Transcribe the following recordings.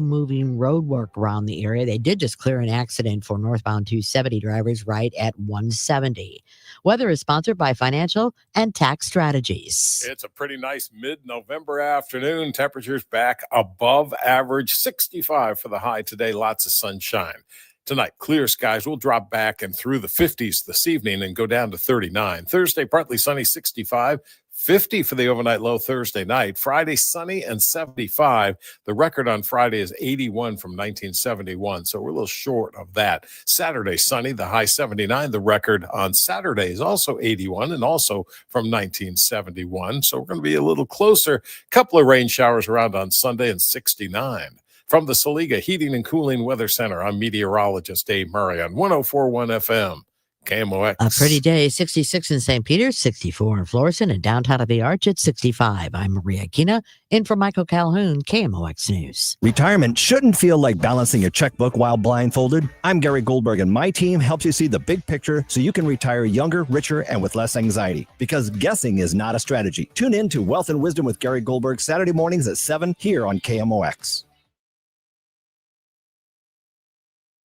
moving road work around the area. They did just clear an accident for northbound 270 drivers right at 170. Weather is sponsored by Financial and Tax Strategies. It's a pretty nice mid-November afternoon. Temperatures back above average, 65 for the high today. Lots of sunshine. Tonight, clear skies will drop back and through the 50s this evening and go down to 39. Thursday, partly sunny, 65. 50 for the overnight low Thursday night. Friday, sunny and 75. The record on Friday is 81 from 1971, so we're a little short of that. Saturday, sunny, the high 79. The record on Saturday is also 81 and also from 1971, so we're going to be a little closer. Couple of rain showers around on Sunday and 69. From the Saliga Heating and Cooling Weather Center, I'm meteorologist Dave Murray on 104.1 FM. KMOX. A pretty day, 66 in St. Peter, 64 in Florissant, and downtown of the Arch at 65. I'm Maria Kina, in for Michael Calhoun, KMOX News. Retirement shouldn't feel like balancing your checkbook while blindfolded. I'm Gary Goldberg, and my team helps you see the big picture so you can retire younger, richer, and with less anxiety. Because guessing is not a strategy. Tune in to Wealth and Wisdom with Gary Goldberg Saturday mornings at 7 here on KMOX.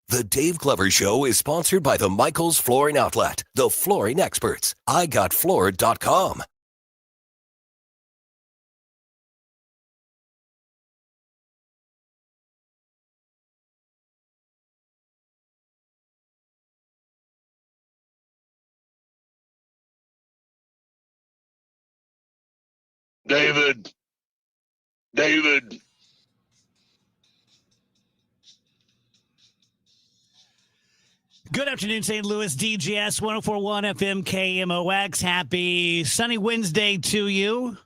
The Dave Glover Show is sponsored by the Michaels Flooring Outlet, the flooring experts. IGotFloored.com. David. Good afternoon, St. Louis, DGS 104.1 FM KMOX. Happy sunny Wednesday to you.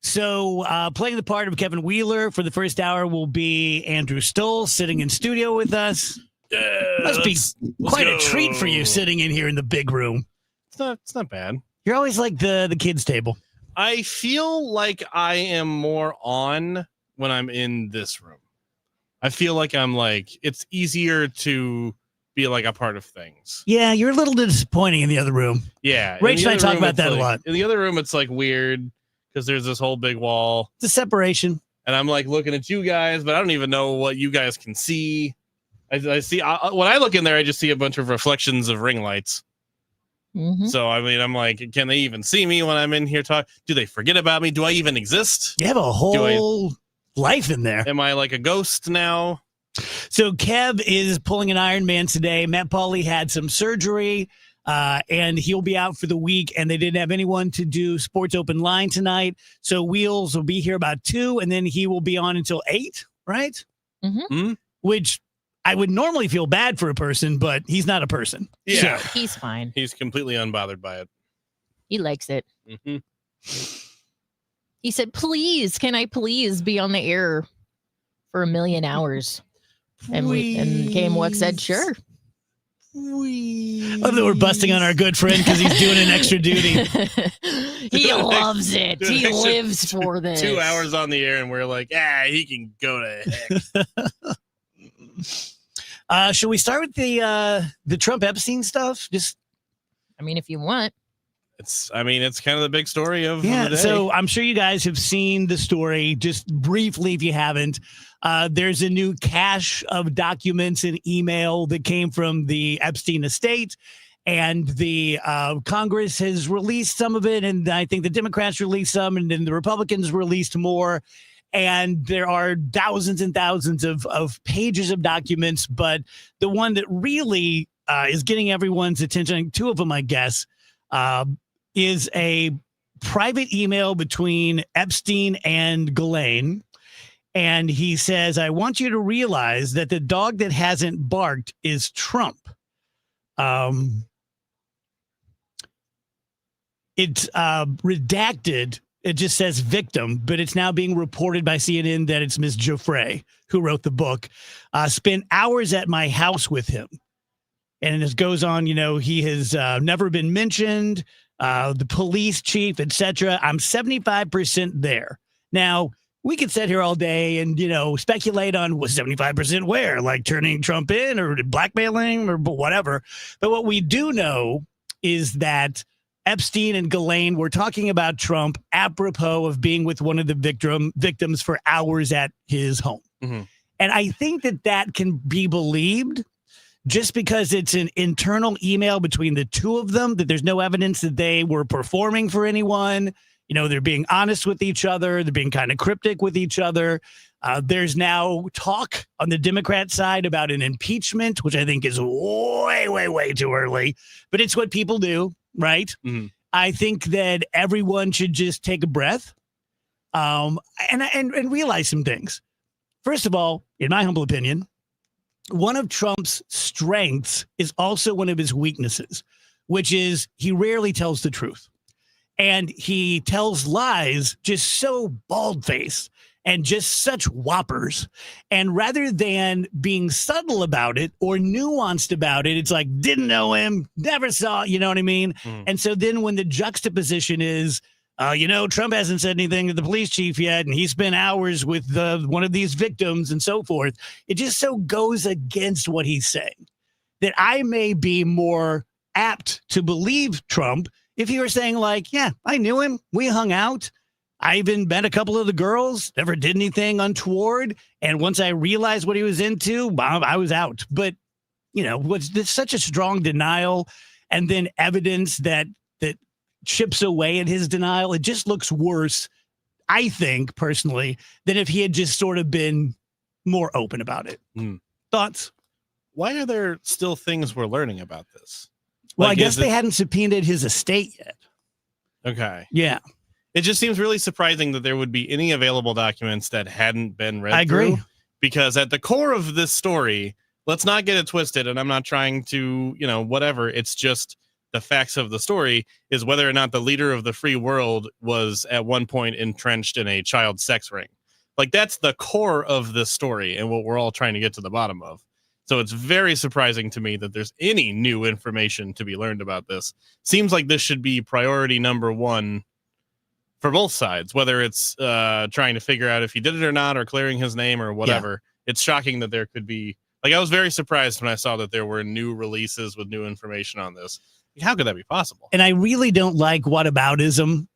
So playing the part of Kevin Wheeler for the first hour will be Andrew Stoll sitting in studio with us. Must be quite a treat for you sitting in here in the big room. It's not bad. You're always like the kids' table. I feel like I am more on when I'm in this room. I feel like it's easier to be like a part of things. Yeah, you're a little disappointing in the other room. Yeah. Rach and I talk about that a lot. In the other room, it's like weird because there's this whole big wall. It's a separation. And I'm like looking at you guys, but I don't even know what you guys can see. I see when I look in there, I just see a bunch of reflections of ring lights. Mm-hmm. So, I mean, I'm like, can they even see me when I'm in here talking? Do they forget about me? Do I even exist? You have a whole life in there. Am I like a ghost now? So Kev is pulling an Iron Man today. Matt Pauly had some surgery, and he'll be out for the week, and they didn't have anyone to do Sports Open Line tonight. So Wheels will be here about 2, and then he will be on until 8, right? Mm-hmm. Mm-hmm. Which I would normally feel bad for a person, but he's not a person. Yeah. So he's fine. He's completely unbothered by it. He likes it. Mm-hmm. He said, please, can I please be on the air for 1 million hours? And KMOX said, sure. Oh, we're busting on our good friend because he's doing an extra duty. He loves it. He lives for this. 2 hours on the air, and we're like, he can go to heck. Should we start with the Trump Epstein stuff? I mean, if you want. It's kind of the big story of the day. So I'm sure you guys have seen the story. Just briefly, if you haven't, there's a new cache of documents and email that came from the Epstein estate, and the Congress has released some of it, and I think the Democrats released some, and then the Republicans released more. And there are thousands and thousands of pages of documents, but the one that really is getting everyone's attention, 2 of them, I guess, is a private email between Epstein and Ghislaine. And he says, I want you to realize that the dog that hasn't barked is Trump. It's redacted. It just says victim, but it's now being reported by CNN that it's Ms. Giuffre, who wrote the book, spent hours at my house with him. And it goes on, he has never been mentioned, the police chief, etc. I'm 75% there. Now, we could sit here all day and, speculate on was 75% where, like turning Trump in or blackmailing or whatever. But what we do know is that Epstein and Ghislaine were talking about Trump apropos of being with one of the victims for hours at his home. Mm-hmm. And I think that can be believed just because it's an internal email between the two of them, that there's no evidence that they were performing for anyone. They're being honest with each other. They're being kind of cryptic with each other. There's now talk on the Democrat side about an impeachment, which I think is way, way, way too early. But it's what people do, right? Mm-hmm. I think that everyone should just take a breath and realize some things. First of all, in my humble opinion, one of Trump's strengths is also one of his weaknesses, which is he rarely tells the truth. And he tells lies just so bald-faced and just such whoppers. And rather than being subtle about it or nuanced about it, it's like, didn't know him, never saw, you know what I mean? And so then when the juxtaposition is, Trump hasn't said anything to the police chief yet, and he spent hours with one of these victims and so forth, it just so goes against what he's saying that I may be more apt to believe Trump if he were saying like, yeah, I knew him, we hung out, I even met a couple of the girls, never did anything untoward. And once I realized what he was into, I was out. But, was this such a strong denial and then evidence that chips away at his denial? It just looks worse, I think, personally, than if he had just sort of been more open about it. Thoughts? Why are there still things we're learning about this? Well, I guess they hadn't subpoenaed his estate yet. Okay. Yeah. It just seems really surprising that there would be any available documents that hadn't been read. I agree. Through, because at the core of this story, let's not get it twisted. And I'm not trying to, whatever. It's just the facts of the story is whether or not the leader of the free world was at one point entrenched in a child sex ring. Like that's the core of this story and what we're all trying to get to the bottom of. So it's very surprising to me that there's any new information to be learned about this. Seems like this should be priority number one for both sides, whether it's trying to figure out if he did it or not, or clearing his name or whatever. Yeah. It's shocking that there could be, I was very surprised when I saw that there were new releases with new information on this. How could that be possible? And I really don't like whataboutism,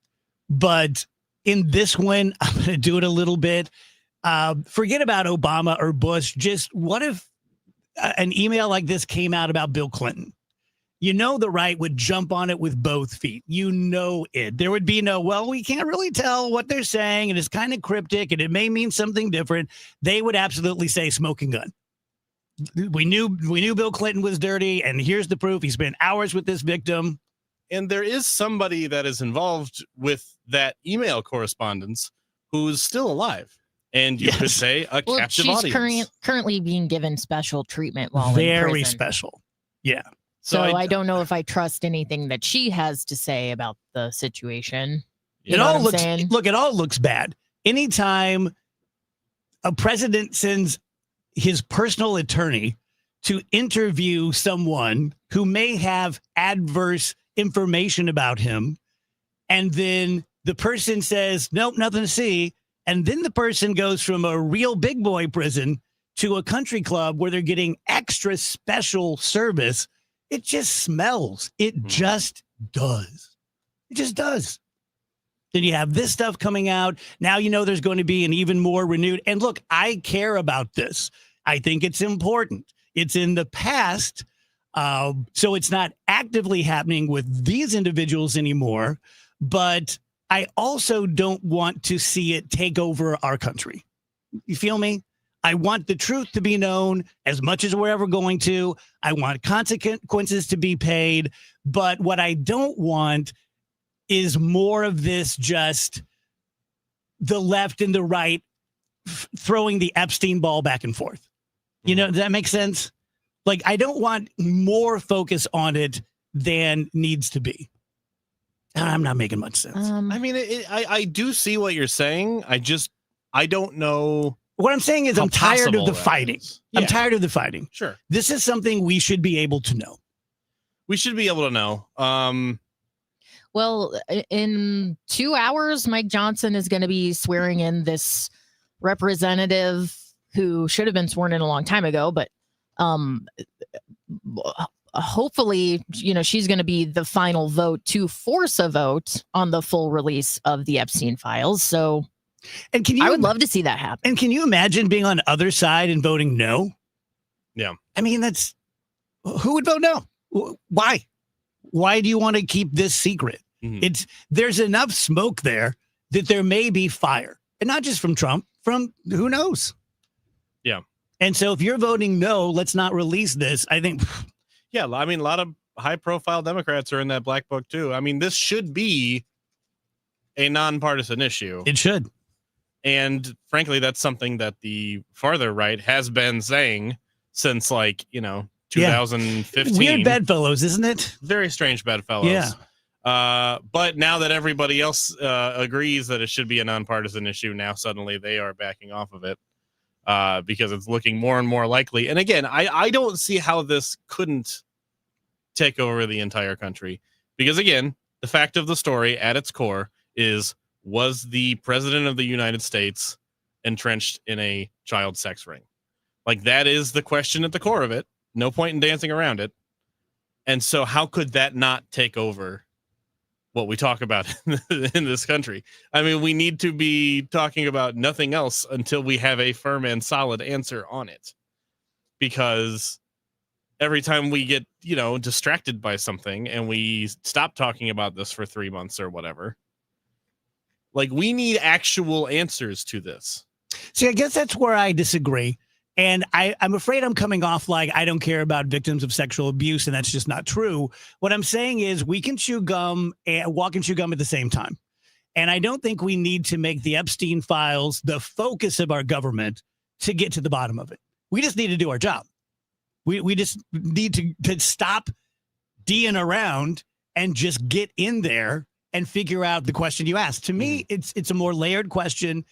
but in this one, I'm going to do it a little bit. Forget about Obama or Bush. Just what if an email like this came out about Bill Clinton? The right would jump on it with both feet. It. There would be no, well, we can't really tell what they're saying, and it's kind of cryptic, and it may mean something different. They would absolutely say smoking gun. We knew Bill Clinton was dirty, and here's the proof. He spent hours with this victim. And there is somebody that is involved with that email correspondence who's still alive. And you could say a captive audience. She's currently being given special treatment while in Very prison. special. Yeah. So I don't know if I trust anything that she has to say about the situation. It all looks bad. Anytime a president sends his personal attorney to interview someone who may have adverse information about him, and then the person says, nope, nothing to see. And then the person goes from a real big boy prison to a country club where they're getting extra special service. It just smells. It just does. It just does. Then you have this stuff coming out. Now there's going to be an even more renewed. And look, I care about this. I think it's important. It's in the past. So it's not actively happening with these individuals anymore. But I also don't want to see it take over our country. You feel me? I want the truth to be known as much as we're ever going to. I want consequences to be paid. But what I don't want is more of this, just the left and the right throwing the Epstein ball back and forth. Does that make sense? I don't want more focus on it than needs to be. I'm not making much sense. I do see what you're saying. I don't know. What I'm saying is I'm tired of the fighting. Yeah. I'm tired of the fighting. Sure. This is something we should be able to know. We should be able to know. Well, in 2 hours, Mike Johnson is going to be swearing in this representative who should have been sworn in a long time ago, but hopefully, she's going to be the final vote to force a vote on the full release of the Epstein files. So And can you? I would love to see that happen. And can you imagine being on the other side and voting no? Yeah. I mean, who would vote no? Why? Why do you want to keep this secret? Mhm. There's enough smoke there that there may be fire, and not just from Trump, from who knows? Yeah. And so if you're voting no, let's not release this. I think. Yeah, I mean, a lot of high-profile Democrats are in that black book too. I mean, this should be a nonpartisan issue. It should. And frankly, that's something that the farther right has been saying since 2015. Weird bedfellows, isn't it? Very strange bedfellows. Yeah. But now that everybody else agrees that it should be a nonpartisan issue, now suddenly they are backing off of it because it's looking more and more likely. And again, I don't see how this couldn't take over the entire country. Because again, the fact of the story at its core is, was the president of the United States entrenched in a child sex ring? Like, that is the question at the core of it. No point in dancing around it. And so how could that not take over what we talk about in this country? I mean, we need to be talking about nothing else until we have a firm and solid answer on it. Because every time we get, distracted by something and we stop talking about this for 3 months or whatever, we need actual answers to this. See, I guess that's where I disagree. And I'm afraid I'm coming off like I don't care about victims of sexual abuse, and that's just not true. What I'm saying is we can chew gum and walk and chew gum at the same time. And I don't think we need to make the Epstein files the focus of our government to get to the bottom of it. We just need to do our job. We just need to stop D'ing around and just get in there and figure out the question you asked. To me, it's a more layered question.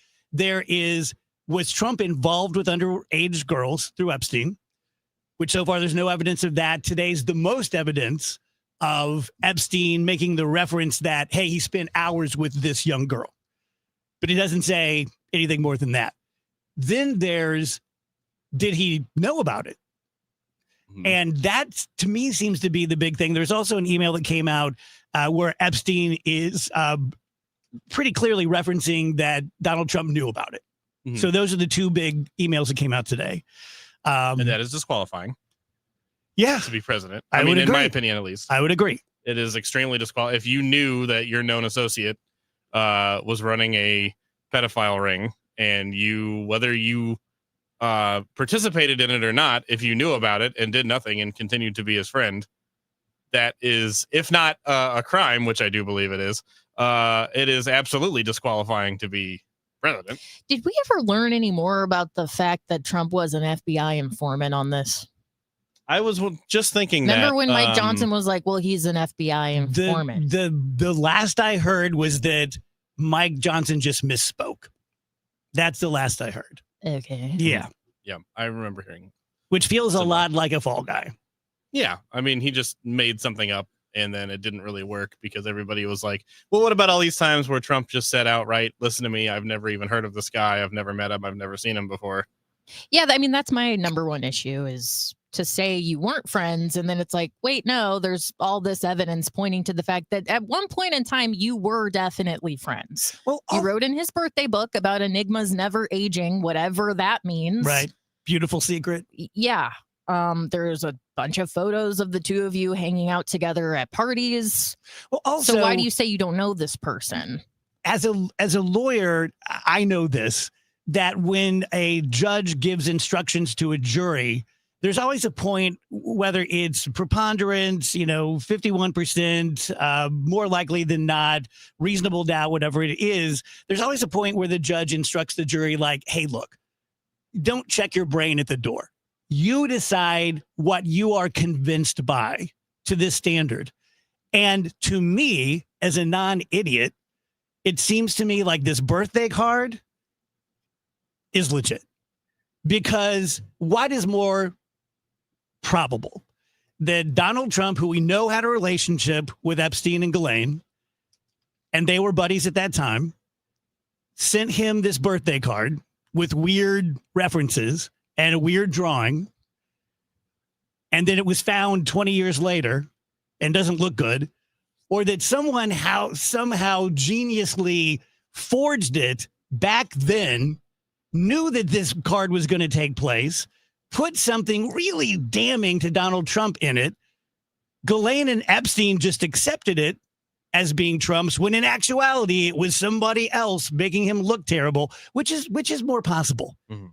Was Trump involved with underage girls through Epstein? Which so far there's no evidence of that. Today's the most evidence of Epstein making the reference that, hey, he spent hours with this young girl. But he doesn't say anything more than that. Then did he know about it? And that, to me, seems to be the big thing. There's also an email that came out where Epstein is pretty clearly referencing that Donald Trump knew about it. Mm-hmm. So those are the two big emails that came out today. And that is disqualifying. Yeah. To be president. I mean, in my opinion, at least. I would agree. It is extremely disqualifying. If you knew that your known associate was running a pedophile ring, and whether you participated in it or not, if you knew about it and did nothing and continued to be his friend, that is, if not a crime, which I do believe it is absolutely disqualifying to be president. Did we ever learn any more about the fact that Trump was an FBI informant on this? I was just thinking Remember when Mike Johnson was like, well, he's an FBI informant? The last I heard was that Mike Johnson just misspoke. That's the last I heard. Okay. Yeah. Yeah, I remember hearing. Which feels a lot like a fall guy. Yeah, I mean, he just made something up, and then it didn't really work because everybody was like, well, what about all these times where Trump just said outright, listen to me, I've never even heard of this guy, I've never met him, I've never seen him before. Yeah, I mean, that's my number one issue, is to say you weren't friends, and then it's like, wait, no, there's all this evidence pointing to the fact that at one point in time you were definitely friends. Well, you wrote in his birthday book about enigmas never aging, whatever that means. Right. Beautiful secret. Yeah. There's a bunch of photos of the two of you hanging out together at parties. Well, also, so why do you say you don't know this person? As a lawyer, I know this, that when a judge gives instructions to a jury, there's always a point, whether it's preponderance, 51%, more likely than not, reasonable doubt, whatever it is. There's always a point where the judge instructs the jury like, hey, look, don't check your brain at the door. You decide what you are convinced by to this standard. And to me, as a non-idiot, it seems to me like this birthday card is legit. Because what is more probable that Donald Trump, who we know had a relationship with Epstein and Ghislaine, and they were buddies at that time, sent him this birthday card with weird references and a weird drawing, and then it was found 20 years later and doesn't look good, or that someone somehow geniusly forged it back then knew that this card was going to take place, put something really damning to Donald Trump in it. Ghislaine and Epstein just accepted it as being Trump's, when in actuality it was somebody else making him look terrible, which is more possible. Mm-hmm.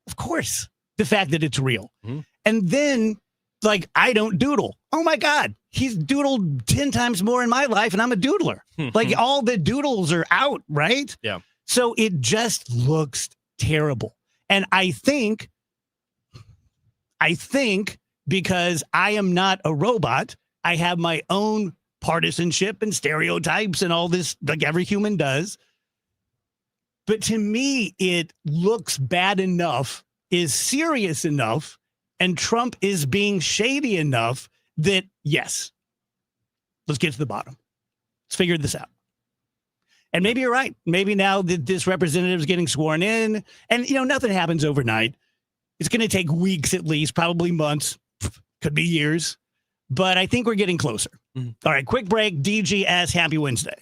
Of course, the fact that it's real. Mm-hmm. And then, like, I don't doodle. Oh my God, he's doodled 10 times more in my life, and I'm a doodler. Like, all the doodles are out, right? Yeah. So it just looks terrible. And I think because I am not a robot, I have my own partisanship and stereotypes and all this, like every human does. But to me, it looks bad enough, is serious enough, and Trump is being shady enough that, yes, let's get to the bottom. Let's figure this out. And maybe you're right. Maybe now that this representative is getting sworn in, and, nothing happens overnight. It's going to take weeks at least, probably months, could be years. But I think we're getting closer. Mm-hmm. All right, quick break. DGS, happy Wednesday.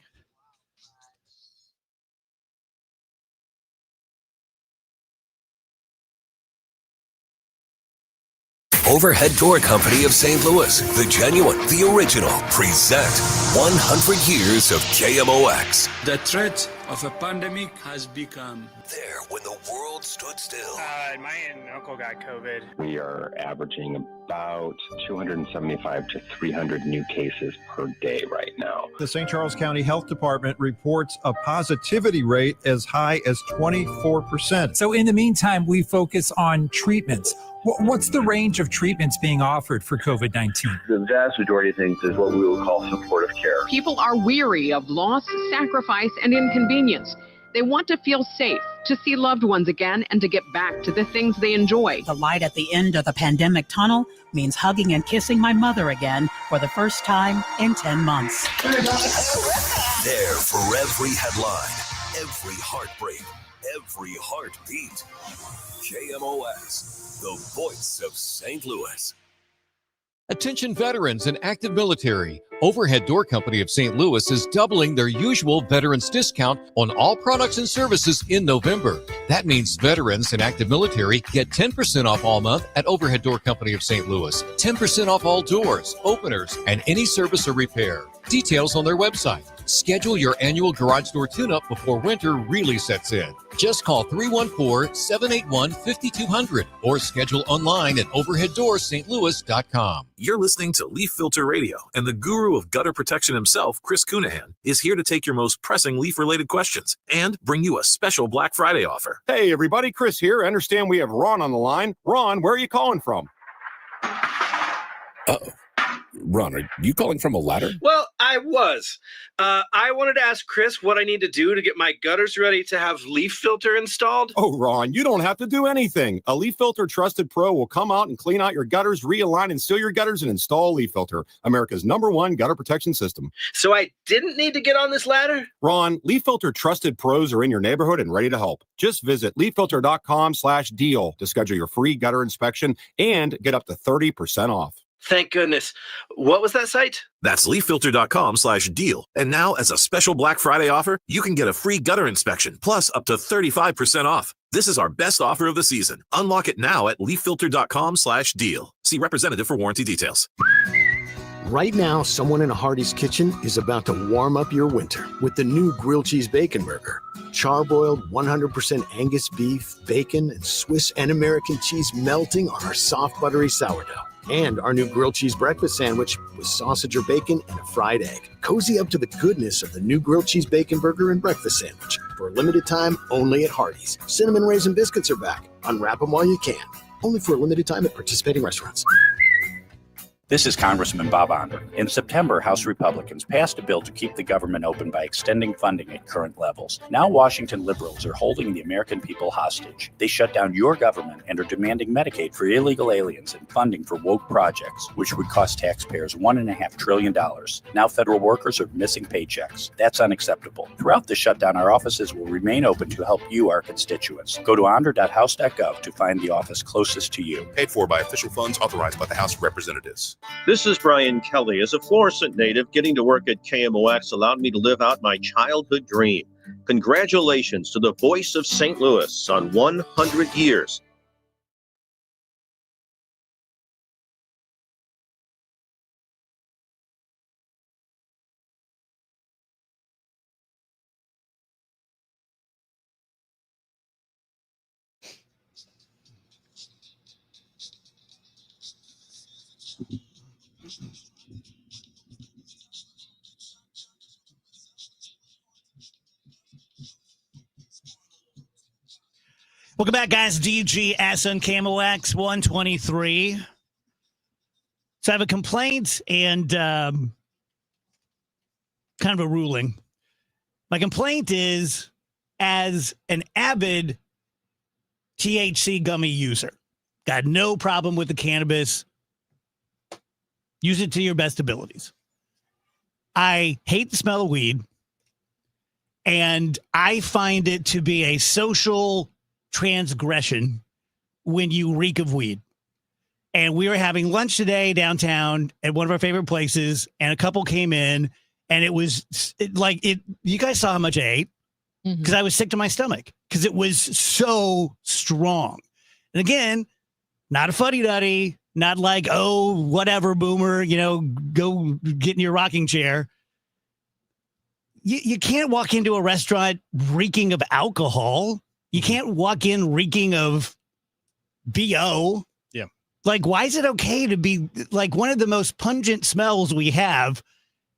Overhead Door Company of St. Louis, the genuine, the original, present 100 years of KMOX. The threat of a pandemic has become there when the world stood still. My aunt and uncle got COVID. We are averaging about 275 to 300 new cases per day right now. The St. Charles County Health Department reports a positivity rate as high as 24%. So in the meantime, we focus on treatments. What's the range of treatments being offered for COVID-19? The vast majority of things is what we would call supportive care. People are weary of loss, sacrifice, and inconvenience. They want to feel safe, to see loved ones again, and to get back to the things they enjoy. The light at the end of the pandemic tunnel means hugging and kissing my mother again for the first time in 10 months. There for every headline, every heartbreak, every heartbeat. KMOX, the voice of St. Louis. Attention veterans and active military. Overhead Door Company of St. Louis is doubling their usual veterans discount on all products and services in November. That means veterans and active military get 10% off all month at Overhead Door Company of St. Louis, 10% off all doors, openers, and any service or repair. Details on their website. Schedule your annual garage door tune-up before winter really sets in. Just call 314-781-5200 or schedule online at overheaddoorsstlouis.com. You're listening to Leaf Filter Radio, and the guru of gutter protection himself, Chris Cunahan, is here to take your most pressing leaf-related questions and bring you a special Black Friday offer. Hey, everybody, Chris here. I understand we have Ron on the line. Ron, where are you calling from? Uh-oh. Ron, are you calling from a ladder? Well, I was. I wanted to ask Chris what I need to do to get my gutters ready to have Leaf Filter installed. Oh, Ron, you don't have to do anything. A Leaf Filter Trusted Pro will come out and clean out your gutters, realign and seal your gutters, and install Leaf Filter, America's #1 gutter protection system. So I didn't need to get on this ladder? Ron, Leaf Filter Trusted Pros are in your neighborhood and ready to help. Just visit leaffilter.com/deal to schedule your free gutter inspection and get up to 30% off. Thank goodness. What was that site? That's leaffilter.com/deal. And now, as a special Black Friday offer, you can get a free gutter inspection, plus up to 35% off. This is our best offer of the season. Unlock it now at leaffilter.com/deal. See representative for warranty details. Right now, someone in a Hardee's kitchen is about to warm up your winter with the new grilled cheese bacon burger. Charbroiled 100% Angus beef, bacon, and Swiss and American cheese melting on our soft, buttery sourdough. And our new grilled cheese breakfast sandwich with sausage or bacon and a fried egg. Cozy up to the goodness of the new grilled cheese bacon burger and breakfast sandwich. For a limited time, only at Hardee's. Cinnamon Raisin Biscuits are back. Unwrap them while you can. Only for a limited time at participating restaurants. This is Congressman Bob Onder. In September, House Republicans passed a bill to keep the government open by extending funding at current levels. Now Washington liberals are holding the American people hostage. They shut down your government and are demanding Medicaid for illegal aliens and funding for woke projects, which would cost taxpayers $1.5 trillion. Now federal workers are missing paychecks. That's unacceptable. Throughout the shutdown, our offices will remain open to help you, our constituents. Go to onder.house.gov to find the office closest to you. Paid for by official funds authorized by the House of Representatives. This is Brian Kelly. As a Florissant native, getting to work at KMOX allowed me to live out my childhood dream. Congratulations to the voice of St. Louis on 100 years. Welcome back, guys. DGS on KMOX 123. So I have a complaint and kind of a ruling. My complaint is, as an avid THC gummy user, got no problem with the cannabis. Use it to your best abilities. I hate the smell of weed, and I find it to be a social transgression when you reek of weed. And we were having lunch today downtown at one of our favorite places, and a couple came in, and it was like it. You guys saw how much I ate because I was sick to my stomach because it was so strong. And again, not a fuddy-duddy, not like, oh, whatever, boomer, go get in your rocking chair. You can't walk into a restaurant reeking of alcohol. You can't walk in reeking of BO. Yeah. Like, why is it okay to be like one of the most pungent smells we have,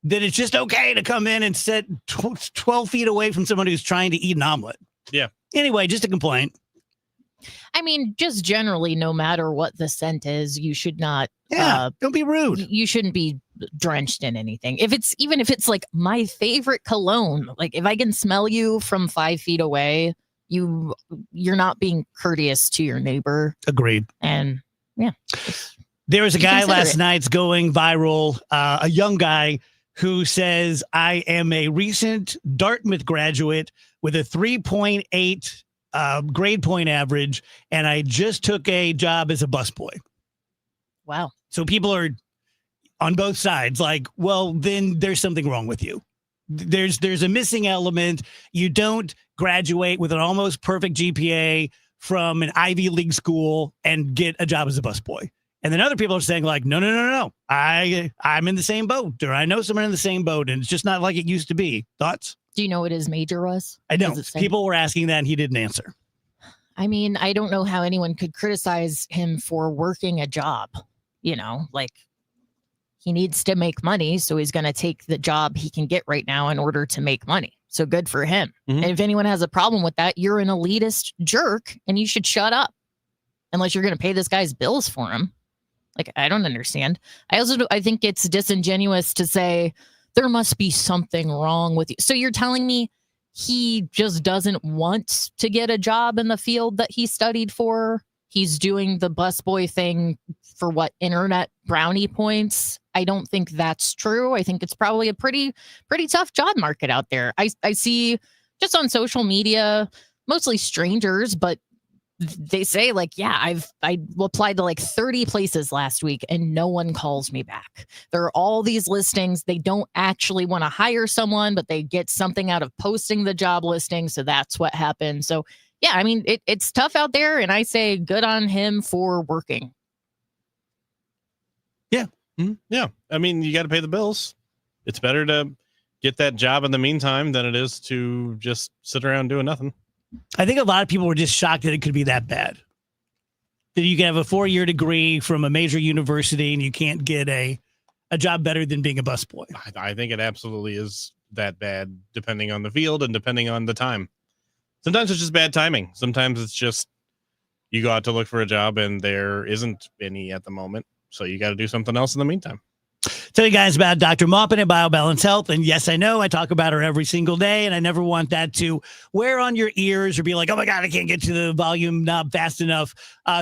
that it's just okay to come in and sit 12 feet away from someone who's trying to eat an omelet? Yeah. Anyway, just a complaint. I mean, just generally, no matter what the scent is, you should not. Don't be rude. You shouldn't be drenched in anything. Even if it's like my favorite cologne, like if I can smell you from 5 feet away, you're not being courteous to your neighbor. Agreed. And yeah, there was a guy last it. night's going viral, a young guy who says, I am a recent Dartmouth graduate with a 3.8 grade point average, and I just took a job as a busboy. Wow. So people are on both sides like, well, then there's something wrong with you. There's a missing element. You don't graduate with an almost perfect GPA from an Ivy League school and get a job as a busboy. And then other people are saying like, no. I'm in the same boat, or I know someone in the same boat, and it's just not like it used to be. Thoughts? Do you know what his major was? I don't. People were asking that and he didn't answer. I mean, I don't know how anyone could criticize him for working a job. Like, he needs to make money, so he's going to take the job he can get right now in order to make money. So good for him. Mm-hmm. And if anyone has a problem with that, you're an elitist jerk and you should shut up unless you're going to pay this guy's bills for him. Like, I don't understand. I think it's disingenuous to say there must be something wrong with you. So you're telling me he just doesn't want to get a job in the field that he studied for? He's doing the busboy thing for what, internet brownie points? I don't think that's true. I think it's probably a pretty tough job market out there. I see just on social media, mostly strangers, but they say like, yeah, I applied to like 30 places last week and no one calls me back. There are all these listings. They don't actually want to hire someone, but they get something out of posting the job listing. So that's what happened. So yeah, I mean, it's tough out there, and I say good on him for working. Yeah. Mm-hmm. Yeah. I mean, you got to pay the bills. It's better to get that job in the meantime than it is to just sit around doing nothing. I think a lot of people were just shocked that it could be that bad. That you can have a 4-year degree from a major university and you can't get a job better than being a busboy. I think it absolutely is that bad, depending on the field and depending on the time. Sometimes it's just bad timing. Sometimes it's just you go out to look for a job and there isn't any at the moment. So you got to do something else in the meantime. Tell you guys about Dr. Maupin at BioBalance Health. And yes, I know I talk about her every single day, and I never want that to wear on your ears or be like, oh my God, I can't get to the volume knob fast enough.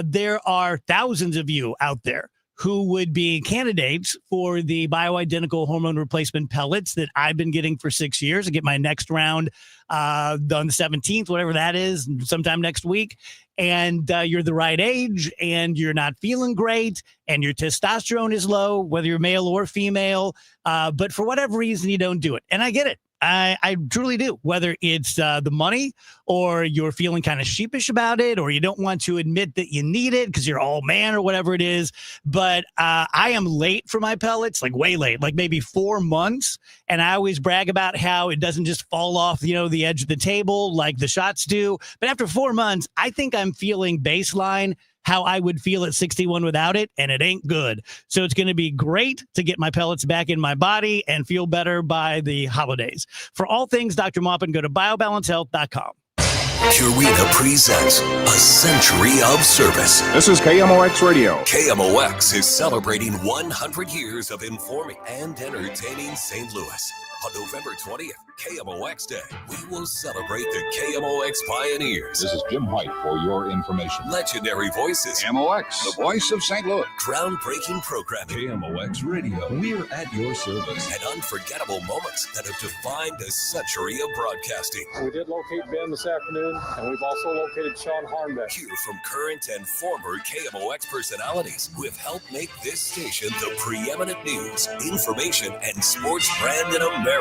There are thousands of you out there who would be candidates for the bioidentical hormone replacement pellets that I've been getting for 6 years. I get my next round on the 17th, whatever that is, sometime next week. And you're the right age and you're not feeling great and your testosterone is low, whether you're male or female. But for whatever reason, you don't do it. And I get it. I truly do. Whether it's the money or you're feeling kind of sheepish about it, or you don't want to admit that you need it because you're all man or whatever it is. But I am late for my pellets, like way late, like maybe 4 months. And I always brag about how it doesn't just fall off, the edge of the table like the shots do. But after 4 months, I think I'm feeling baseline how I would feel at 61 without it, and it ain't good. So it's going to be great to get my pellets back in my body and feel better by the holidays. For all things Dr. Maupin, go to biobalancehealth.com. Purina presents A Century of Service. This is KMOX Radio. KMOX is celebrating 100 years of informing and entertaining St. Louis. On November 20th, KMOX Day, we will celebrate the KMOX pioneers. This is Jim White for your information. Legendary voices. KMOX, the voice of St. Louis. Groundbreaking programming. KMOX Radio. We're at your service. And unforgettable moments that have defined a century of broadcasting. We did locate Ben this afternoon, and we've also located Sean Harnbeck. Hear from current and former KMOX personalities who have helped make this station the preeminent news, information, and sports brand in America.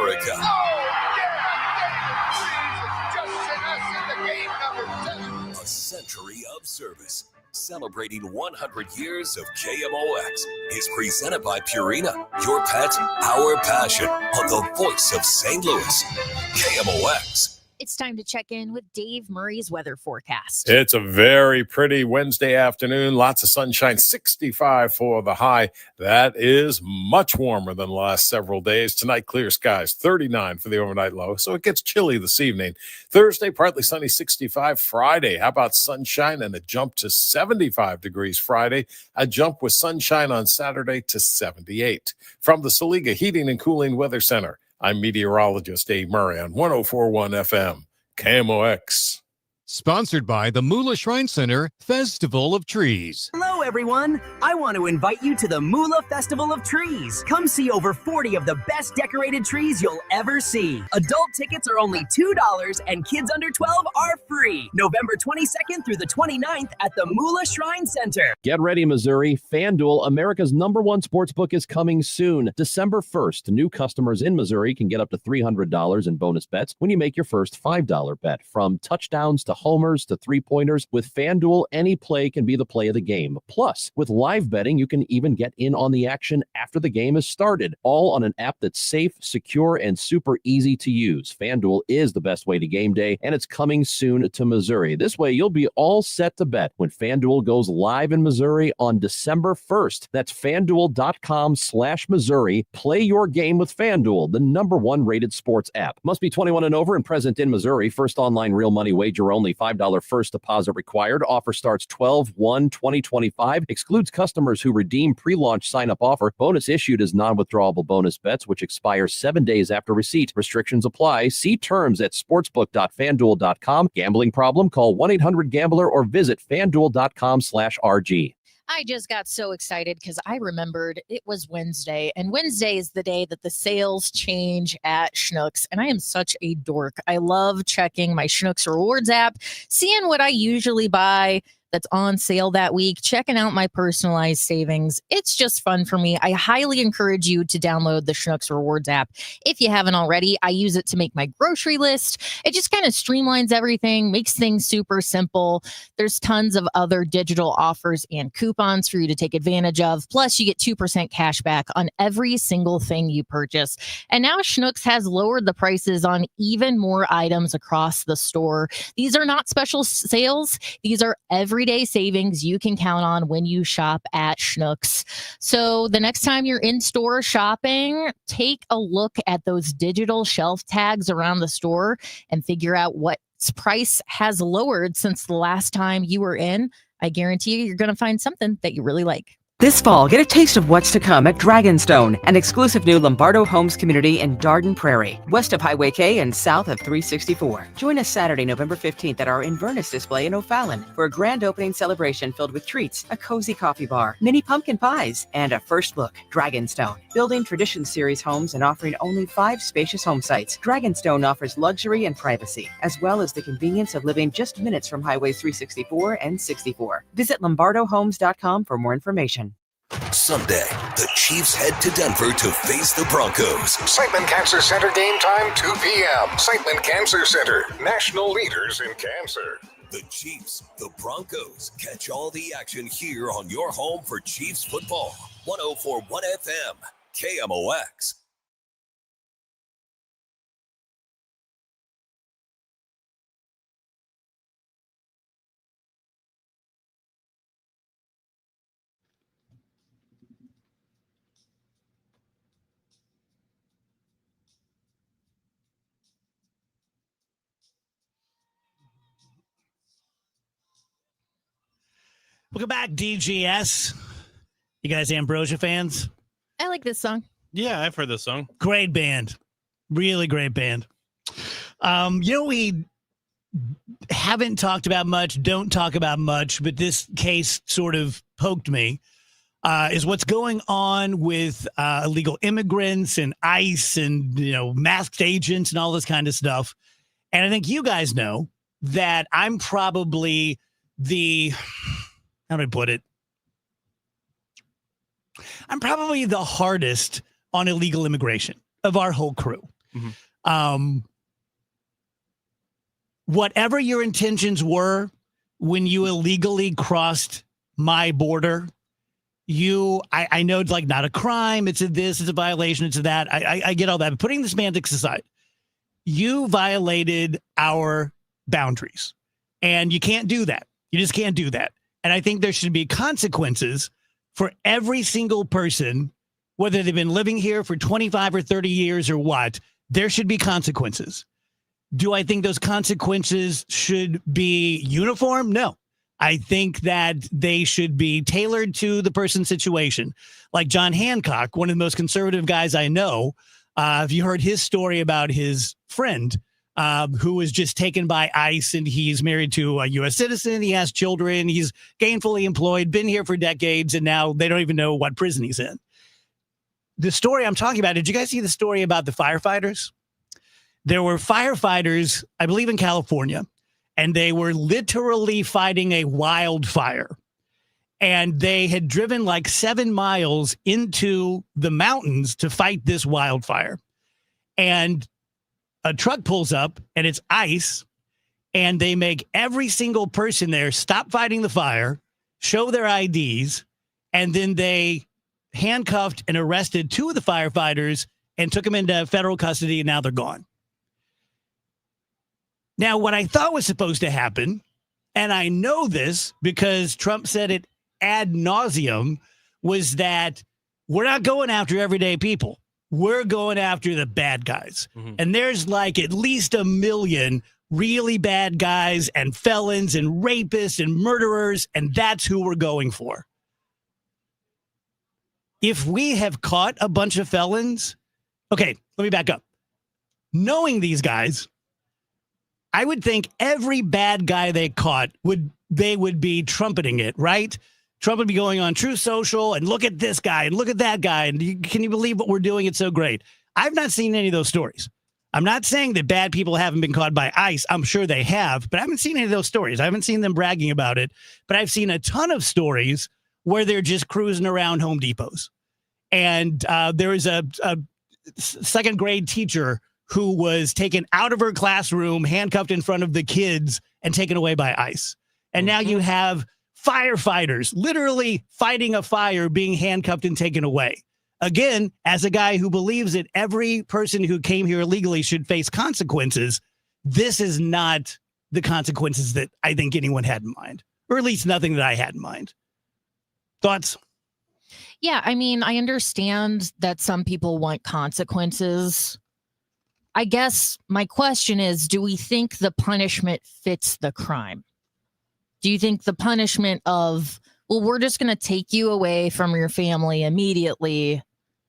A century of service, celebrating 100 years of KMOX, is presented by Purina, your pet, our passion, on the voice of St. Louis. KMOX. It's time to check in with Dave Murray's weather forecast. It's a very pretty Wednesday afternoon. Lots of sunshine, 65 for the high. That is much warmer than the last several days. Tonight, clear skies, 39 for the overnight low. So it gets chilly this evening. Thursday, partly sunny, 65. Friday, how about sunshine and a jump to 75 degrees Friday? A jump with sunshine on Saturday to 78. From the Saliga Heating and Cooling Weather Center, I'm meteorologist Dave Murray on 104.1 FM, KMOX. Sponsored by the Moolah Shrine Center Festival of Trees. Hello, everyone. I want to invite you to the Moolah Festival of Trees. Come see over 40 of the best decorated trees you'll ever see. Adult tickets are only $2 and kids under 12 are free. November 22nd through the 29th at the Moolah Shrine Center. Get ready, Missouri. FanDuel, America's #1 sportsbook, is coming soon. December 1st, new customers in Missouri can get up to $300 in bonus bets when you make your first $5 bet. From touchdowns to homers to three-pointers, with FanDuel, any play can be the play of the game. Plus, with live betting, you can even get in on the action after the game is started, all on an app that's safe, secure, and super easy to use. FanDuel is the best way to game day, and it's coming soon to Missouri. This way, you'll be all set to bet when FanDuel goes live in Missouri on December 1st. That's FanDuel.com/Missouri. Play your game with FanDuel, the #1 rated sports app. Must be 21 and over and present in Missouri. First online real money wager only. $5 first deposit required. Offer starts 12/1/2025. Excludes customers who redeem pre-launch sign-up offer. Bonus issued as non-withdrawable bonus bets, which expire 7 days after receipt. Restrictions apply. See terms at sportsbook.fanduel.com. Gambling problem? Call 1-800-GAMBLER or visit fanduel.com/RG. I just got so excited because I remembered it was Wednesday, and Wednesday is the day that the sales change at Schnucks. And I am such a dork. I love checking my Schnucks Rewards app, seeing what I usually buy that's on sale that week, checking out my personalized savings. It's just fun for me. I highly encourage you to download the Schnucks Rewards app if you haven't already. I use it to make my grocery list. It just kind of streamlines everything, makes things super simple. There's tons of other digital offers and coupons for you to take advantage of. Plus, you get 2% cash back on every single thing you purchase. And now Schnucks has lowered the prices on even more items across the store. These are not special sales. These are everyday savings you can count on when you shop at Schnucks. So the next time you're in store shopping, take a look at those digital shelf tags around the store and figure out what price has lowered since the last time you were in. I guarantee you're going to find something that you really like. This fall, get a taste of what's to come at Dragonstone, an exclusive new Lombardo Homes community in Dardenne Prairie, west of Highway K and south of 364. Join us Saturday, November 15th at our Inverness display in O'Fallon for a grand opening celebration filled with treats, a cozy coffee bar, mini pumpkin pies, and a first look. Dragonstone, building Tradition Series homes and offering only 5 spacious home sites. Dragonstone offers luxury and privacy, as well as the convenience of living just minutes from Highways 364 and 64. Visit LombardoHomes.com for more information. Sunday, the Chiefs head to Denver to face the Broncos. Sightman Cancer Center game time, 2 p.m. Sightman Cancer Center, national leaders in cancer. The Chiefs, the Broncos. Catch all the action here on your home for Chiefs football. 104.1 FM, KMOX. Welcome back, DGS. You guys Ambrosia fans? I like this song. Yeah, I've heard this song. Great band. Really great band. We haven't talked about much, don't talk about much, but this case sort of poked me, is what's going on with illegal immigrants and ICE and, masked agents and all this kind of stuff. And I think you guys know that I'm probably how do I put it? I'm probably the hardest on illegal immigration of our whole crew. Mm-hmm. Whatever your intentions were when you illegally crossed my border, I know it's like not a crime. It's it's a violation. It's that. I get all that. But putting the semantics aside, you violated our boundaries and you can't do that. You just can't do that. And I think there should be consequences for every single person, whether they've been living here for 25 or 30 years or what. There should be consequences. Do I think those consequences should be uniform? No. I think that they should be tailored to the person's situation. Like John Hancock, one of the most conservative guys I know. Have you heard his story about his friend who was just taken by ICE, and he's married to a U.S. citizen. He has children. He's gainfully employed, been here for decades, and now they don't even know what prison he's in. The story I'm talking about, did you guys see the story about the firefighters? There were firefighters, I believe in California, and they were literally fighting a wildfire. And they had driven like 7 miles into the mountains to fight this wildfire. And a truck pulls up and it's ICE, and they make every single person there stop fighting the fire, show their IDs, and then they handcuffed and arrested 2 of the firefighters and took them into federal custody, and now they're gone. Now, what I thought was supposed to happen, and I know this because Trump said it ad nauseum, was that we're not going after everyday people. We're going after the bad guys. Mm-hmm. And there's like at least 1 million really bad guys and felons and rapists and murderers, and that's who we're going for. If we have caught a bunch of felons, okay, let me back up. Knowing these guys, I would think every bad guy they caught would be trumpeting it, right? Trump would be going on Truth Social and look at this guy and look at that guy. And can you believe what we're doing? It's so great. I've not seen any of those stories. I'm not saying that bad people haven't been caught by ICE. I'm sure they have, but I haven't seen any of those stories. I haven't seen them bragging about it, but I've seen a ton of stories where they're just cruising around Home Depots. And there was a second grade teacher who was taken out of her classroom, handcuffed in front of the kids, and taken away by ICE. And now you have firefighters literally fighting a fire, being handcuffed and taken away. Again, as a guy who believes that every person who came here illegally should face consequences, this is not the consequences that I think anyone had in mind, or at least nothing that I had in mind. Thoughts? Yeah, I mean, I understand that some people want consequences. I guess my question is, do we think the punishment fits the crime? Do you think the punishment of, well, we're just going to take you away from your family immediately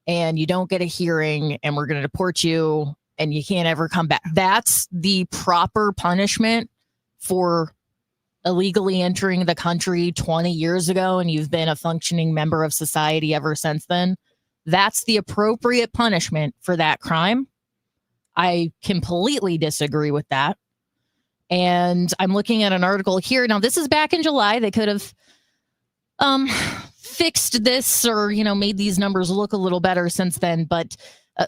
and you don't get a hearing and we're going to deport you and you can't ever come back? That's the proper punishment for illegally entering the country 20 years ago and you've been a functioning member of society ever since then? That's the appropriate punishment for that crime. I completely disagree with that. And I'm looking at an article here. Now, this is back in July. They could have fixed this or, made these numbers look a little better since then, but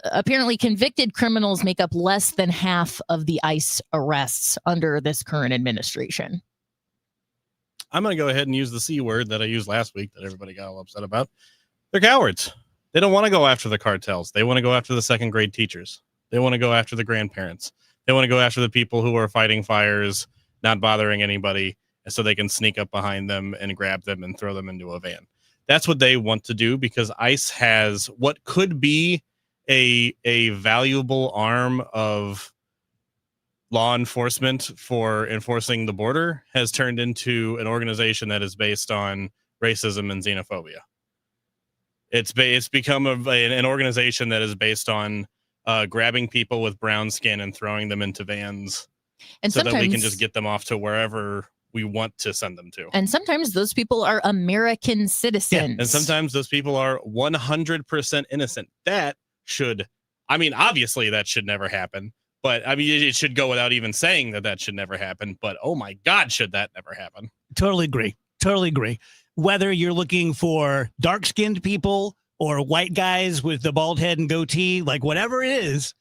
apparently convicted criminals make up less than half of the ICE arrests under this current administration. I'm going to go ahead and use the C word that I used last week that everybody got all upset about. They're cowards. They don't want to go after the cartels. They want to go after the second grade teachers. They want to go after the grandparents. They want to go after the people who are fighting fires, not bothering anybody, so they can sneak up behind them and grab them and throw them into a van. That's what they want to do because ICE has what could be a valuable arm of law enforcement for enforcing the border has turned into an organization that is based on racism and xenophobia. It's become an organization that is based on grabbing people with brown skin and throwing them into vans and so that we can just get them off to wherever we want to send them to. And sometimes those people are American citizens. Yeah, and sometimes those people are 100% innocent. Obviously that should never happen. But it should go without even saying that should never happen. But oh my God, should that never happen? Totally agree. Whether you're looking for dark-skinned people or white guys with the bald head and goatee, like whatever it is,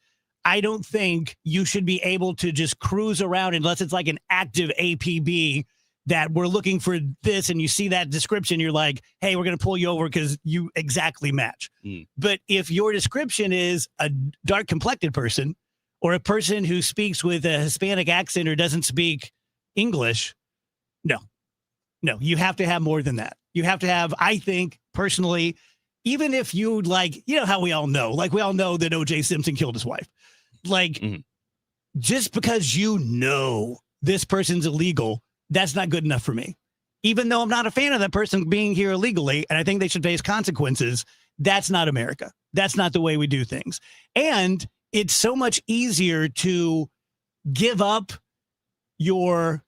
I don't think you should be able to just cruise around unless it's like an active APB that we're looking for this and you see that description, you're like, hey, we're going to pull you over because you exactly match. But if your description is a dark complected person or a person who speaks with a Hispanic accent or doesn't speak English, no, you have to have more than that. You have to have, I think personally, even if you how we all know that O.J. Simpson killed his wife. Just because this person's illegal, that's not good enough for me. Even though I'm not a fan of that person being here illegally, and I think they should face consequences, that's not America. That's not the way we do things. And it's so much easier to give up your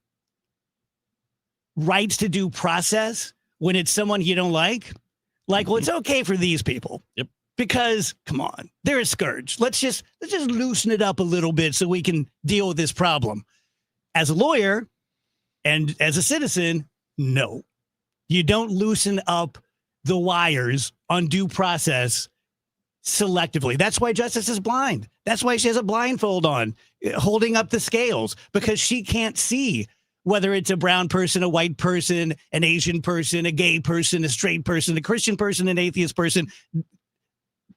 rights to due process when it's someone you don't like. Well, it's okay for these people. Yep. Because, come on, they're a scourge. Let's just loosen it up a little bit so we can deal with this problem. As a lawyer and as a citizen, no. You don't loosen up the wires on due process selectively. That's why justice is blind. That's why she has a blindfold on, holding up the scales, because she can't see whether it's a brown person, a white person, an Asian person, a gay person, a straight person, a Christian person, an atheist person.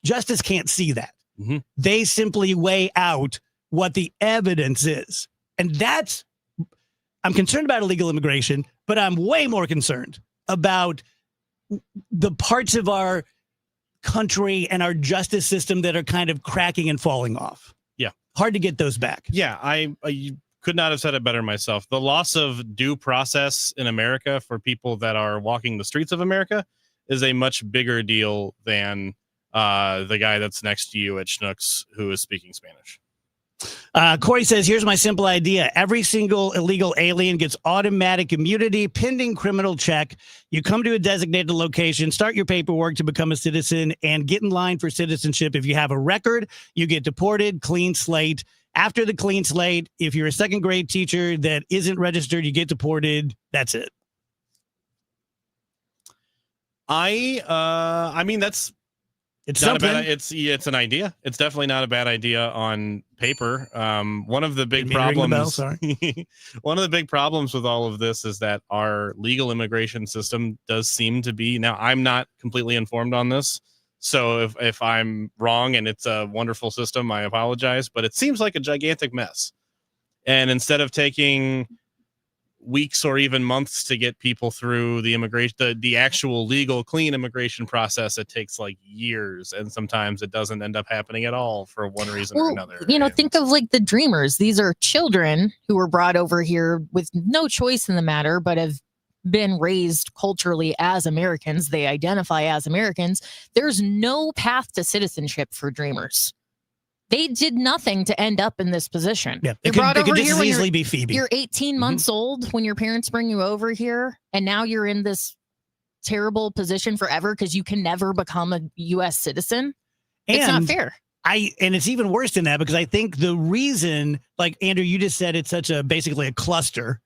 Justice can't see that. Mm-hmm. They simply weigh out what the evidence is. And I'm concerned about illegal immigration, but I'm way more concerned about the parts of our country and our justice system that are kind of cracking and falling off. Yeah. Hard to get those back. Yeah, I could not have said it better myself. The loss of due process in America for people that are walking the streets of America is a much bigger deal than the guy that's next to you at Schnucks who is speaking Spanish. Corey says, here's my simple idea. Every single illegal alien gets automatic immunity pending criminal check. You come to a designated location, start your paperwork to become a citizen, and get in line for citizenship. If you have a record, you get deported, clean slate. After the clean slate, if you're a second grade teacher that isn't registered, you get deported. That's it. It's not a bad, it's an idea. It's definitely not a bad idea on paper. One of the big problems, one of the big problems with all of this is that our legal immigration system does seem to be, now I'm not completely informed on this, so if I'm wrong and it's a wonderful system, I apologize, but it seems like a gigantic mess. And instead of taking weeks or even months to get people through the immigration, the actual legal clean immigration process, it takes like years, and sometimes it doesn't end up happening at all for one reason or another. Think of like the Dreamers. These are children who were brought over here with no choice in the matter, but have been raised culturally as Americans. They identify as Americans. There's no path to citizenship for Dreamers. They did nothing to end up in this position. Yeah, it could just as easily be Phoebe. You're 18 months old when your parents bring you over here, and now you're in this terrible position forever because you can never become a U.S. citizen. It's not fair. And it's even worse than that, because I think the reason, like Andrew, you just said, it's basically a cluster,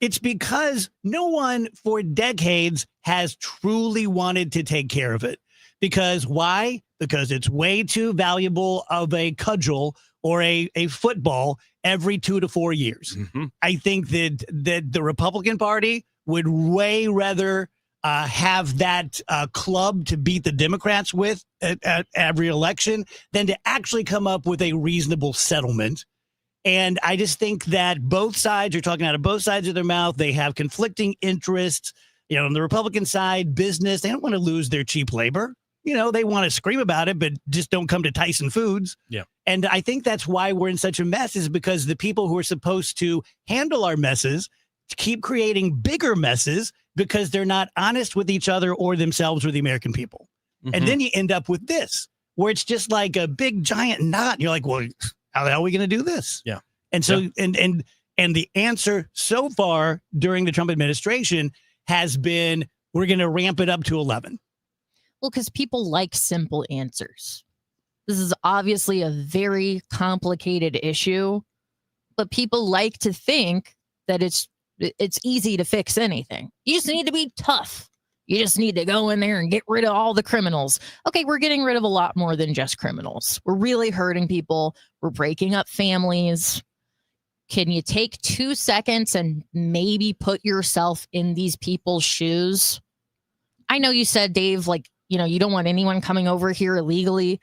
It's because no one for decades has truly wanted to take care of it. Because why? Because it's way too valuable of a cudgel or a football every 2 to 4 years. I think that the Republican Party would way rather have that club to beat the Democrats with at every election than to actually come up with a reasonable settlement. And I just think that both sides are talking out of both sides of their mouth. They have conflicting interests. On the Republican side, business, they don't want to lose their cheap labor. They want to scream about it, but just don't come to Tyson Foods. Yeah. And I think that's why we're in such a mess, is because the people who are supposed to handle our messes keep creating bigger messes because they're not honest with each other or themselves or the American people. And then you end up with this, where it's just like a big giant knot. And you're like, well, how the hell are we going to do this? Yeah. And so, and the answer so far during the Trump administration has been, we're going to ramp it up to 11. Well, because people like simple answers. This is obviously a very complicated issue, but people like to think that it's easy to fix anything. You just need to be tough. You just need to go in there and get rid of all the criminals. Okay, we're getting rid of a lot more than just criminals. We're really hurting people. We're breaking up families. Can you take 2 seconds and maybe put yourself in these people's shoes? I know you said, Dave, you don't want anyone coming over here illegally.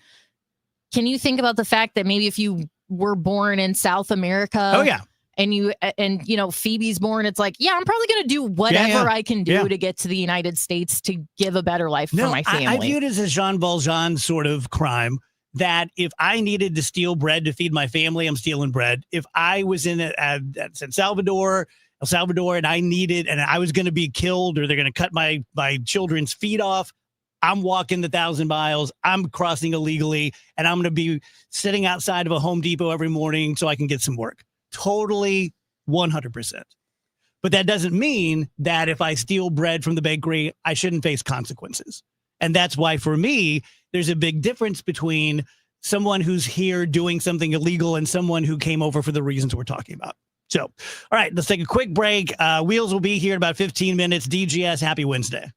Can you think about the fact that maybe if you were born in South America? Oh, yeah. And Phoebe's born, it's like, yeah, I'm probably going to do whatever I can do to get to the United States to give a better life for my family. I view it as a Jean Valjean sort of crime, that if I needed to steal bread to feed my family, I'm stealing bread. If I was in El Salvador, and I was going to be killed, or they're going to cut my children's feet off, I'm walking the 1,000 miles. I'm crossing illegally, and I'm going to be sitting outside of a Home Depot every morning so I can get some work. Totally 100%. But that doesn't mean that if I steal bread from the bakery, I shouldn't face consequences. And that's why, for me, there's a big difference between someone who's here doing something illegal and someone who came over for the reasons we're talking about. So, all right, let's take a quick break. Wheels will be here in about 15 minutes. DGS, happy Wednesday.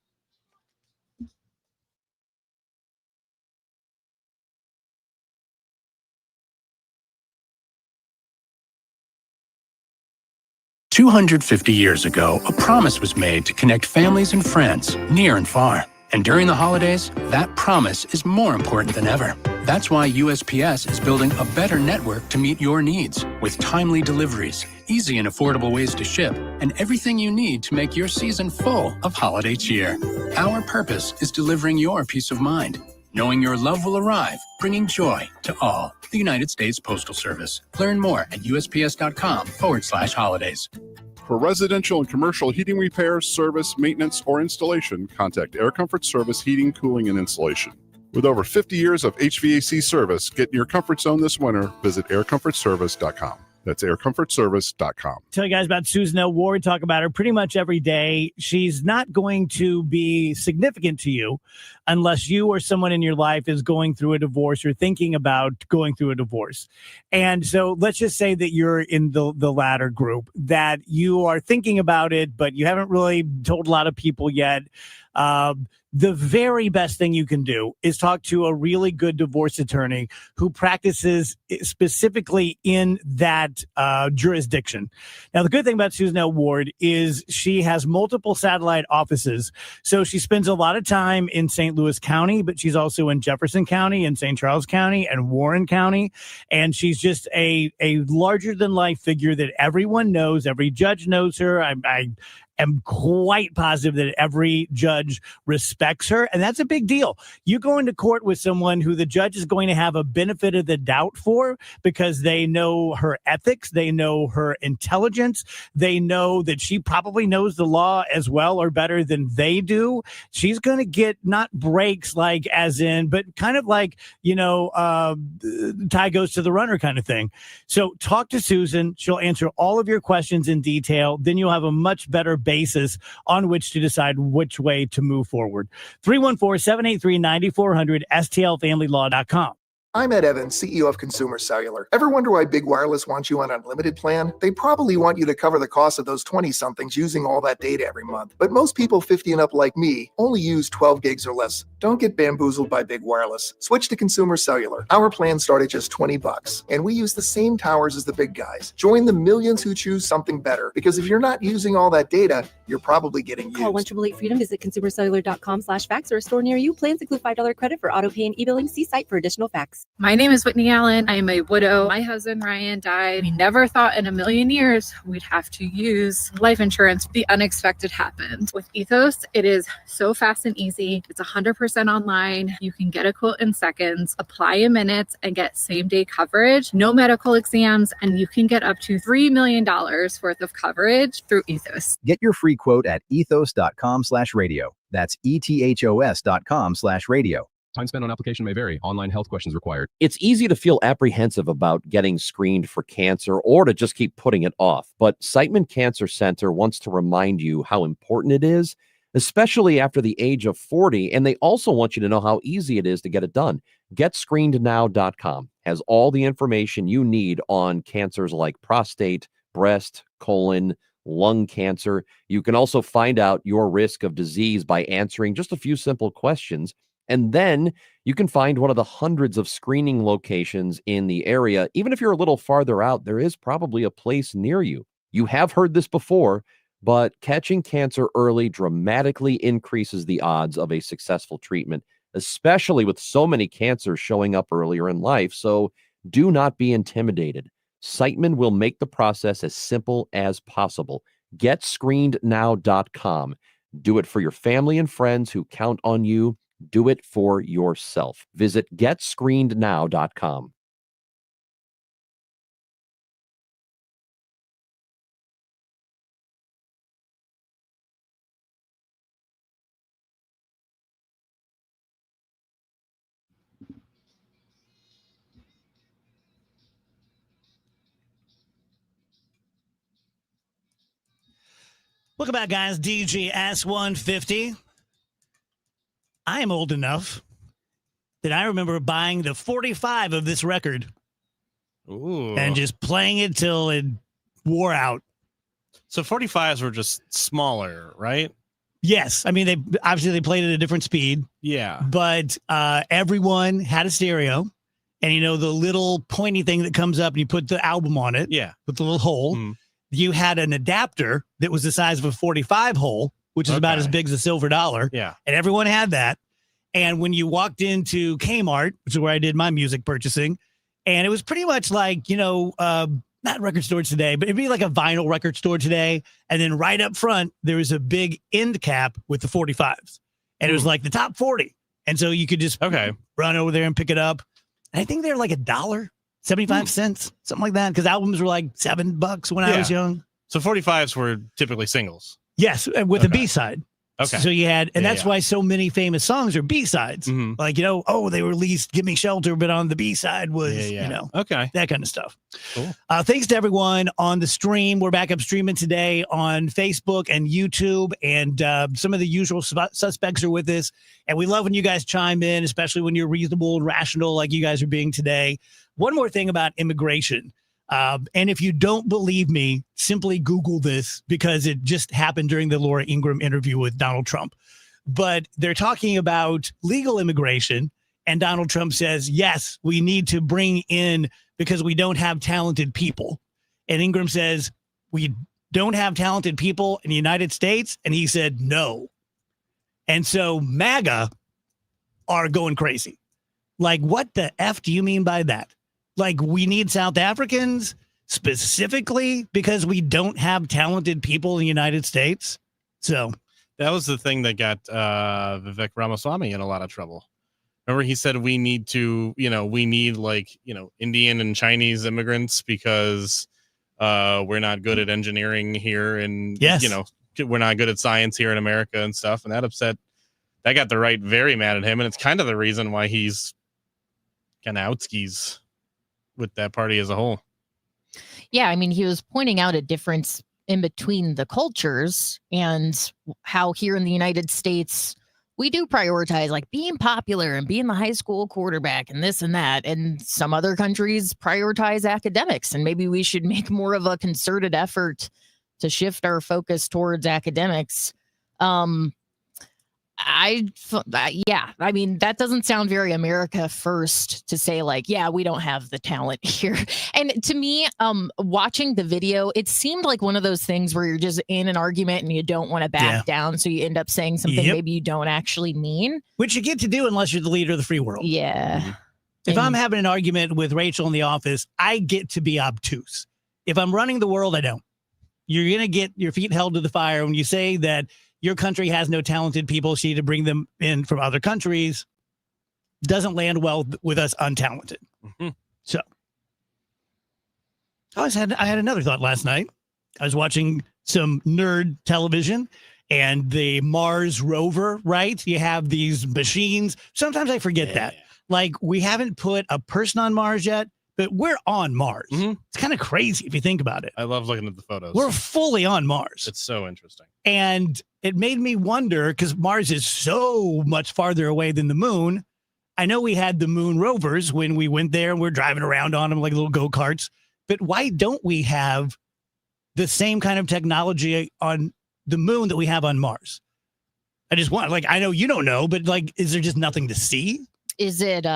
"250 years ago, a promise was made to connect families and friends near and far. And during the holidays, that promise is more important than ever. That's why USPS is building a better network to meet your needs, with timely deliveries, easy and affordable ways to ship, and everything you need to make your season full of holiday cheer. Our purpose is delivering your peace of mind, knowing your love will arrive, bringing joy to all. The United States Postal Service. Learn more at USPS.com/holidays. For residential and commercial heating repair, service, maintenance, or installation, contact Air Comfort Service Heating, Cooling, and Installation. With over 50 years of HVAC service, get in your comfort zone this winter. Visit aircomfortservice.com. That's aircomfortservice.com. Tell you guys about Susan L. Ward. Talk about her pretty much every day. She's not going to be significant to you unless you or someone in your life is going through a divorce or thinking about going through a divorce. And so let's just say that you're in the latter group, that you are thinking about it, but you haven't really told a lot of people yet. The very best thing you can do is talk to a really good divorce attorney who practices specifically in that jurisdiction. Now, the good thing about Susan L. Ward is she has multiple satellite offices. So she spends a lot of time in St. Louis County, but she's also in Jefferson County and St. Charles County and Warren County. And she's just a larger than life figure that everyone knows. Every judge knows her. I am quite positive that every judge respects her. And that's a big deal. You go into court with someone who the judge is going to have a benefit of the doubt for because they know her ethics. They know her intelligence. They know that she probably knows the law as well or better than they do. She's going to get not breaks like as in, but kind of like, tie goes to the runner kind of thing. So talk to Susan. She'll answer all of your questions in detail. Then you'll have a much better basis on which to decide which way to move forward. 314-783-9400, stlfamilylaw.com. I'm Ed Evans, CEO of Consumer Cellular. Ever wonder why Big Wireless wants you on an unlimited plan? They probably want you to cover the cost of those 20-somethings using all that data every month. But most people 50 and up like me only use 12 gigs or less. Don't get bamboozled by Big Wireless. Switch to Consumer Cellular. Our plans start at just $20, and we use the same towers as the big guys. Join the millions who choose something better, because if you're not using all that data, you're probably getting used. Call 1-888-FREEDOM, visit consumercellular.com/facts or a store near you. Plans include $5 credit for auto pay and e-billing. See site for additional facts. My name is Whitney Allen. I am a widow. My husband Ryan died. We never thought in a million years we'd have to use life insurance. The unexpected happened. With Ethos, it is so fast and easy. It's 100% online. You can get a quote in seconds, apply in minutes, and get same-day coverage. No medical exams, and you can get up to $3 million worth of coverage through Ethos. Get your free quote at ethos.com/radio. That's ethos.com/radio. Time spent on application may vary. Online health questions required. It's easy to feel apprehensive about getting screened for cancer or to just keep putting it off. But Siteman Cancer Center wants to remind you how important it is, especially after the age of 40. And they also want you to know how easy it is to get it done. GetScreenedNow.com has all the information you need on cancers like prostate, breast, colon, lung cancer. You can also find out your risk of disease by answering just a few simple questions. And then you can find one of the hundreds of screening locations in the area. Even if you're a little farther out, there is probably a place near you. You have heard this before, but catching cancer early dramatically increases the odds of a successful treatment, especially with so many cancers showing up earlier in life. So do not be intimidated. Siteman will make the process as simple as possible. GetScreenedNow.com. Do it for your family and friends who count on you. Do it for yourself. Visit GetScreenedNow.com. Welcome back, guys. DJ S150. I am old enough that I remember buying the 45 of this record. Ooh. And just playing it till it wore out. So 45s were just smaller, right? Yes. I mean, they obviously played at a different speed. Yeah. But everyone had a stereo. And, you know, the little pointy thing that comes up and you put the album on it. Yeah. With the little hole. Mm. You had an adapter that was the size of a 45 hole, which is about as big as a silver dollar. Yeah. And everyone had that. And when you walked into Kmart, which is where I did my music purchasing, and it was pretty much like, you know, not record stores today, but it'd be like a vinyl record store today. And then right up front, there was a big end cap with the 45s. And it was like the top 40. And so you could just run over there and pick it up. And I think they're like $1.75, something like that. Because albums were like $7 when I was young. So 45s were typically singles. Yes, with a B-side. Okay. So you had, and that's why so many famous songs are B-sides. Mm-hmm. Like, you know, they released Give Me Shelter, but on the B-side was, you know, that kind of stuff. Cool. Thanks to everyone on the stream. We're back up streaming today on Facebook and YouTube, and some of the usual suspects are with us. And we love when you guys chime in, especially when you're reasonable and rational like you guys are being today. One more thing about immigration. And if you don't believe me, simply Google this because it just happened during the Laura Ingraham interview with Donald Trump. But they're talking about legal immigration. And Donald Trump says, yes, we need to bring in because we don't have talented people. And Ingraham says, we don't have talented people in the United States. And he said, no. And so MAGA are going crazy. Like, what the F do you mean by that? Like, we need South Africans specifically because we don't have talented people in the United States. So that was the thing that got Vivek Ramaswamy in a lot of trouble. Remember, he said we need to, we need Indian and Chinese immigrants because we're not good at engineering here. And, we're not good at science here in America and stuff. And that got the right very mad at him. And it's kind of the reason why he's kind of outskis with that party as a whole. Yeah, I mean, he was pointing out a difference in between the cultures and how here in the United States, we do prioritize like being popular and being the high school quarterback and this and that. And some other countries prioritize academics, and maybe we should make more of a concerted effort to shift our focus towards academics. I mean, that doesn't sound very America first to say like, yeah, we don't have the talent here. And to me, watching the video, it seemed like one of those things where you're just in an argument and you don't want to back down. So you end up saying something maybe you don't actually mean. Which you get to do unless you're the leader of the free world. Yeah. If I'm having an argument with Rachel in the office, I get to be obtuse. If I'm running the world, I don't. You're going to get your feet held to the fire when you say that your country has no talented people, so you need to bring them in from other countries. Doesn't land well with us untalented. Mm-hmm. So I had another thought last night. I was watching some nerd television and the Mars rover, right? You have these machines. Sometimes I forget that. Like, we haven't put a person on Mars yet, but we're on Mars. Mm-hmm. It's kind of crazy if you think about it. I love looking at the photos. We're fully on Mars. It's so interesting. And it made me wonder, because Mars is so much farther away than the moon. I know we had the moon rovers when we went there and we're driving around on them like little go-karts, but why don't we have the same kind of technology on the moon that we have on Mars? I just want, like, I know you don't know, but like, is there just nothing to see? Is it,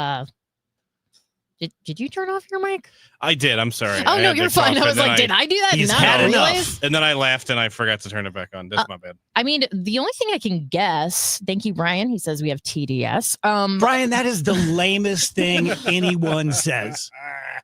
Did you turn off your mic? I did. I'm sorry. Oh, no, you're fine. I was like, did I do that? He's No, had really? enough. And then I laughed and I forgot to turn it back on. That's my bad. I mean, the only thing I can guess, thank you, Brian. He says we have TDS. Brian, that is the lamest thing anyone says.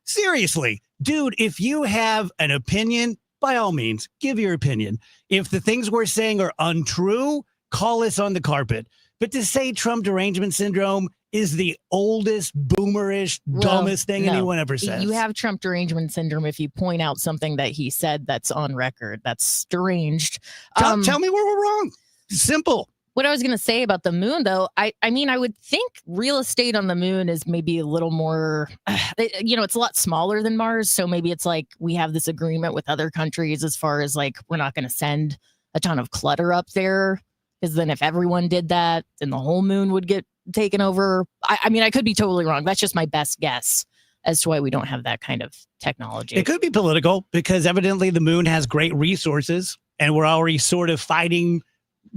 Seriously, dude, if you have an opinion, by all means, give your opinion. If the things we're saying are untrue, call us on the carpet. But to say Trump derangement syndrome is the oldest, boomerish, dumbest thing anyone ever says. You have Trump derangement syndrome if you point out something that he said that's on record. That's deranged. Tell me where we're wrong. Simple. What I was going to say about the moon, though, I mean, I would think real estate on the moon is maybe a little more, it's a lot smaller than Mars. So maybe it's like we have this agreement with other countries as far as like, we're not going to send a ton of clutter up there. Because then if everyone did that, then the whole moon would get taken over. I mean, I could be totally wrong. That's just my best guess as to why we don't have that kind of technology. It could be political because evidently the moon has great resources and we're already sort of fighting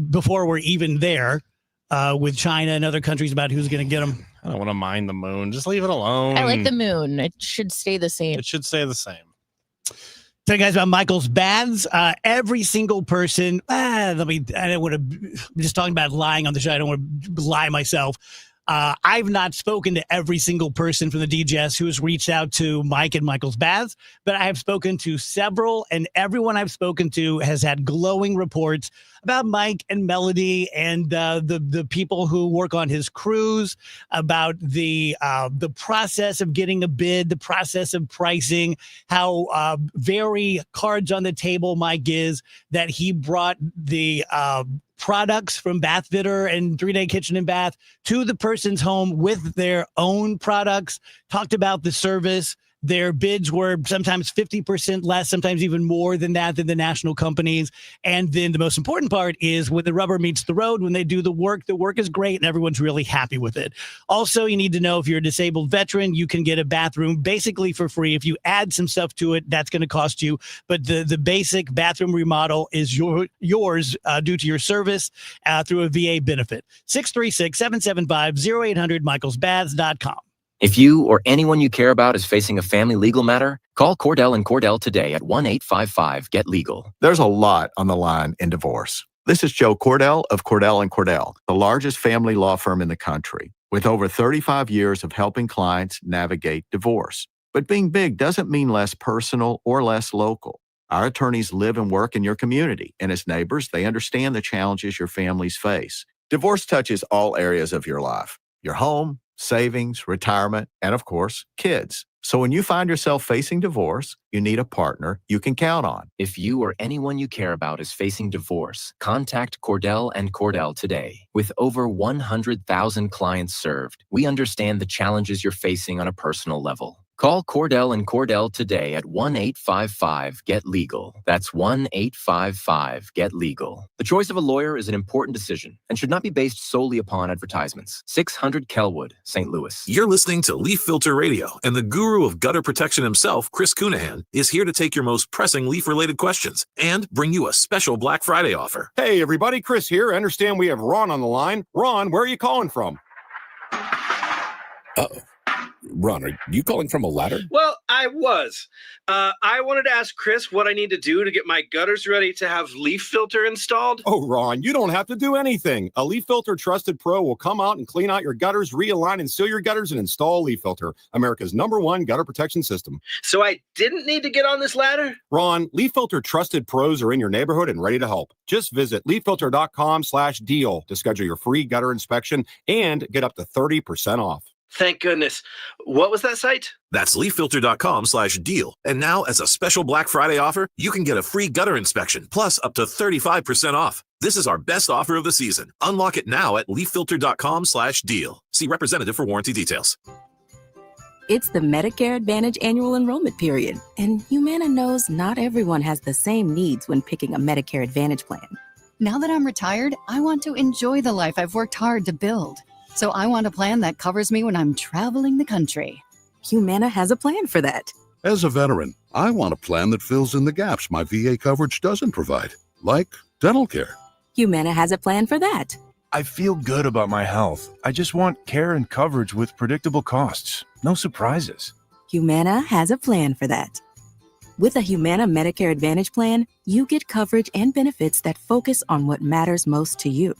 before we're even there with China and other countries about who's going to get them. I don't want to mine the moon. Just leave it alone. I like the moon. It should stay the same. It should stay the same. Tell you guys about Michael's Baths. Every single person, I don't want to, I'm just talking about lying on the show. I don't want to lie myself. I've not spoken to every single person from the DGS who has reached out to Mike and Michael's Baths, but I have spoken to several, and everyone I've spoken to has had glowing reports about Mike and Melody and the people who work on his crews, about the process of getting a bid, the process of pricing, how very cards on the table Mike is, that he brought the products from Bathfitter and 3-Day Kitchen and Bath to the person's home with their own products, talked about the service. Their bids were sometimes 50% less, sometimes even more than that, than the national companies. And then the most important part is when the rubber meets the road, when they do the work is great and everyone's really happy with it. Also, you need to know if you're a disabled veteran, you can get a bathroom basically for free. If you add some stuff to it, that's going to cost you. But the basic bathroom remodel is yours due to your service through a VA benefit. 636-775-0800, michaelsbaths.com. If you or anyone you care about is facing a family legal matter, call Cordell & Cordell today at 1-855-GET-LEGAL. There's a lot on the line in divorce. This is Joe Cordell of Cordell & Cordell, the largest family law firm in the country, with over 35 years of helping clients navigate divorce. But being big doesn't mean less personal or less local. Our attorneys live and work in your community, and as neighbors, they understand the challenges your families face. Divorce touches all areas of your life: your home, savings, retirement, and of course, kids. So when you find yourself facing divorce, you need a partner you can count on. If you or anyone you care about is facing divorce, contact Cordell & Cordell today. With over 100,000 clients served, we understand the challenges you're facing on a personal level. Call Cordell and Cordell today at 1-855-GET-LEGAL. That's 1-855-GET-LEGAL. The choice of a lawyer is an important decision and should not be based solely upon advertisements. 600 Kelwood, St. Louis. You're listening to Leaf Filter Radio, and the guru of gutter protection himself, Chris Cunahan, is here to take your most pressing leaf-related questions and bring you a special Black Friday offer. Hey, everybody, Chris here. I understand we have Ron on the line. Ron, where are you calling from? Uh-oh. Ron, are you calling from a ladder? Well, I was. I wanted to ask Chris what I need to do to get my gutters ready to have Leaf Filter installed. Oh, Ron, you don't have to do anything. A Leaf Filter Trusted Pro will come out and clean out your gutters, realign and seal your gutters, and install Leaf Filter, America's #1 gutter protection system. So I didn't need to get on this ladder? Ron, Leaf Filter Trusted Pros are in your neighborhood and ready to help. Just visit leaffilter.com/deal to schedule your free gutter inspection and get up to 30% off. Thank goodness. What was that site? That's leaffilter.com/deal. And now, as a special Black Friday offer, you can get a free gutter inspection, plus up to 35% off. This is our best offer of the season. Unlock it now at leaffilter.com/deal. See representative for warranty details. It's the Medicare Advantage annual enrollment period, and Humana knows not everyone has the same needs when picking a Medicare Advantage plan. Now that I'm retired, I want to enjoy the life I've worked hard to build. So I want a plan that covers me when I'm traveling the country. Humana has a plan for that. As a veteran, I want a plan that fills in the gaps my VA coverage doesn't provide, like dental care. Humana has a plan for that. I feel good about my health. I just want care and coverage with predictable costs. No surprises. Humana has a plan for that. With a Humana Medicare Advantage plan, you get coverage and benefits that focus on what matters most to you.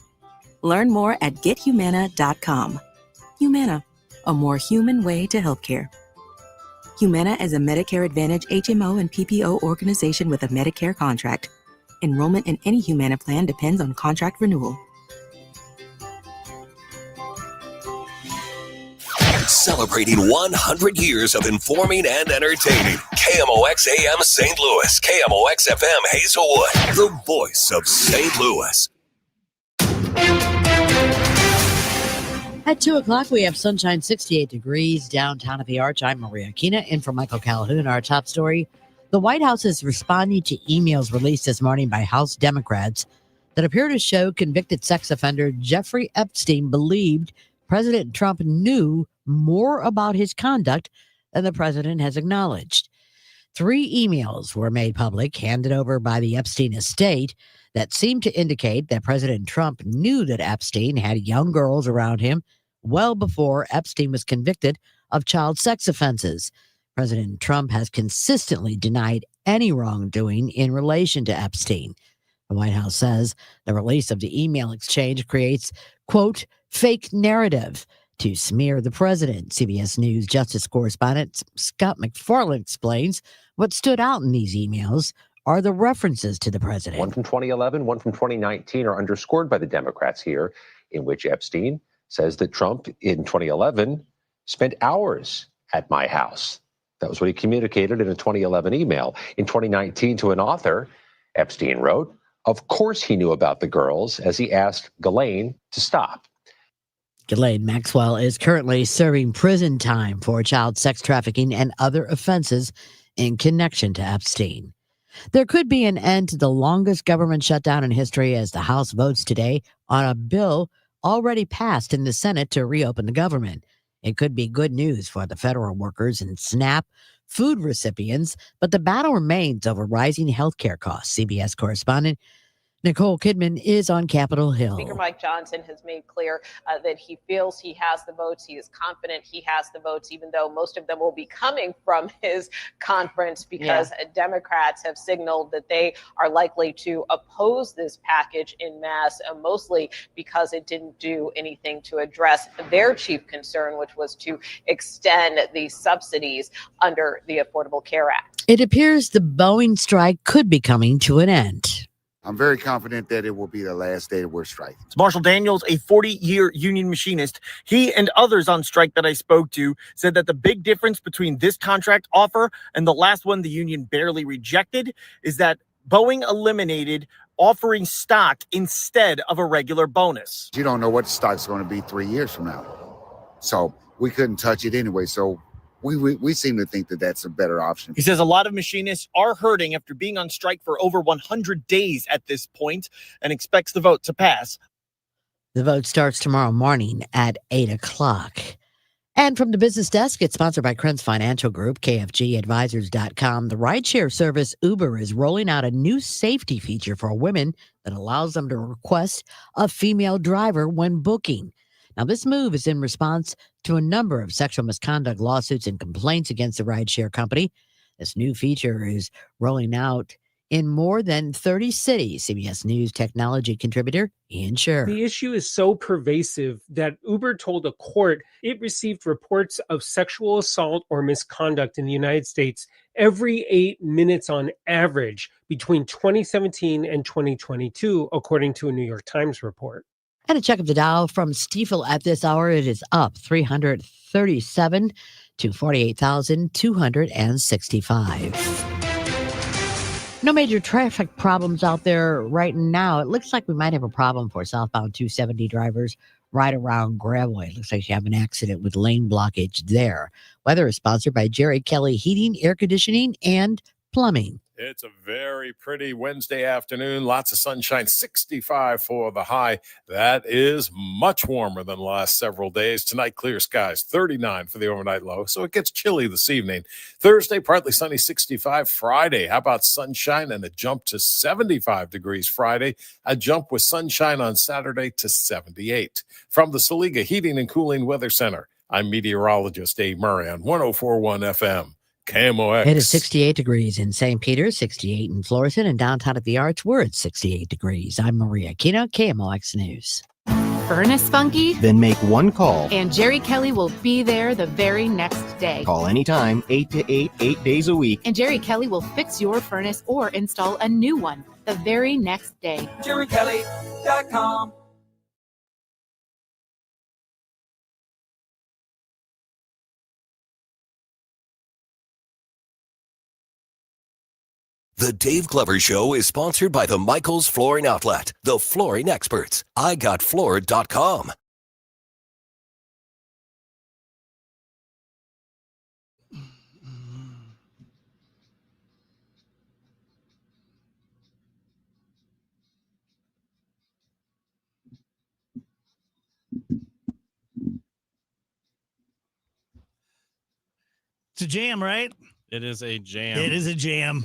Learn more at gethumana.com. Humana, a more human way to healthcare. Humana is a Medicare Advantage HMO and PPO organization with a Medicare contract. Enrollment in any Humana plan depends on contract renewal. Celebrating 100 years of informing and entertaining. KMOX AM St. Louis, KMOX FM Hazelwood, the voice of St. Louis. At 2 o'clock, we have sunshine, 68 degrees downtown at the Arch. I'm Maria Kina, in for Michael Calhoun. Our top story, the White House is responding to emails released this morning by House Democrats that appear to show convicted sex offender Jeffrey Epstein believed President Trump knew more about his conduct than the president has acknowledged. 3 emails were made public, handed over by the Epstein estate, that seemed to indicate that President Trump knew that Epstein had young girls around him well before Epstein was convicted of child sex offenses. President Trump has consistently denied any wrongdoing in relation to Epstein. The White House says the release of the email exchange creates, quote, fake narrative to smear the president. CBS News Justice correspondent Scott McFarland explains what stood out in these emails are the references to the president. One from 2011, one from 2019 are underscored by the Democrats here, in which Epstein says that Trump in 2011 spent hours at my house. That was what he communicated in a 2011 email. In 2019 to an author, Epstein wrote, of course he knew about the girls, as he asked Ghislaine to stop. Ghislaine Maxwell is currently serving prison time for child sex trafficking and other offenses in connection to Epstein. There could be an end to the longest government shutdown in history as the House votes today on a bill already passed in the Senate to reopen the government. It could be good news for the federal workers and SNAP food recipients, but the battle remains over rising health care costs. CBS correspondent Nicole Kidman is on Capitol Hill. Speaker Mike Johnson has made clear that he feels he has the votes. He is confident he has the votes, even though most of them will be coming from his conference because Democrats have signaled that they are likely to oppose this package en masse, mostly because it didn't do anything to address their chief concern, which was to extend the subsidies under the Affordable Care Act. It appears the Boeing strike could be coming to an end. I'm very confident that it will be the last day that we're striking. Marshall Daniels, a 40-year union machinist, he and others on strike that I spoke to said that the big difference between this contract offer and the last one the union barely rejected is that Boeing eliminated offering stock instead of a regular bonus. You don't know what the stock's going to be 3 years from now. So we couldn't touch it anyway. So we seem to think that that's a better option. He says a lot of machinists are hurting after being on strike for over 100 days at this point and expects the vote to pass. The vote starts tomorrow morning at 8 o'clock. And from the business desk, it's sponsored by Krenz Financial Group, KFGadvisors.com. The rideshare service Uber is rolling out a new safety feature for women that allows them to request a female driver when booking. Now, this move is in response to a number of sexual misconduct lawsuits and complaints against the rideshare company. This new feature is rolling out in more than 30 cities. CBS News technology contributor Ian Scher. The issue is so pervasive that Uber told a court it received reports of sexual assault or misconduct in the United States every 8 minutes on average between 2017 and 2022, according to a New York Times report. And a check of the Dow from Stifel at this hour, it is up 337 to 48,265. No major traffic problems out there right now. It looks like we might have a problem for southbound 270 drivers right around Gravois. It looks like you have an accident with lane blockage there. Weather is sponsored by Jerry Kelly Heating, Air Conditioning, and Plumbing. It's a very pretty Wednesday afternoon. Lots of sunshine, 65 for the high. That is much warmer than the last several days. Tonight, clear skies, 39 for the overnight low. So it gets chilly this evening. Thursday, partly sunny, 65. Friday, how about sunshine and a jump to 75 degrees Friday? A jump with sunshine on Saturday to 78. From the Saliga Heating and Cooling Weather Center, I'm meteorologist Dave Murray on 104.1 FM. KMOX. It is 68 degrees in St. Peter, 68 in Florissant, and downtown at the Arch, we're at 68 degrees. I'm Maria Kino, KMOX News. Furnace funky? Then make one call. And Jerry Kelly will be there the very next day. Call anytime, 8 to 8, 8 days a week. And Jerry Kelly will fix your furnace or install a new one the very next day. JerryKelly.com. The Dave Glover Show is sponsored by the Michaels Flooring Outlet, the flooring experts. IGotFloored.com. It's a jam, right? It is a jam. It is a jam.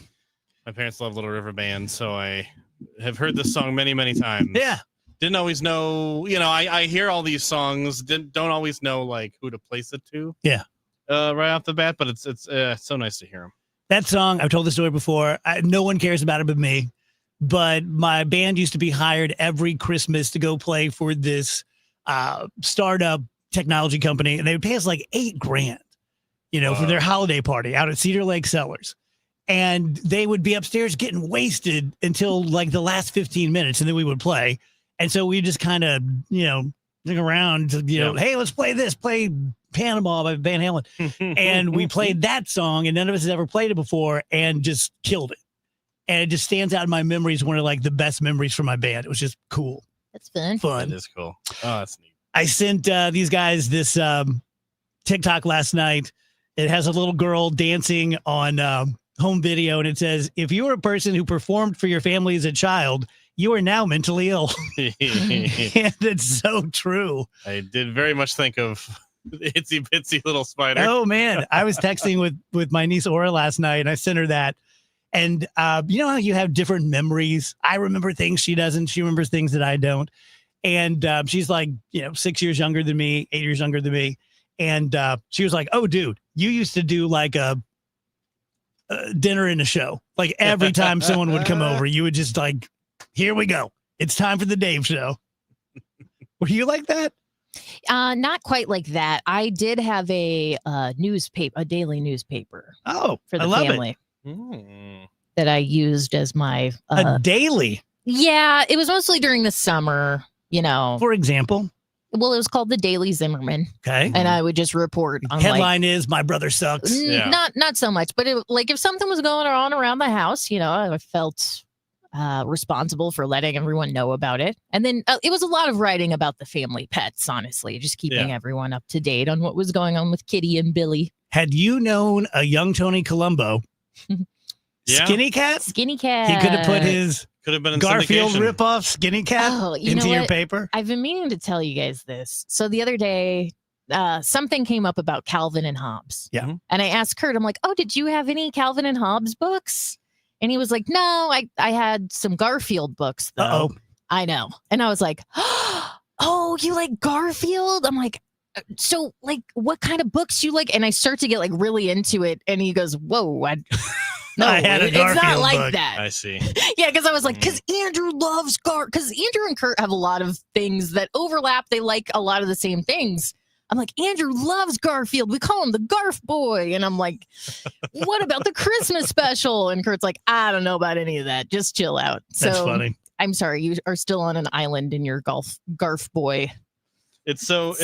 My parents love Little River Band, so I have heard this song many, many times. Yeah. Didn't always know, I hear all these songs, don't always know like who to place it to. Yeah. Right off the bat, but it's so nice to hear them. That song, I've told the story before. No one cares about it but me. But my band used to be hired every Christmas to go play for this startup technology company, and they would pay us like $8,000, for their holiday party out at Cedar Lake Cellars. And they would be upstairs getting wasted until like the last 15 minutes, and then we would play. And so we just kind of, look around, hey, let's play this, play Panama by Van Halen. And we played that song, and none of us has ever played it before, and just killed it. And it just stands out in my memory as one of like the best memories from my band. It was just cool. That's fun. That is cool. Oh, that's neat. I sent these guys this TikTok last night. It has a little girl dancing on home video, and it says, if you were a person who performed for your family as a child, you are now mentally ill. And it's so true. I did very much think of Itsy Bitsy Little Spider. Oh man, I was texting with my niece Aura last night, and I sent her that. And you know how you have different memories? I remember things she doesn't. She remembers things that I don't. And she's like, 6 years younger than me, 8 years younger than me. And she was like, oh, dude, you used to do like a dinner and a show. Like every time someone would come over, you would just like, here we go. It's time for the Dave Show. Were you like that? Not quite like that. I did have a daily newspaper. Oh, for the I love family it. That I used as my a daily. Yeah, it was mostly during the summer. For example. Well, it was called the Daily Zimmerman. Okay. And I would just report on headline is my brother sucks. Not so much, but if something was going on around the house, I felt responsible for letting everyone know about it. And then it was a lot of writing about the family pets, honestly, just keeping everyone up to date on what was going on with Kitty and Billy. Had you known a young Tony Colombo, Yeah. Skinny Cat, Skinny Cat. he could have put his Could have been in Garfield syndication. ripoff Skinny Cat you into know your what? paper. I've been meaning to tell you guys this. So the other day, something came up about Calvin and Hobbes. Yeah. And I asked Kurt, I'm like, oh, did you have any Calvin and Hobbes books? And he was like, no, I had some Garfield books, though. Uh-oh. I know. And I was like, oh, you like Garfield? I'm like, so like what kind of books you like? And I start to get like really into it. And he goes, whoa, no, I had a it's not Garfield like book. that. I see. Yeah, because I was like, because Andrew loves because Andrew and Kurt have a lot of things that overlap. They like a lot of the same things. I'm like, Andrew loves Garfield. We call him the Garf Boy. And I'm like, what about the Christmas special? And Kurt's like, I don't know about any of that. Just chill out. That's so funny. I'm sorry, you are still on an island in your Garf Boy. It's so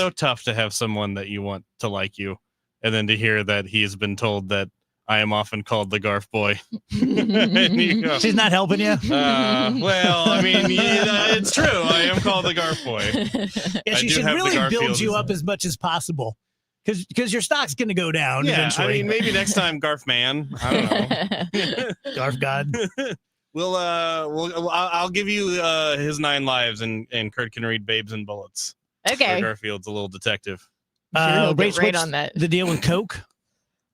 tough to have someone that you want to like you, and then to hear that he's been told that I am often called the Garf Boy. And you go, She's not helping you. well, I mean, it's true. I am called the Garf Boy. Yeah, I she do should have the really build Garfield. you up as much as possible, because your stock's going to go down Yeah, eventually. I mean, maybe next time, Garf Man. I don't know. Garf God. I'll give you his 9 lives, and Kurt can read Babes and Bullets. Okay. Where Garfield's a little detective. He'll get Rach, right what's on that. the deal with Coke?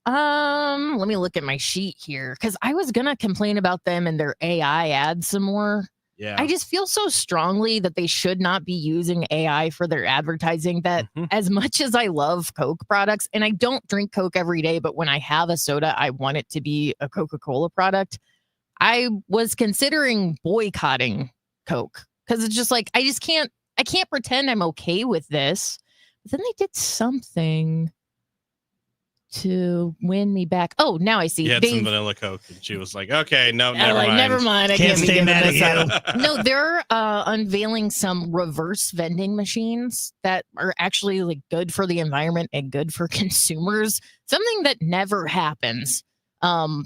Let me look at my sheet here because I was gonna complain about them and their AI ads some more. Yeah. I just feel so strongly that they should not be using AI for their advertising that as much as I love Coke products, and I don't drink Coke every day, but when I have a soda, I want it to be a Coca-Cola product. I was considering boycotting Coke because it's just like, I can't pretend I'm okay with this. But then they did something to win me back. Oh, now I see. You had some vanilla Coke, and she was like, okay, no, Never mind. I can't be stay giving mad this at out. No, they're unveiling some reverse vending machines that are actually like good for the environment and good for consumers. Something that never happens. So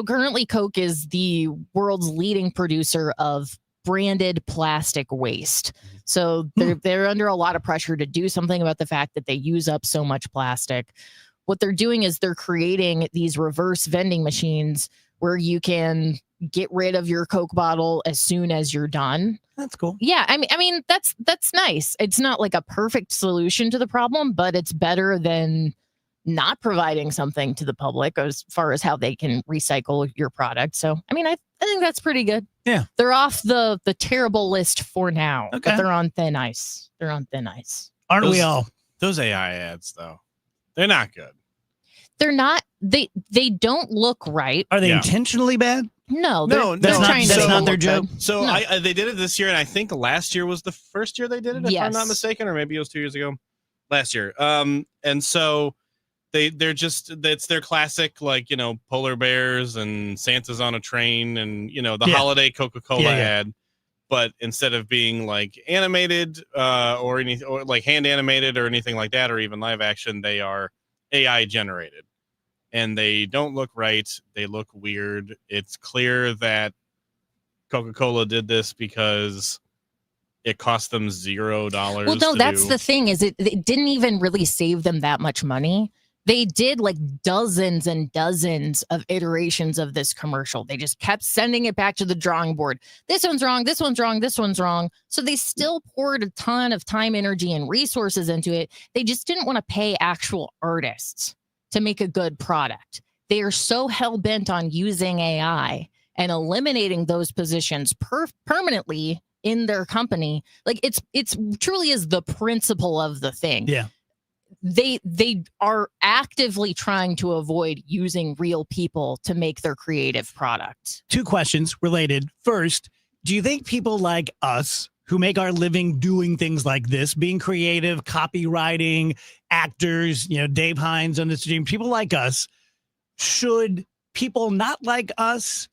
currently Coke is the world's leading producer of branded plastic waste. So they're under a lot of pressure to do something about the fact that they use up so much plastic. What they're doing is they're creating these reverse vending machines where you can get rid of your Coke bottle as soon as you're done. That's cool. Yeah, I mean that's nice. It's not like a perfect solution to the problem, but it's better than not providing something to the public as far as how they can recycle your product. So, I mean, I think that's pretty good. Yeah. They're off the terrible list for now. Okay. But they're on thin ice. Aren't we all? Those AI ads, though, they're not good. They're not, they don't look right. Are they intentionally bad? No, No, they're trying to that's make not them their look joke. good. So No. they did it this year, and I think last year was the first year they did it, if I'm not Yes. mistaken, or maybe it was 2 years ago. Last year. And so it's their classic, like, polar bears and Santa's on a train and, the holiday Coca-Cola ad. But instead of being like animated or anything, or like hand animated or anything like that, or even live action, they are AI generated. And they don't look right. They look weird. It's clear that Coca-Cola did this because it cost them $0. Well, no, that's the thing is it didn't even really save them that much money. They did like dozens and dozens of iterations of this commercial. They just kept sending it back to the drawing board. This one's wrong. This one's wrong. This one's wrong. So they still poured a ton of time, energy, and resources into it. They just didn't want to pay actual artists to make a good product. They are so hell-bent on using AI and eliminating those positions permanently in their company. Like it's truly is the principle of the thing. Yeah. They are actively trying to avoid using real people to make their creative product. 2 questions related. First, do you think people like us who make our living doing things like this, being creative, copywriting, actors, Dave Hines on the stream, people like us, should people not like us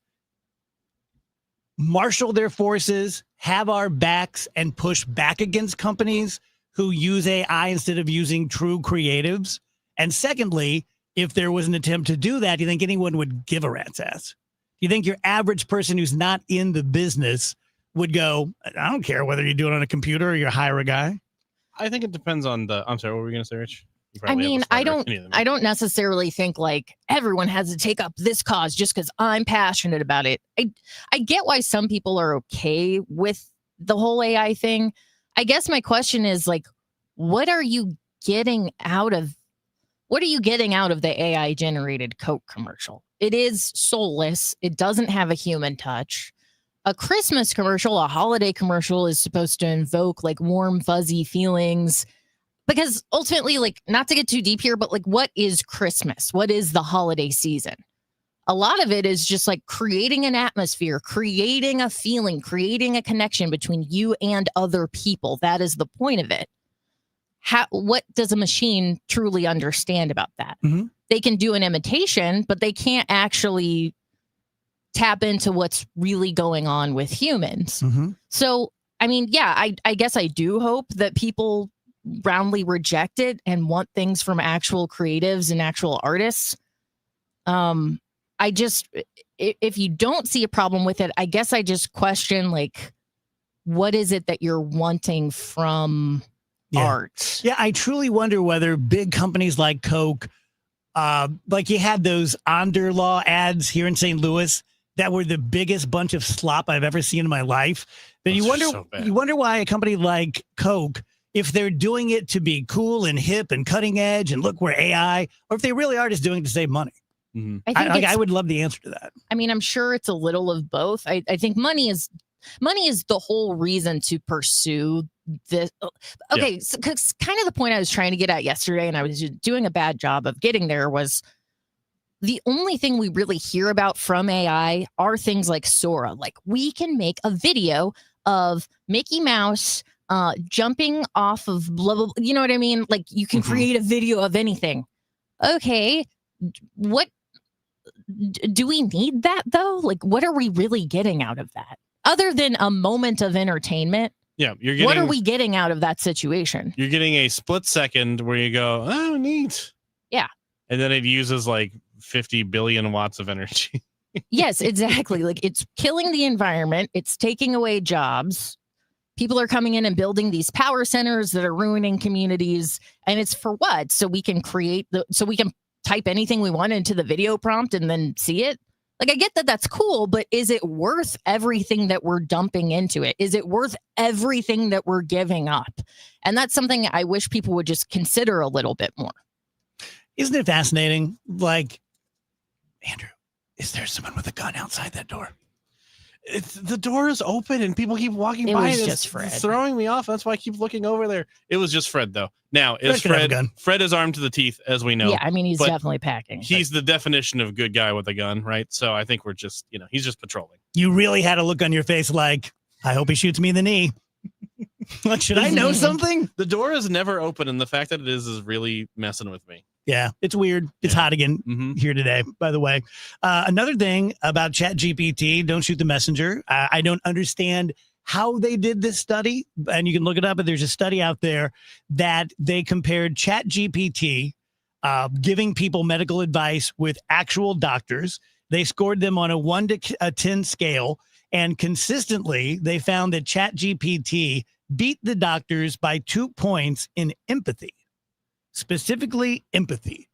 marshal their forces, have our backs, and push back against companies who use AI instead of using true creatives? And secondly, if there was an attempt to do that, do you think anyone would give a rat's ass? Do you think your average person who's not in the business would go, I don't care whether you do it on a computer or you hire a guy? I think it depends on I'm sorry, what were we going to say, Rich? I mean, I don't necessarily think like everyone has to take up this cause just because I'm passionate about it. I get why some people are okay with the whole AI thing. I guess my question is like, what are you getting out of the AI generated Coke commercial? It is soulless. It doesn't have a human touch. A Christmas commercial, a holiday commercial is supposed to invoke like warm, fuzzy feelings. Because ultimately, like, not to get too deep here, but like, what is Christmas? What is the holiday season? A lot of it is just like creating an atmosphere, creating a feeling, creating a connection between you and other people. That is the point of it. What does a machine truly understand about that? Mm-hmm. They can do an imitation, but they can't actually tap into what's really going on with humans. Mm-hmm. So, I mean, yeah, I guess I do hope that people roundly reject it and want things from actual creatives and actual artists. I just, if you don't see a problem with it, I guess I just question, like, what is it that you're wanting from art? Yeah, I truly wonder whether big companies like Coke, like you had those Onderlaw ads here in St. Louis that were the biggest bunch of slop I've ever seen in my life. Then you wonder why a company like Coke, if they're doing it to be cool and hip and cutting edge and look, we're AI, or if they really are just doing it to save money. Mm-hmm. I would love the answer to that. I mean, I'm sure it's a little of both. I think money is the whole reason to pursue this. Okay, yeah. So kind of the point I was trying to get at yesterday, and I was doing a bad job of getting there, was the only thing we really hear about from AI are things like Sora. Like, we can make a video of Mickey Mouse jumping off of blah, blah, blah, you know what I mean? Like, you can create a video of anything. Okay, what do we need that though? Like, what are we really getting out of that other than a moment of entertainment? Yeah, what are we getting out of that situation? You're getting a split second where you go, oh, neat. Yeah. And then it uses like 50 billion watts of energy. Yes, exactly. Like, it's killing the environment. It's taking away jobs. People are coming in and building these power centers that are ruining communities. And it's for what? So we can so we can type anything we want into the video prompt and then see it. Like, I get that that's cool, but is it worth everything that we're dumping into it? Is it worth everything that we're giving up? And that's something I wish people would just consider a little bit more. Isn't it fascinating? Like, Andrew, is there someone with a gun outside that door? The door is open and people keep walking by. It was just Fred. It's throwing me off. That's why I keep looking over there. It was just Fred, though. Now, is Fred is armed to the teeth, as we know. Yeah, I mean, he's definitely packing. He's the definition of good guy with a gun, right? So I think we're just, he's just patrolling. You really had a look on your face like, I hope he shoots me in the knee. Like, should I know something? The door is never open, and the fact that it is really messing with me. Yeah, it's weird. It's hot again here today, by the way. Another thing about ChatGPT, don't shoot the messenger. I don't understand how they did this study, and you can look it up, but there's a study out there that they compared ChatGPT giving people medical advice with actual doctors. They scored them on a 1 to 10 scale, and consistently they found that ChatGPT beat the doctors by 2 points in empathy. Specifically, empathy.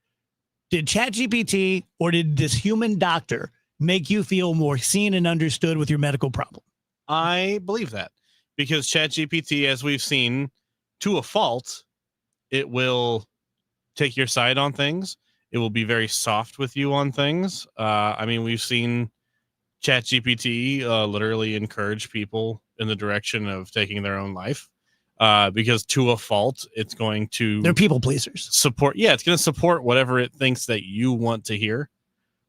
Did ChatGPT or did this human doctor make you feel more seen and understood with your medical problem? I believe that, because ChatGPT, as we've seen, to a fault, it will take your side on things. It will be very soft with you on things. I mean, we've seen ChatGPT literally encourage people in the direction of taking their own life. Because to a fault, it's going to... They're people pleasers. Support. Yeah, it's going to support whatever it thinks that you want to hear,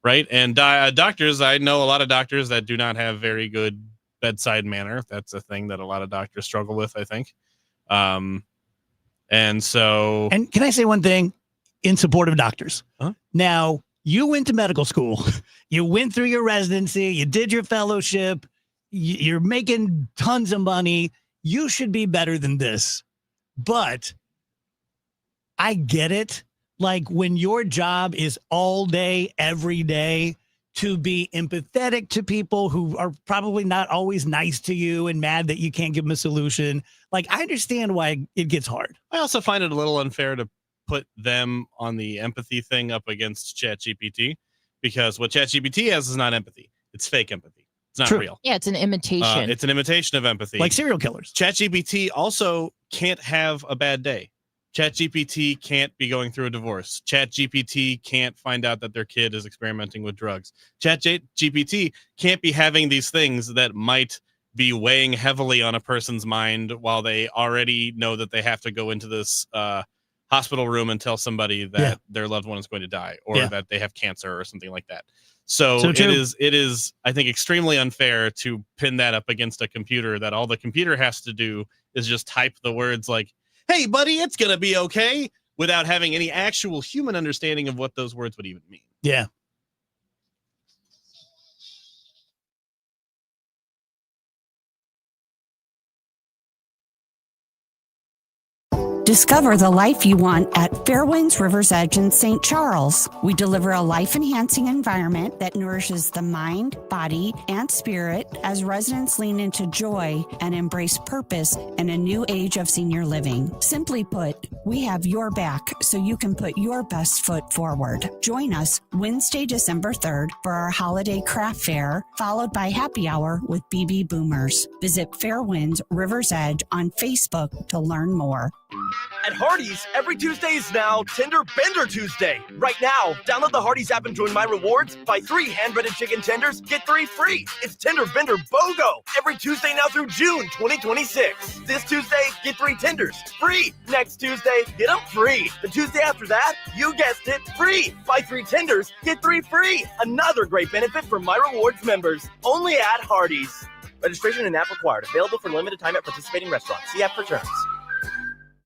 right? And doctors, I know a lot of doctors that do not have very good bedside manner. That's a thing that a lot of doctors struggle with, I think. And so... And can I say one thing in support of doctors? Huh? Now, you went to medical school. You went through your residency. You did your fellowship. You're making tons of money. You should be better than this. But I get it. Like, when your job is all day, every day, to be empathetic to people who are probably not always nice to you and mad that you can't give them a solution. Like, I understand why it gets hard. I also find it a little unfair to put them on the empathy thing up against ChatGPT, because what ChatGPT has is not empathy. It's fake empathy. It's not real. Yeah, it's an imitation. It's an imitation of empathy. Like serial killers. ChatGPT also can't have a bad day. ChatGPT can't be going through a divorce. ChatGPT can't find out that their kid is experimenting with drugs. ChatGPT can't be having these things that might be weighing heavily on a person's mind while they already know that they have to go into this hospital room and tell somebody that their loved one is going to die, or that they have cancer or something like that. So it is, I think, extremely unfair to pin that up against a computer, that all the computer has to do is just type the words like, "Hey, buddy, it's going to be okay," without having any actual human understanding of what those words would even mean. Yeah. Discover the life you want at Fairwinds River's Edge in St. Charles. We deliver a life-enhancing environment that nourishes the mind, body, and spirit as residents lean into joy and embrace purpose in a new age of senior living. Simply put, we have your back so you can put your best foot forward. Join us Wednesday, December 3rd for our holiday craft fair, followed by happy hour with BB Boomers. Visit Fairwinds River's Edge on Facebook to learn more. At Hardee's, every Tuesday is now Tender Bender Tuesday. Right now, download the Hardee's app and join My Rewards. Buy 3 hand-breaded chicken tenders, get 3 free. It's Tender Bender BOGO every Tuesday now through June 2026. This Tuesday, get 3 tenders free. Next Tuesday, get them free. The Tuesday after that, you guessed it, free. Buy 3 tenders, get 3 free. Another great benefit for My Rewards members. Only at Hardee's. Registration and app required. Available for limited time at participating restaurants. See app for terms.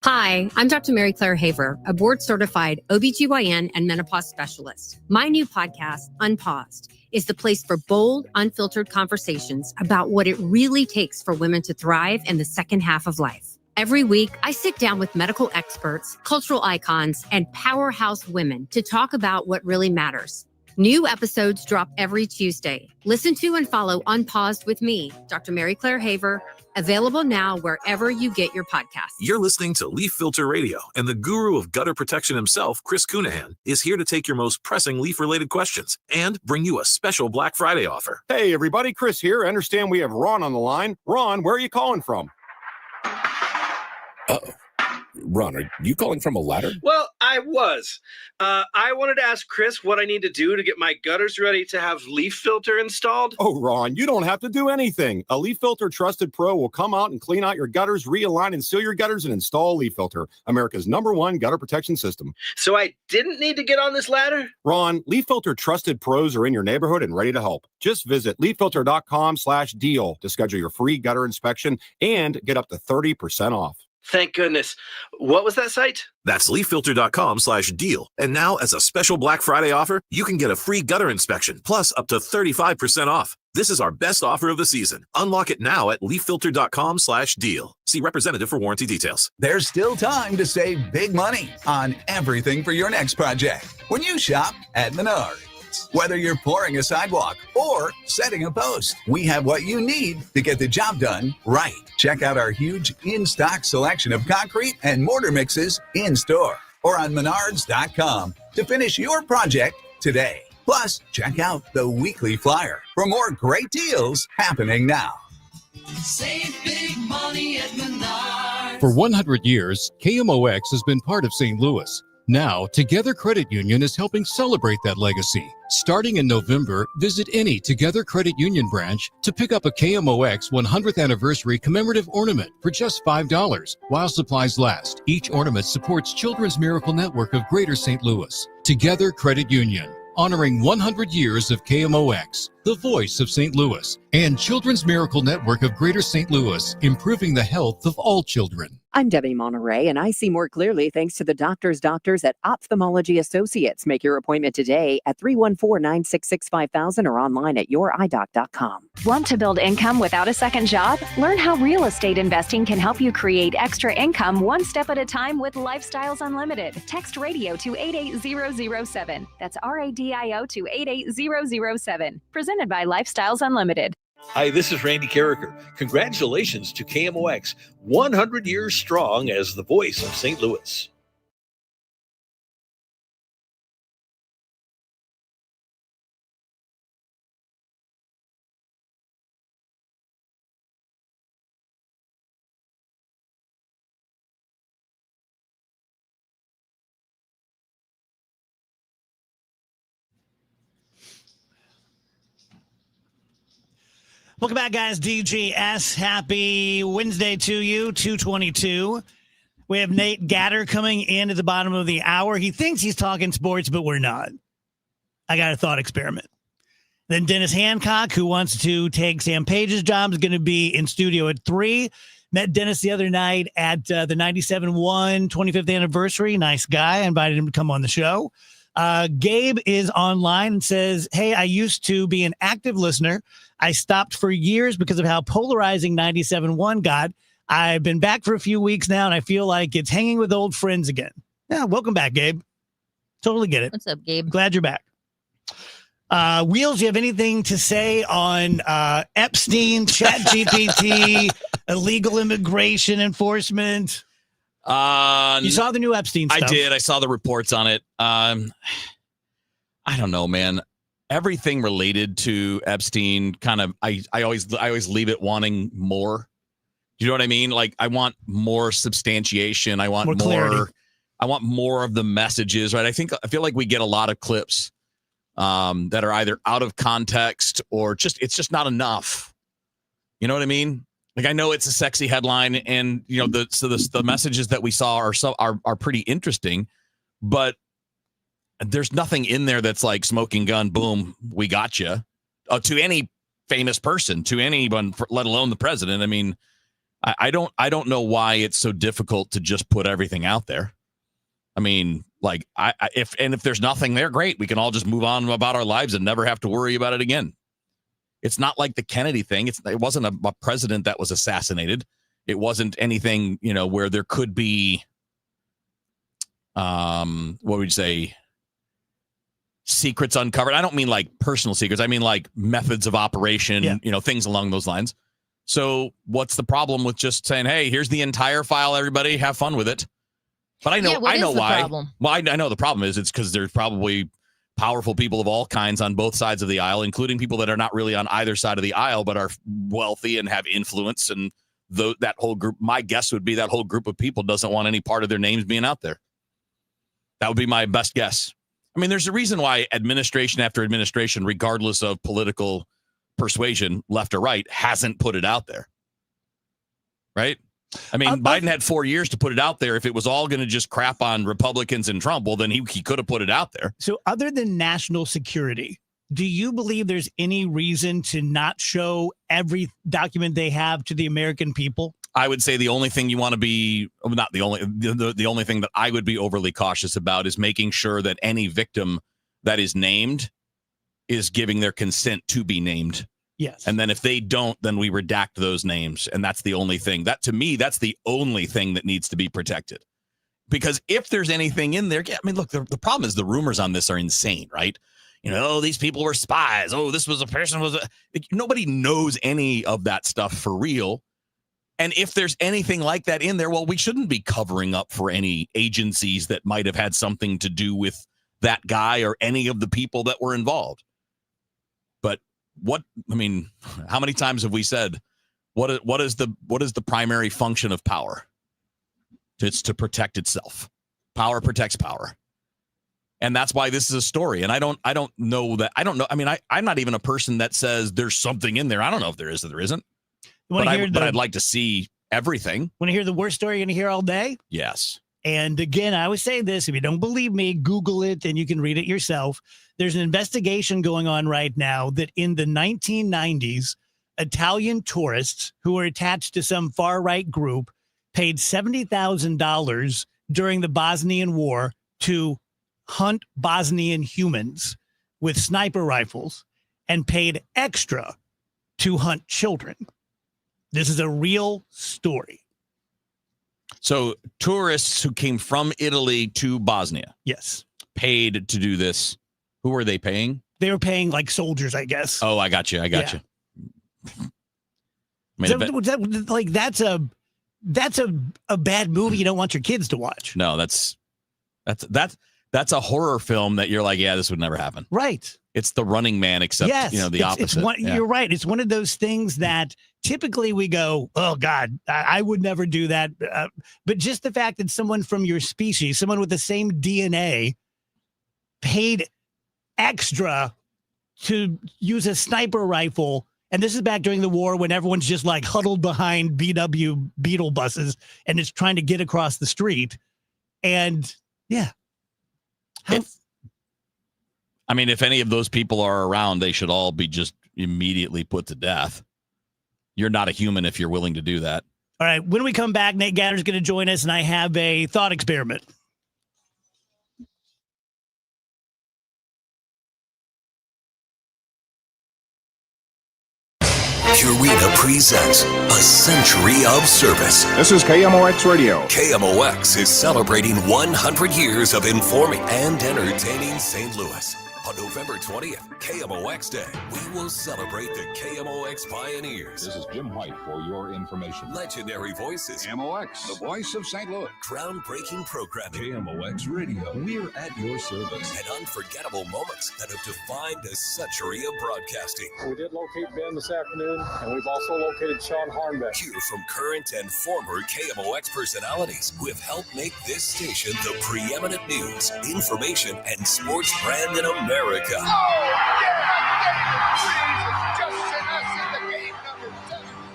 Hi, I'm Dr. Mary Claire Haver, a board-certified OBGYN and menopause specialist. My new podcast, Unpaused, is the place for bold, unfiltered conversations about what it really takes for women to thrive in the second half of life. Every week, I sit down with medical experts, cultural icons, and powerhouse women to talk about what really matters. New episodes drop every Tuesday. Listen to and follow Unpaused with me, Dr. Mary Claire Haver, available now wherever you get your podcasts. You're listening to Leaf Filter Radio, and the guru of gutter protection himself, Chris Cunahan, is here to take your most pressing leaf-related questions and bring you a special Black Friday offer. Hey, everybody, Chris here. I understand we have Ron on the line. Ron, where are you calling from? Uh-oh. Ron, are you calling from a ladder? Well, I was. I wanted to ask Chris what I need to do to get my gutters ready to have Leaf Filter installed. Oh, Ron, you don't have to do anything. A Leaf Filter Trusted Pro will come out and clean out your gutters, realign and seal your gutters, and install Leaf Filter, America's #1 gutter protection system. So I didn't need to get on this ladder? Ron, Leaf Filter Trusted Pros are in your neighborhood and ready to help. Just visit leaffilter.com/deal to schedule your free gutter inspection and get up to 30% off. Thank goodness. What was that site? That's leaffilter.com/deal. And now, as a special Black Friday offer, you can get a free gutter inspection, plus up to 35% off. This is our best offer of the season. Unlock it now at leaffilter.com/deal. See representative for warranty details. There's still time to save big money on everything for your next project when you shop at Menards. Whether you're pouring a sidewalk or setting a post, we have what you need to get the job done right. Check out our huge in-stock selection of concrete and mortar mixes in-store or on Menards.com to finish your project today. Plus, check out the weekly flyer for more great deals happening now. Save big money at Menards. For 100 years, KMOX has been part of St. Louis. Now, Together Credit Union is helping celebrate that legacy. Starting in November, visit any Together Credit Union branch to pick up a KMOX 100th anniversary commemorative ornament for just $5 while supplies last. Each ornament supports Children's Miracle Network of Greater St. Louis. Together Credit Union, honoring 100 years of KMOX, the voice of St. Louis, and Children's Miracle Network of Greater St. Louis, improving the health of all children. I'm Debbie Monterey, and I see more clearly thanks to the doctors at Ophthalmology Associates. Make your appointment today at 314-966-5000 or online at yourEyeDoc.com. Want to build income without a second job? Learn how real estate investing can help you create extra income one step at a time with Lifestyles Unlimited. Text radio to 88007. That's RADIO to 88007. Presented by Lifestyles Unlimited. Hi, this is Randy Carricker. Congratulations to KMOX, 100 years strong as the voice of St. Louis. Welcome back, guys. DGS. Happy Wednesday to you, 222. We have Nate Gatter coming in at the bottom of the hour. He thinks he's talking sports, but we're not. I got a thought experiment. Then Dennis Hancock, who wants to take Sam Page's job, is going to be in studio at 3. Met Dennis the other night at the 97.1 25th anniversary. Nice guy. I invited him to come on the show. Gabe is online and says, hey, I used to be an active listener. I stopped for years because of how polarizing 97.1 got. I've been back for a few weeks now, and I feel like it's hanging with old friends again. Yeah, welcome back, Gabe. Totally get it. What's up, Gabe? Glad you're back. Wheels, you have anything to say on Epstein, ChatGPT, illegal immigration enforcement? You saw the new Epstein stuff. I did. I saw the reports on it. I don't know, man. Everything related to Epstein kind of I always leave it wanting more. You know what I mean? Like, I want more substantiation. I want more clarity. I want more of the messages, right? I feel like we get a lot of clips that are either out of context or it's just not enough. You know what I mean? Like, I know it's a sexy headline, and you know the messages that we saw are pretty interesting, but there's nothing in there that's like smoking gun, boom, we got you. To any famous person, to anyone, let alone the president. I mean, I don't know why it's so difficult to just put everything out there. I mean, like, if there's nothing there, great. We can all just move on about our lives and never have to worry about it again. It's not like the Kennedy thing. It wasn't a president that was assassinated. It wasn't anything, you know, where there could be, what would you say, secrets uncovered. I don't mean like personal secrets. I mean like methods of operation, you know, things along those lines. So what's the problem with just saying, hey, here's the entire file, everybody, have fun with it? But I know why. Problem? Well, I know the problem is it's because there's probably powerful people of all kinds on both sides of the aisle, including people that are not really on either side of the aisle, but are wealthy and have influence. And that whole group, my guess would be that whole group of people doesn't want any part of their names being out there. That would be my best guess. I mean, there's a reason why administration after administration, regardless of political persuasion, left or right, hasn't put it out there. Right? I mean, Biden had 4 years to put it out there. If it was all going to just crap on Republicans and Trump, well, then he could have put it out there. So other than national security, do you believe there's any reason to not show every document they have to the American people? I would say the only thing you want to be, not the only, the only thing that I would be overly cautious about is making sure that any victim that is named is giving their consent to be named. Yes. And then if they don't, then we redact those names. And that's the only thing. That, to me, that's the only thing that needs to be protected. Because if there's anything in there, I mean, look, the problem is the rumors on this are insane, right? You know, oh, these people were spies. Oh, this was a person nobody knows any of that stuff for real. And if there's anything like that in there, well, we shouldn't be covering up for any agencies that might have had something to do with that guy or any of the people that were involved. But how many times have we said, what is the primary function of power? It's to protect itself. Power protects power. And that's why this is a story. And I don't know that. I don't know. I mean, I'm not even a person that says there's something in there. I don't know if there is or there isn't. But I'd like to see everything. Want to hear the worst story you're going to hear all day? Yes. And again, I always say this, if you don't believe me, Google it and you can read it yourself. There's an investigation going on right now that in the 1990s, Italian tourists who were attached to some far-right group paid $70,000 during the Bosnian War to hunt Bosnian humans with sniper rifles and paid extra to hunt children. This is a real story. So tourists who came from Italy to Bosnia, yes, paid to do this. Who were they paying? They were paying like soldiers, I guess. Oh, I got you. I got you. That's a bad movie you don't want your kids to watch. No, that's a horror film that you're like, yeah, this would never happen. Right. It's The Running Man, except the opposite. You're right. It's one of those things that typically we go, oh God, I would never do that. But just the fact that someone from your species, someone with the same DNA, paid extra to use a sniper rifle And this is back during the war when everyone's just like huddled behind VW Beetle buses and it's trying to get across the street. And yeah. If any of those people are around, they should all be just immediately put to death. You're not a human if you're willing to do that. All right. When we come back, Nate Gatter's going to join us, and I have a thought experiment. Purina presents A Century of Service. This is KMOX Radio. KMOX is celebrating 100 years of informing and entertaining St. Louis. On November 20th, KMOX Day, we will celebrate the KMOX pioneers. This is Jim White for your information. Legendary voices. KMOX, the voice of St. Louis. Groundbreaking programming. KMOX Radio, we're at your service. And unforgettable moments that have defined a century of broadcasting. We did locate Ben this afternoon, and we've also located Sean Harnbeck. Hear from current and former KMOX personalities who have helped make this station the preeminent news, information, and sports brand in America. Oh,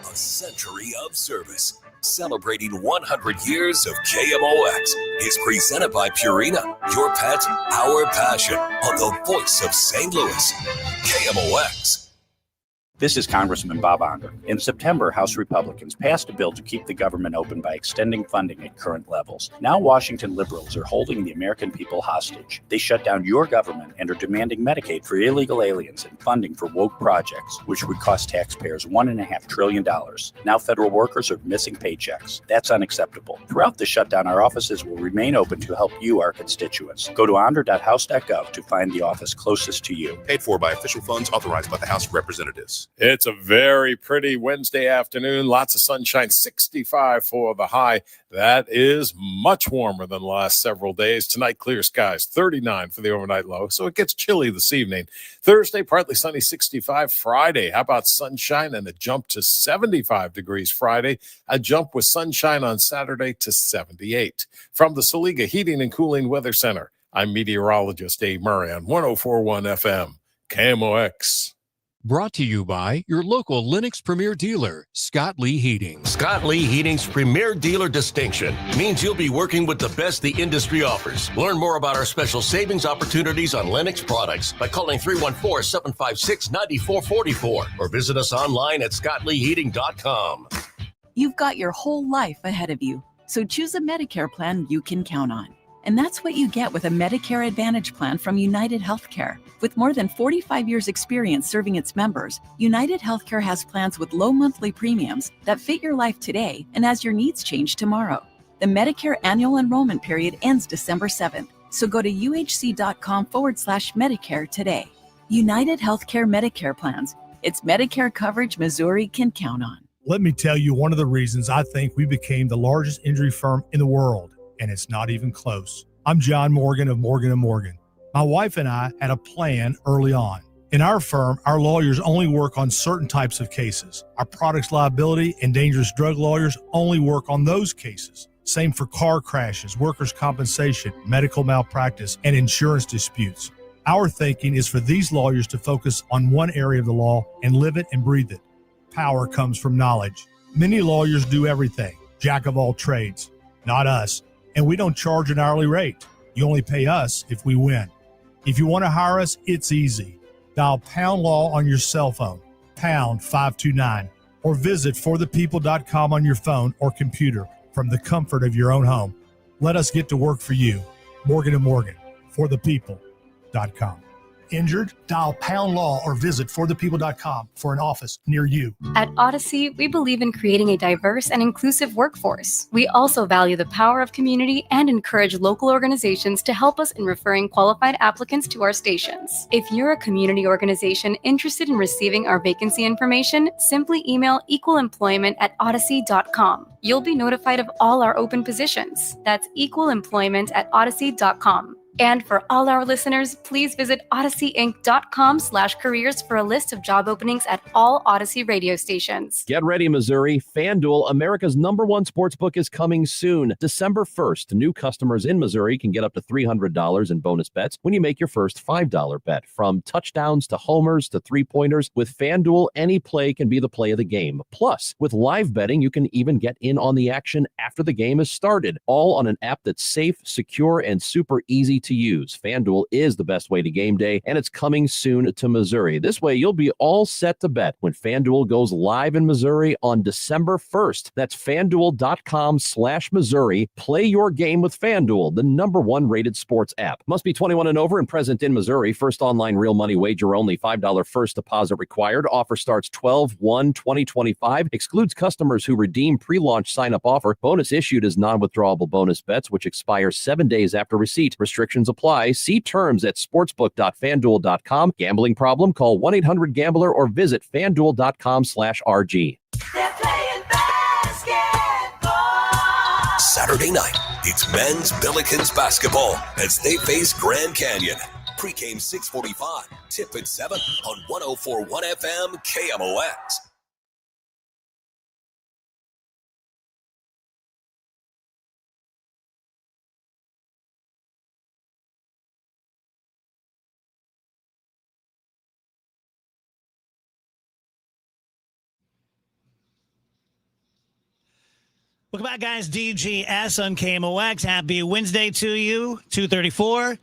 A Century of Service, celebrating 100 years of KMOX, is presented by Purina, your pet, our passion, on the voice of St. Louis, KMOX. This is Congressman Bob Unger. In September, House Republicans passed a bill to keep the government open by extending funding at current levels. Now Washington liberals are holding the American people hostage. They shut down your government and are demanding Medicaid for illegal aliens and funding for woke projects, which would cost taxpayers $1.5 trillion. Now federal workers are missing paychecks. That's unacceptable. Throughout the shutdown, our offices will remain open to help you, our constituents. Go to honor.house.gov to find the office closest to you. Paid for by official funds authorized by the House of Representatives. It's a very pretty Wednesday afternoon. Lots of sunshine, 65 for the high. That is much warmer than the last several days. Tonight, clear skies, 39 for the overnight low. So it gets chilly this evening. Thursday, partly sunny, 65. Friday, how about sunshine and a jump to 75 degrees Friday? A jump with sunshine on Saturday to 78. From the Saliga Heating and Cooling Weather Center, I'm meteorologist Dave Murray on 104.1 FM, KMOX. Brought to you by your local Lennox Premier dealer, Scott Lee Heating. Scott Lee Heating's Premier Dealer distinction means you'll be working with the best the industry offers. Learn more about our special savings opportunities on Lennox products by calling 314-756-9444 or visit us online at scottleeheating.com. You've got your whole life ahead of you, so choose a Medicare plan you can count on. And that's what you get with a Medicare Advantage plan from United Healthcare. With more than 45 years' experience serving its members, United Healthcare has plans with low monthly premiums that fit your life today and as your needs change tomorrow. The Medicare annual enrollment period ends December 7th, so go to uhc.com/Medicare today. United Healthcare Medicare plans. It's Medicare coverage Missouri can count on. Let me tell you one of the reasons I think we became the largest injury firm in the world. And it's not even close. I'm John Morgan of Morgan & Morgan. My wife and I had a plan early on. In our firm, our lawyers only work on certain types of cases. Our products liability and dangerous drug lawyers only work on those cases. Same for car crashes, workers' compensation, medical malpractice, and insurance disputes. Our thinking is for these lawyers to focus on one area of the law and live it and breathe it. Power comes from knowledge. Many lawyers do everything, jack of all trades. Not us. And we don't charge an hourly rate. You only pay us if we win. If you want to hire us, it's easy. Dial Pound Law on your cell phone, pound 529, or visit forthepeople.com on your phone or computer from the comfort of your own home. Let us get to work for you. Morgan & Morgan, forthepeople.com. Injured? Dial Pound Law or visit forthepeople.com for an office near you. At Odyssey, we believe in creating a diverse and inclusive workforce. We also value the power of community and encourage local organizations to help us in referring qualified applicants to our stations. If you're a community organization interested in receiving our vacancy information, simply email equalemployment@odyssey.com. You'll be notified of all our open positions. That's equalemployment@odyssey.com. And for all our listeners, please visit odysseyinc.com/careers for a list of job openings at all Odyssey radio stations. Get ready, Missouri. FanDuel, America's #1 sportsbook, is coming soon. December 1st, new customers in Missouri can get up to $300 in bonus bets when you make your first $5 bet. From touchdowns to homers to three-pointers, with FanDuel, any play can be the play of the game. Plus, with live betting, you can even get in on the action after the game is started, all on an app that's safe, secure, and super easy to use. FanDuel is the best way to game day, and it's coming soon to Missouri. This way, you'll be all set to bet when FanDuel goes live in Missouri on December 1st. That's FanDuel.com/Missouri. Play your game with FanDuel, the #1 rated sports app. Must be 21 and over and present in Missouri. First online real money wager only. $5 first deposit required. Offer starts 12/1/2025. Excludes customers who redeem pre-launch sign-up offer. Bonus issued as non-withdrawable bonus bets, which expire 7 days after receipt. Restrictions apply. See terms at sportsbook.fanduel.com. Gambling problem? Call 1-800-GAMBLER or visit fanduel.com/RG. Saturday night, it's men's Billikens basketball as they face Grand Canyon. Pre-game 6:45, tip at 7 on 104.1 FM KMOX. Welcome back, guys. DGS on KMOX. Happy Wednesday to you. 2:34.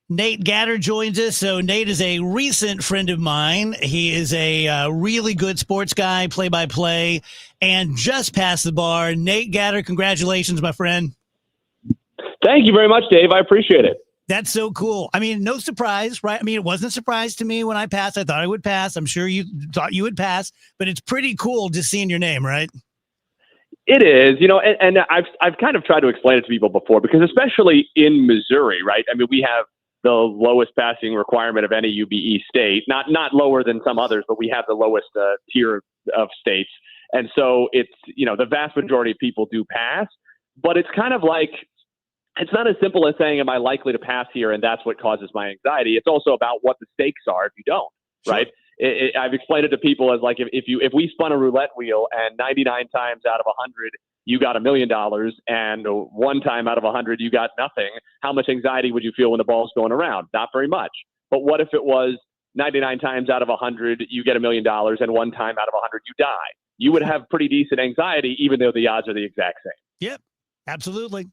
Nate Gatter joins us. So Nate is a recent friend of mine. He is a really good sports guy, play-by-play, and just passed the bar. Nate Gatter, congratulations, my friend. Thank you very much, Dave. I appreciate it. That's so cool. I mean, no surprise, right? I mean, it wasn't a surprise to me when I passed. I thought I would pass. I'm sure you thought you would pass, but it's pretty cool just seeing your name, right? It is, and I've kind of tried to explain it to people before, because especially in Missouri, right? I mean, we have the lowest passing requirement of any UBE state, not lower than some others, but we have the lowest tier of states. And so it's, the vast majority of people do pass, but it's kind of like, it's not as simple as saying, am I likely to pass here? And that's what causes my anxiety. It's also about what the stakes are if you don't, right? I've explained it to people as like, if we spun a roulette wheel and 99 times out of 100 you got $1 million and one time out of 100 you got nothing, how much anxiety would you feel when the ball's going around? Not very much. But what if it was 99 times out of 100 you get $1 million and one time out of 100 you die? You would have pretty decent anxiety, even though the odds are the exact same. Yep. Absolutely.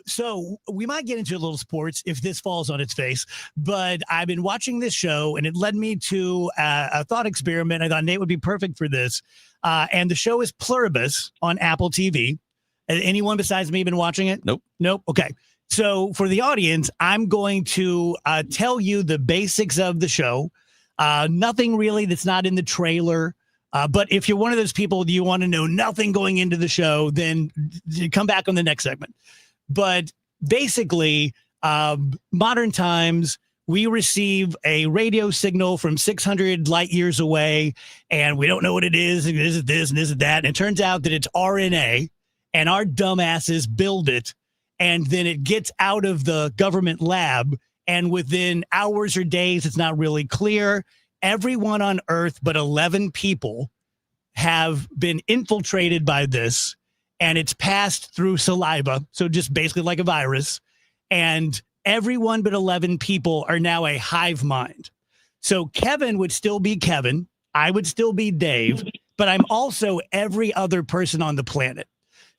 So we might get into a little sports if this falls on its face, but I've been watching this show and it led me to a thought experiment. I thought Nate would be perfect for this. And the show is Pluribus on Apple TV. Anyone besides me been watching it? Nope. Okay. So for the audience, I'm going to tell you the basics of the show. Nothing really that's not in the trailer. But if you're one of those people, you want to know nothing going into the show, then come back on the next segment. But basically, modern times, we receive a radio signal from 600 light years away, and we don't know what it is. And is it this and is it that? And it turns out that it's RNA, and our dumbasses build it, and then it gets out of the government lab, and within hours or days, it's not really clear. Everyone on Earth but 11 people have been infiltrated by this, and it's passed through saliva. So just basically like a virus. And everyone but 11 people are now a hive mind. So Kevin would still be Kevin. I would still be Dave, but I'm also every other person on the planet.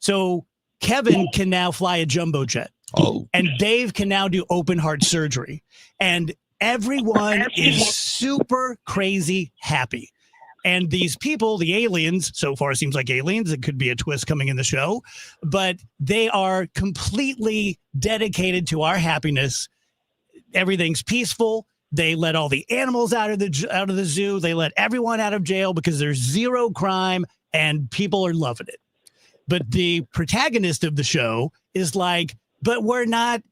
So Kevin can now fly a jumbo jet. Oh. And Dave can now do open heart surgery. And everyone is super crazy happy. And these people, the aliens, so far seems like aliens, it could be a twist coming in the show, but they are completely dedicated to our happiness. Everything's peaceful. They let all the animals out of the zoo. They let everyone out of jail because there's zero crime and people are loving it. But the protagonist of the show is like, but we're not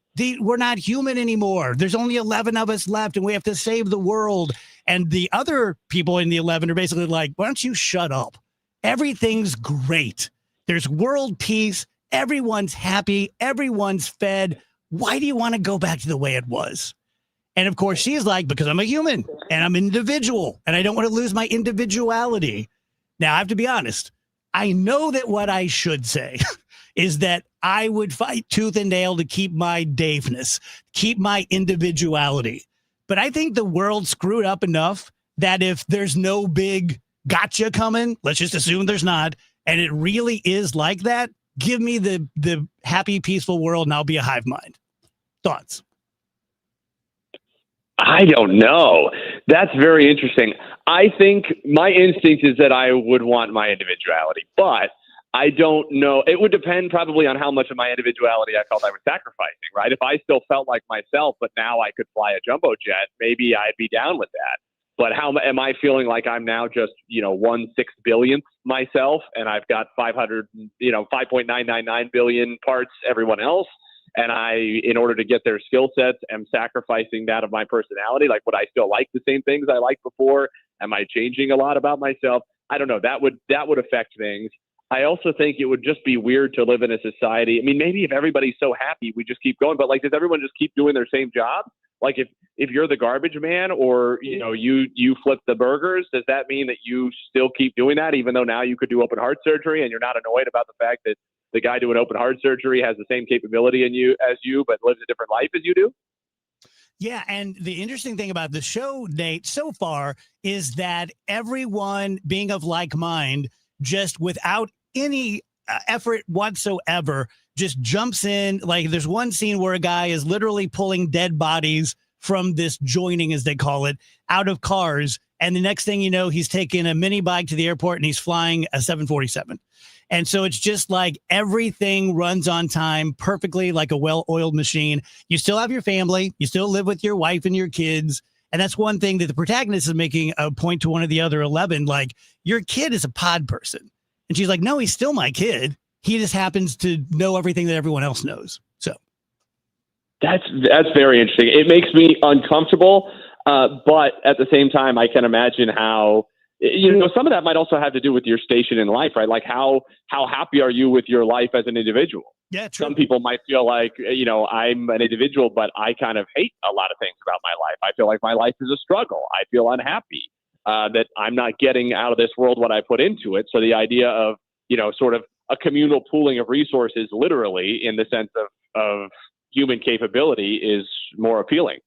human anymore. There's only 11 of us left and we have to save the world. And the other people in the 11 are basically like, why don't you shut up? Everything's great. There's world peace. Everyone's happy. Everyone's fed. why do you want to go back to the way it was? And of course, she's like, because I'm a human and I'm an individual and I don't want to lose my individuality. Now, I have to be honest. I know that what I should say is that I would fight tooth and nail to keep my Daveness, keep my individuality. But I think the world screwed up enough that if there's no big gotcha coming, let's just assume there's not, and it really is like that, give me the happy, peaceful world and I'll be a hive mind. Thoughts? I don't know. That's very interesting. I think my instinct is that I would want my individuality, but I don't know. It would depend probably on how much of my individuality I felt I was sacrificing, right? If I still felt like myself, but now I could fly a jumbo jet, maybe I'd be down with that. But how am I feeling like I'm now just, 1/6 billionth myself, and I've got 5.999 billion parts everyone else, and I, in order to get their skill sets, am sacrificing that of my personality? Like, would I still like the same things I liked before? Am I changing a lot about myself? I don't know. That would affect things. I also think it would just be weird to live in a society. I mean, maybe if everybody's so happy, we just keep going. But like, does everyone just keep doing their same job? Like, if you're the garbage man, or you flip the burgers, does that mean that you still keep doing that, even though now you could do open heart surgery and you're not annoyed about the fact that the guy doing open heart surgery has the same capability as you, but lives a different life as you do? Yeah, and the interesting thing about the show, Nate, so far is that everyone being of like mind, just without any effort whatsoever, just jumps in. Like, there's one scene where a guy is literally pulling dead bodies from this joining, as they call it, out of cars. And the next thing you know, he's taking a mini bike to the airport and he's flying a 747. And so it's just like everything runs on time perfectly, like a well-oiled machine. You still have your family. You still live with your wife and your kids. And that's one thing that the protagonist is making a point to one of the other 11. Like, your kid is a pod person. And she's like, no, he's still my kid. He just happens to know everything that everyone else knows. So that's very interesting. It makes me uncomfortable. But at the same time, I can imagine how, some of that might also have to do with your station in life, right? Like, how happy are you with your life as an individual? Yeah, true. Some people might feel like, I'm an individual, but I kind of hate a lot of things about my life. I feel like my life is a struggle. I feel unhappy that I'm not getting out of this world what I put into it. So the idea of, sort of a communal pooling of resources, literally in the sense of human capability, is more appealing.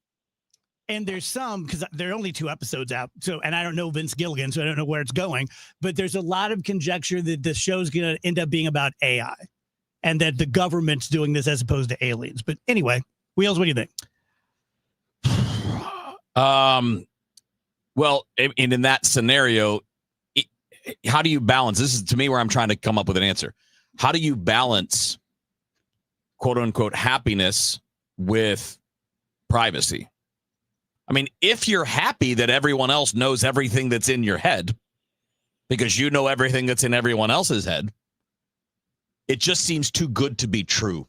And there's some, because there are only 2 episodes out. So, and I don't know Vince Gilligan, so I don't know where it's going, but there's a lot of conjecture that the show's going to end up being about AI and that the government's doing this as opposed to aliens. But anyway, Wheels, what do you think? Well, in that scenario, how do you balance? This is, to me, where I'm trying to come up with an answer. How do you balance, quote unquote, happiness with privacy? I mean, if you're happy that everyone else knows everything that's in your head because you know everything that's in everyone else's head, it just seems too good to be true.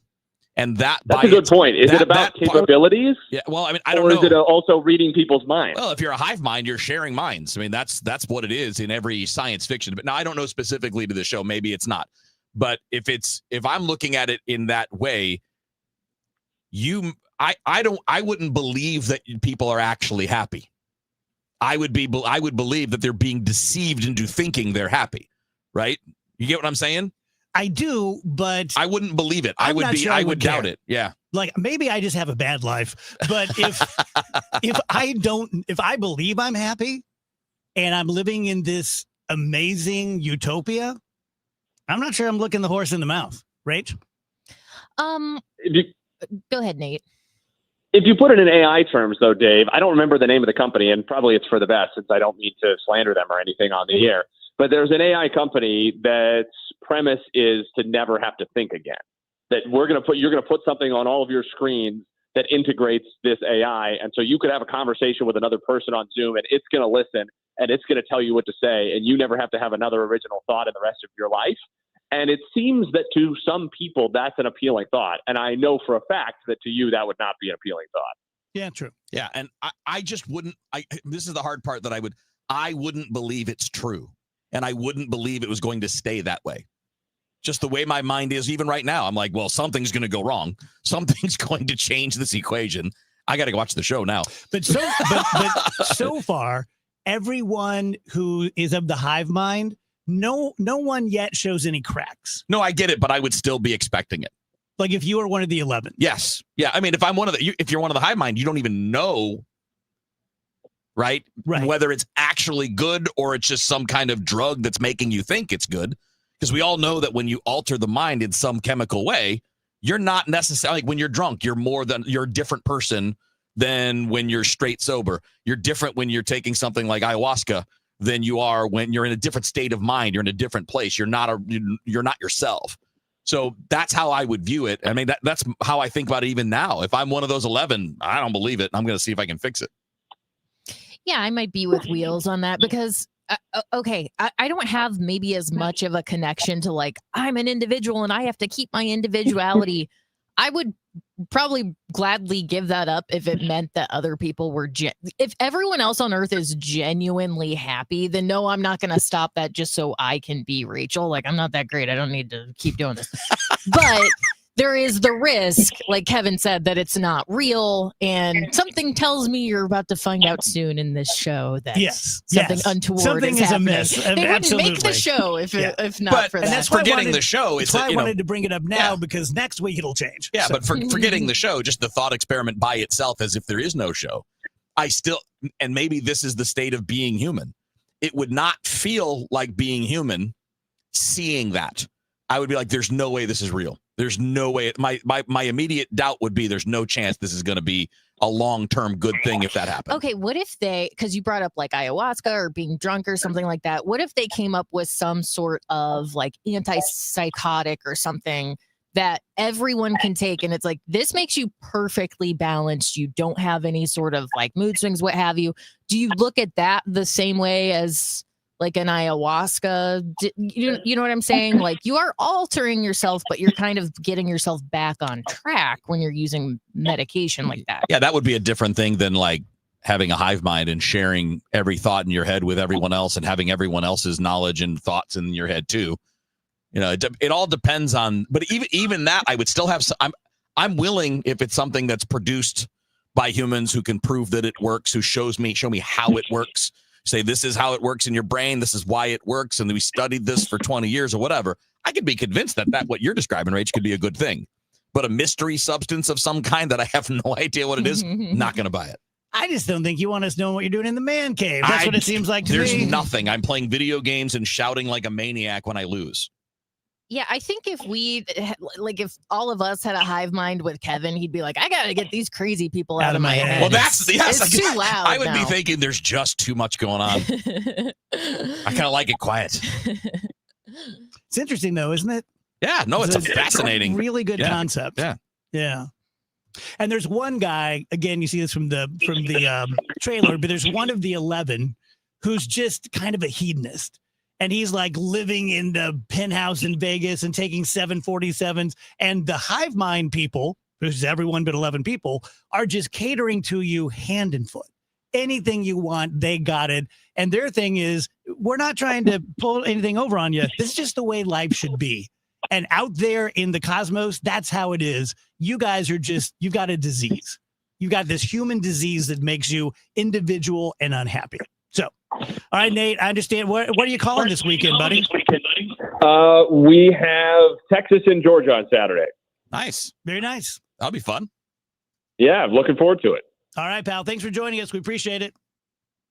And that's a good point. Is it about capabilities? Yeah. Well, I mean, I don't know. Or is it also reading people's minds? Well, if you're a hive mind, you're sharing minds. I mean, that's what it is in every science fiction. But now I don't know specifically to the show. Maybe it's not. But if I'm looking at it in that way, I wouldn't believe that people are actually happy. I would believe that they're being deceived into thinking they're happy. Right? You get what I'm saying? I do, but I wouldn't believe it. I would doubt it. Yeah. Like, maybe I just have a bad life, but if I believe I'm happy and I'm living in this amazing utopia, I'm not sure I'm looking the horse in the mouth. Rach? Go ahead, Nate. If you put it in AI terms, though, Dave, I don't remember the name of the company, and probably it's for the best since I don't mean to slander them or anything on the air. But there's an AI company that's premise is to never have to think again. That you're going to put something on all of your screens that integrates this AI, and so you could have a conversation with another person on Zoom, and it's going to listen and it's going to tell you what to say, and you never have to have another original thought in the rest of your life. And it seems that to some people that's an appealing thought, and I know for a fact that to you that would not be an appealing thought. Yeah, true. Yeah, and I just wouldn't. This is the hard part that I wouldn't believe it's true. And I wouldn't believe it was going to stay that way. Just the way my mind is even right now. I'm like, well, something's going to go wrong. Something's going to change this equation. I got to watch the show now. But so far, everyone who is of the hive mind, no one yet shows any cracks. No, I get it, but I would still be expecting it. Like if you were one of the 11. Yes. Yeah. I mean, if you're one of the hive mind, you don't even know, right? Whether it's actually good or it's just some kind of drug that's making you think it's good. Because we all know that when you alter the mind in some chemical way, you're not necessarily, like when you're drunk, you're a different person than when you're straight sober. You're different when you're taking something like ayahuasca than you are when you're in a different state of mind. You're in a different place. You're not yourself. So that's how I would view it. I mean, that's how I think about it even now. If I'm one of those 11, I don't believe it. I'm going to see if I can fix it. Yeah, I might be with Wheels on that because, okay, I don't have maybe as much of a connection to like, I'm an individual and I have to keep my individuality. I would probably gladly give that up if it meant that other people were if everyone else on earth is genuinely happy, then no, I'm not going to stop that just so I can be Rachel. Like, I'm not that great. I don't need to keep doing this. But there is the risk, like Kevin said, that it's not real. And something tells me you're about to find out soon in this show that something untoward something is amiss. They wouldn't make the show if not for that. And that's forgetting the show. That's why I wanted to bring it up now because next week it'll change. Yeah, but forgetting the show, just the thought experiment by itself as if there is no show, and maybe this is the state of being human. It would not feel like being human seeing that. I would be like, there's no way this is real. There's no way. My immediate doubt would be there's no chance this is going to be a long-term good thing if that happens. Okay, what if because you brought up like ayahuasca or being drunk or something like that. What if they came up with some sort of like antipsychotic or something that everyone can take and it's like, this makes you perfectly balanced. You don't have any sort of like mood swings, what have you. Do you look at that the same way as like an ayahuasca? You know what I'm saying? Like you are altering yourself, but you're kind of getting yourself back on track when you're using medication like that. Yeah, that would be a different thing than like having a hive mind and sharing every thought in your head with everyone else and having everyone else's knowledge and thoughts in your head too. You know, it all depends on, but even that I would still have, I'm willing if it's something that's produced by humans who can prove that it works, who show me how it works. Say this is how it works in your brain. This is why it works. And we studied this for 20 years or whatever. I could be convinced that what you're describing, Rach, could be a good thing. But a mystery substance of some kind that I have no idea what it is, not going to buy it. I just don't think you want us knowing what you're doing in the man cave. That's what it seems like to me. There's nothing. I'm playing video games and shouting like a maniac when I lose. Yeah, I think if all of us had a hive mind with Kevin, he'd be like, I got to get these crazy people out of my head. Well, it's too loud. I would be thinking there's just too much going on. I kind of like it quiet. It's interesting though, isn't it? Yeah, no, it's a fascinating, really good concept. Yeah. And there's one guy, again, you see this from the trailer, but there's one of the 11 who's just kind of a hedonist. And he's like living in the penthouse in Vegas and taking 747s. And the hive mind people, which is everyone but 11 people, are just catering to you hand and foot. Anything you want, they got it. And their thing is, we're not trying to pull anything over on you. This is just the way life should be. And out there in the cosmos, that's how it is. You guys are you've got a disease. You've got this human disease that makes you individual and unhappy. So, all right, Nate, I understand. What are you calling this weekend, buddy? We have Texas and Georgia on Saturday. Nice. Very nice. That'll be fun. Yeah, I'm looking forward to it. All right, pal. Thanks for joining us. We appreciate it.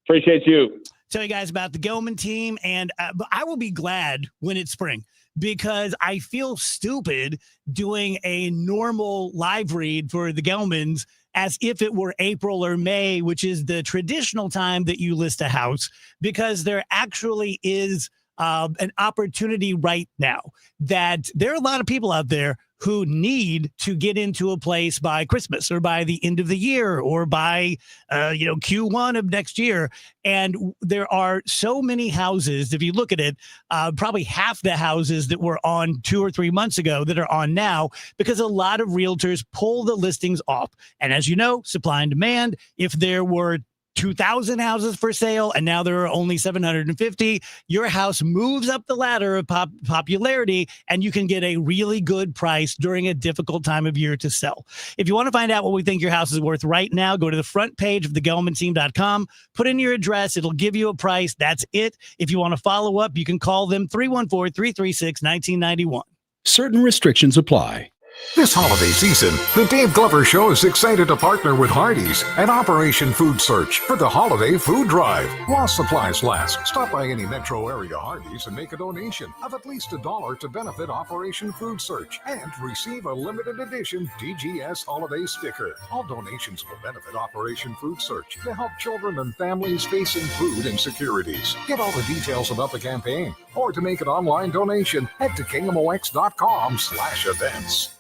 Appreciate you. Tell you guys about the Gelman team, and I will be glad when it's spring because I feel stupid doing a normal live read for the Gelmans as if it were April or May, which is the traditional time that you list a house, because there actually is an opportunity right now that there are a lot of people out there who need to get into a place by Christmas or by the end of the year or by, Q1 of next year. And there are so many houses, if you look at it, probably half the houses that were on 2 or 3 months ago that are on now because a lot of realtors pull the listings off. And as you know, supply and demand, if there were 2,000 houses for sale, and now there are only 750. Your house moves up the ladder of popularity, and you can get a really good price during a difficult time of year to sell. If you want to find out what we think your house is worth right now, go to the front page of thegelmanteam.com, put in your address. It'll give you a price. That's it. If you want to follow up, you can call them 314-336-1991. Certain restrictions apply. This holiday season, the Dave Glover Show is excited to partner with Hardee's and Operation Food Search for the Holiday Food Drive. While supplies last, stop by any metro area Hardee's and make a donation of at least $1 to benefit Operation Food Search and receive a limited edition DGS holiday sticker. All donations will benefit Operation Food Search to help children and families facing food insecurities. Get all the details about the campaign or to make an online donation, head to KMOX.com/events.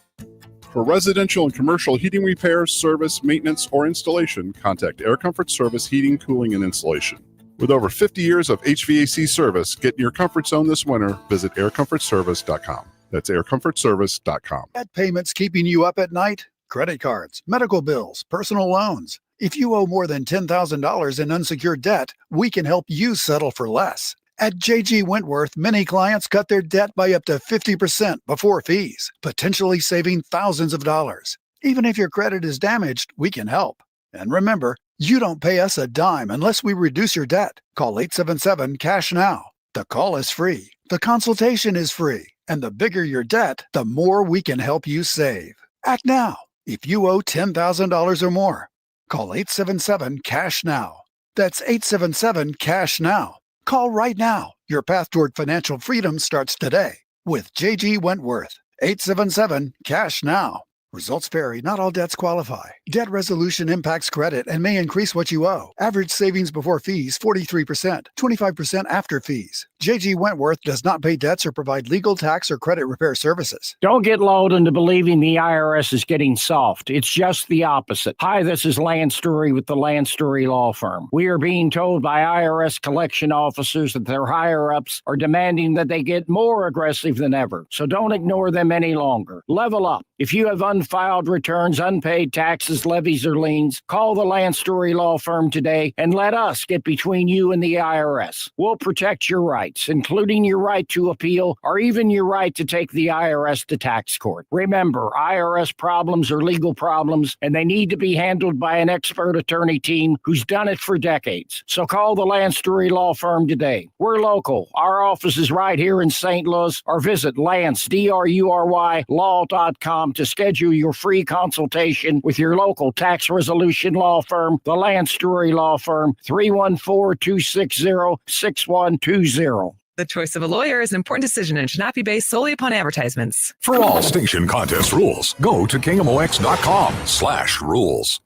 For residential and commercial heating repairs, service, maintenance, or installation, contact Air Comfort Service Heating, Cooling, and Installation. With over 50 years of HVAC service, get in your comfort zone this winter. Visit aircomfortservice.com. That's aircomfortservice.com. Debt payments keeping you up at night? Credit cards, medical bills, personal loans. If you owe more than $10,000 in unsecured debt, we can help you settle for less. At J.G. Wentworth, many clients cut their debt by up to 50% before fees, potentially saving thousands of dollars. Even if your credit is damaged, we can help. And remember, you don't pay us a dime unless we reduce your debt. Call 877-CASH-NOW. The call is free, the consultation is free, and the bigger your debt, the more we can help you save. Act now. If you owe $10,000 or more, call 877-CASH-NOW. That's 877-CASH-NOW. Call right now. Your path toward financial freedom starts today with J.G. Wentworth. 877-CASH-NOW. Results vary. Not all debts qualify. Debt resolution impacts credit and may increase what you owe. Average savings before fees, 43%, 25% after fees. J.G. Wentworth does not pay debts or provide legal, tax, or credit repair services. Don't get lulled into believing the IRS is getting soft. It's just the opposite. Hi, this is Lance Story with the Lance Story Law Firm. We are being told by IRS collection officers that their higher-ups are demanding that they get more aggressive than ever. So don't ignore them any longer. Level up. If you have unfiled returns, unpaid taxes, levies, or liens, call the Lance Story Law Firm today and let us get between you and the IRS. We'll protect your rights, including your right to appeal or even your right to take the IRS to tax court. Remember, IRS problems are legal problems, and they need to be handled by an expert attorney team who's done it for decades. So call the Lance Story Law Firm today. We're local. Our office is right here in St. Louis, or visit Lance, DRURY, law.com to schedule your free consultation with your local tax resolution law firm, the Lance Story Law Firm, 314-260-6120. The choice of a lawyer is an important decision and should not be based solely upon advertisements. For all station contest rules, go to KMOX.com/rules.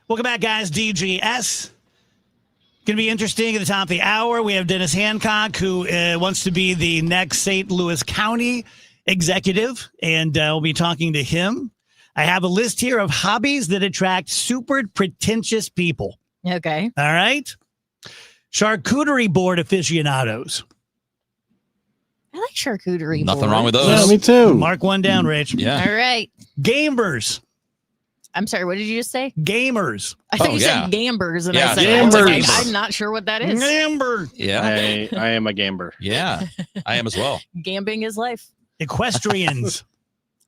Welcome back, guys. DGS. Going to be interesting at the top of the hour. We have Dennis Hancock, who wants to be the next St. Louis County executive, and we'll be talking to him. I have a list here of hobbies that attract super pretentious people. Okay. All right. Charcuterie board aficionados. I like charcuterie Nothing board. wrong with those. Yeah, me too. Mark one down, Rich. Yeah. All right. Gamers. I'm sorry, what did you just say? Gamers. I thought you said gambers, and Yeah, I said, gambers. I'm not sure what that is. Gamber. Yeah. I am a gamber. Yeah, I am as well. Gambling is life. Equestrians.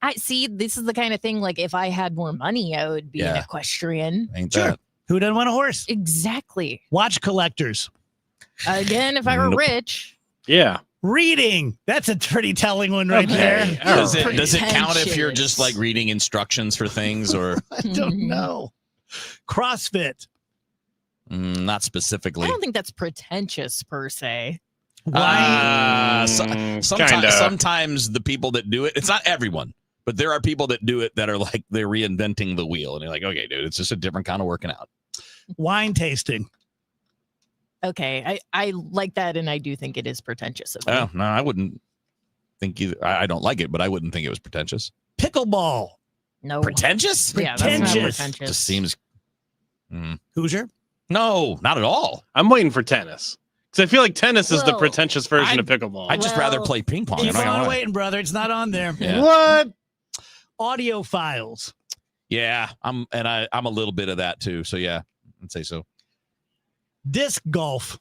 I see. This is the kind of thing, like, if I had more money, I would be an equestrian. Ain't Sure. that? Who doesn't want a horse? Exactly. Watch collectors. Again, if I were Nope. rich. Yeah. Reading. That's a pretty telling one right there. Does it count if you're just like reading instructions for things, or I don't know. CrossFit. Not specifically? I don't think that's pretentious per se. Sometimes the people that do it, it's not everyone, but there are people that do it that are like they're reinventing the wheel, and you're like, okay, dude, it's just a different kind of working out. Wine tasting. Okay, I like that, and I do think it is pretentious of me. Oh, no, I wouldn't think either. I don't like it, but I wouldn't think it was pretentious. Pickleball. No. Pretentious? Yeah, that's not pretentious. Just seems Hoosier? No, not at all. I'm waiting for tennis. Because I feel like tennis is the Well, pretentious version of pickleball. I'd just rather play ping pong. Keep I'm not gonna on lie. waiting, brother. It's not on there. Yeah. What? Audio files. Yeah, I'm a little bit of that too. So yeah, I'd say so. Disc golf.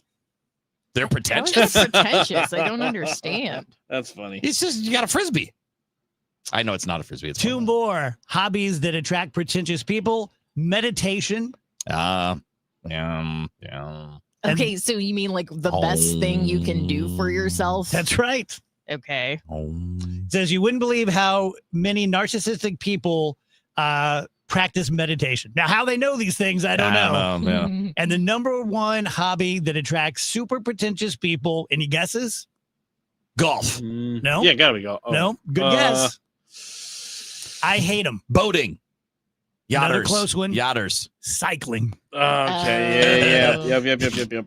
They're How is pretentious. that pretentious? I don't understand. That's funny. It's just you got a frisbee. I know it's not a frisbee. It's Two more hobbies that attract pretentious people. Meditation. yeah. Okay, so you mean like the best thing you can do for yourself? That's right. Okay. It says you wouldn't believe how many narcissistic people practice meditation. Now, how they know these things, I don't know. Yeah. And the number one hobby that attracts super pretentious people, any guesses? Golf. No? Yeah, gotta be golf. Oh. No? Good guess. I hate them. Boating. Yachters. Another close one. Yachters. Cycling. Okay. Oh. Yep.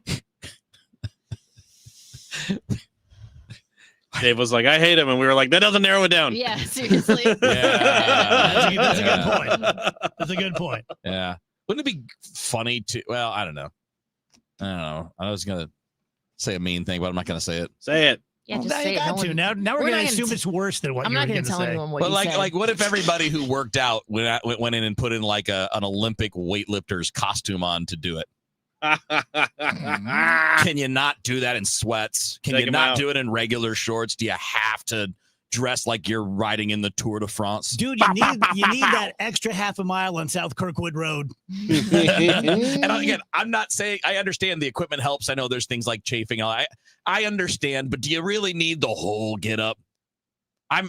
Dave was like, I hate him. And we were like, that doesn't narrow it down. Yeah, seriously. That's a good point. That's a good point. Yeah. Wouldn't it be funny to? Well, I don't know. I was gonna say a mean thing, but I'm not gonna say it. Say it. Yeah, Well, just now say you it. got No to. one- Now we're we're going not to gonna assume t- it's worse than what I'm you were not going going to to tell say. anyone what But you said. like, what if everybody who worked out went in and put in like an Olympic weightlifter's costume on to do it? Can you not do that in sweats? Can Take you 'em not out. do it in regular shorts? Do you have to dress like you're riding in the Tour de France? Dude, you need that extra half a mile on South Kirkwood Road. And again, I'm not saying I understand the equipment helps. I know there's things like chafing. I understand, but do you really need the whole get up?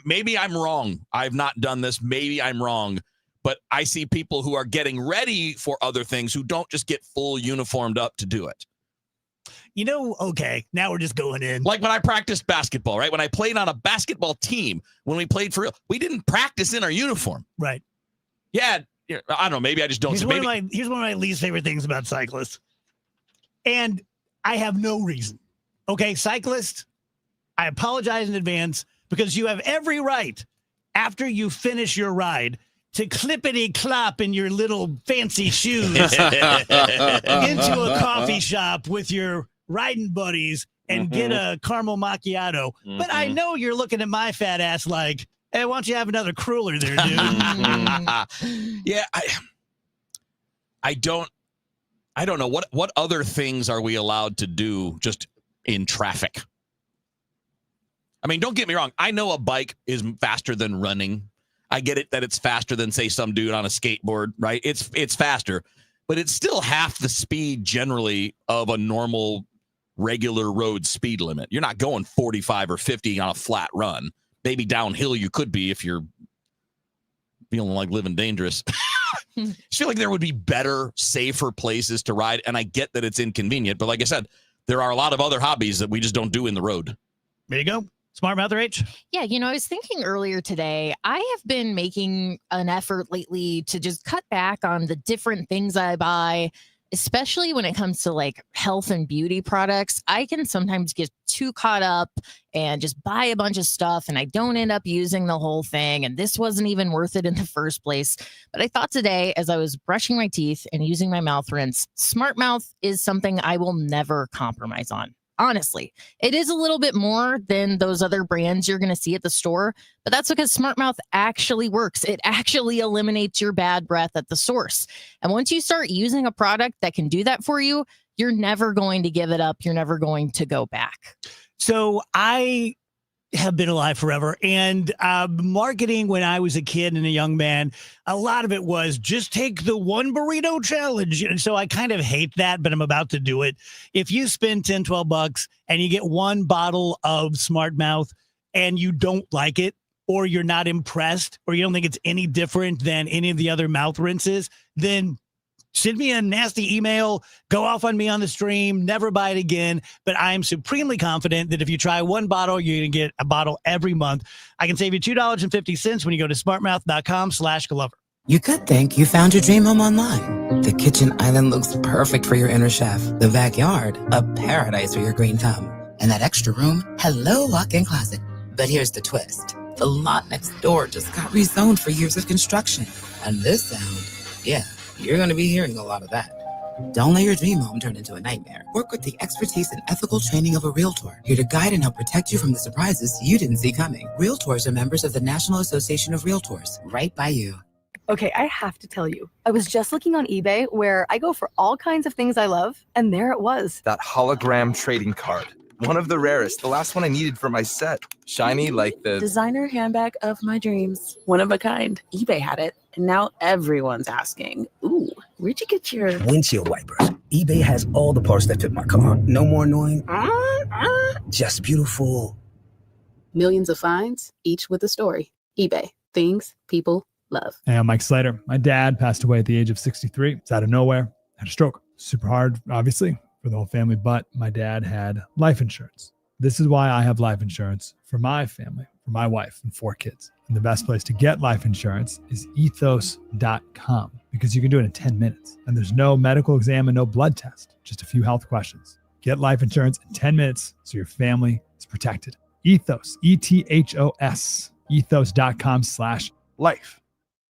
Maybe I'm wrong. I've not done this. Maybe I'm wrong. But I see people who are getting ready for other things who don't just get full uniformed up to do it. You know, okay, now we're just going in. Like when I practiced basketball, right? When I played on a basketball team, when we played for real, we didn't practice in our uniform. Right. Yeah, I don't know. Maybe I just don't. Here's Maybe, one of my least favorite things about cyclists. And I have no reason. Okay, cyclist, I apologize in advance because you have every right after you finish your ride to clippity-clop in your little fancy shoes into a coffee shop with your riding buddies and get a caramel macchiato. But I know you're looking at my fat ass like, hey, why don't you have another cruller there, dude? yeah, I don't know what other things are we allowed to do just in traffic. I mean, don't get me wrong. I know a bike is faster than running. I get it that it's faster than, say, some dude on a skateboard, right? It's faster, but it's still half the speed generally of a normal regular road speed limit. You're not going 45 or 50 on a flat run. Maybe downhill you could be if you're feeling like living dangerous. I feel like there would be better, safer places to ride, and I get that it's inconvenient, but like I said, there are a lot of other hobbies that we just don't do in the road. There you go. Smart Mouth H. Yeah, I was thinking earlier today, I have been making an effort lately to just cut back on the different things I buy, especially when it comes to like health and beauty products. I can sometimes get too caught up and just buy a bunch of stuff and I don't end up using the whole thing. And this wasn't even worth it in the first place. But I thought today, as I was brushing my teeth and using my mouth rinse, Smart Mouth is something I will never compromise on. Honestly, it is a little bit more than those other brands you're going to see at the store, but that's because Smart Mouth actually works. It actually eliminates your bad breath at the source. And once you start using a product that can do that for you, you're never going to give it up. You're never going to go back. So I have been alive forever. And marketing when I was a kid and a young man, a lot of it was just take the one burrito challenge. And so I kind of hate that, but I'm about to do it. If you spend $10, $12 and you get one bottle of Smart Mouth and you don't like it, or you're not impressed, or you don't think it's any different than any of the other mouth rinses, then send me a nasty email, go off on me on the stream, never buy it again. But I'm supremely confident that if you try one bottle, you're going to get a bottle every month. I can save you $2.50 when you go to smartmouth.com/Glover. You could think you found your dream home online. The kitchen island looks perfect for your inner chef. The backyard, a paradise for your green thumb. And that extra room, hello walk-in closet. But here's the twist. The lot next door just got rezoned for years of construction. And this sound, yeah, you're going to be hearing a lot of that. Don't let your dream home turn into a nightmare. Work with the expertise and ethical training of a Realtor, here to guide and help protect you from the surprises you didn't see coming. Realtors are members of the National Association of Realtors, right by you. Okay, I have to tell you, I was just looking on eBay where I go for all kinds of things I love, and there it was. That hologram trading card. One of the rarest. The last one I needed for my set. Shiny like the designer handbag of my dreams. One of a kind. eBay had it, and now everyone's asking, ooh, where'd you get your windshield wipers? eBay has all the parts that fit my car. No more annoying. Just beautiful. Millions of finds, each with a story. eBay. Things people love. Hey, I'm Mike Slater. My dad passed away at the age of 63. It's out of nowhere. Had a stroke. Super hard, obviously, for the whole family, but my dad had life insurance. This is why I have life insurance for my family, for my wife and 4 kids. And the best place to get life insurance is ethos.com, because you can do it in 10 minutes. And there's no medical exam and no blood test, just a few health questions. Get life insurance in 10 minutes so your family is protected. Ethos, ETHOS, ethos.com/life.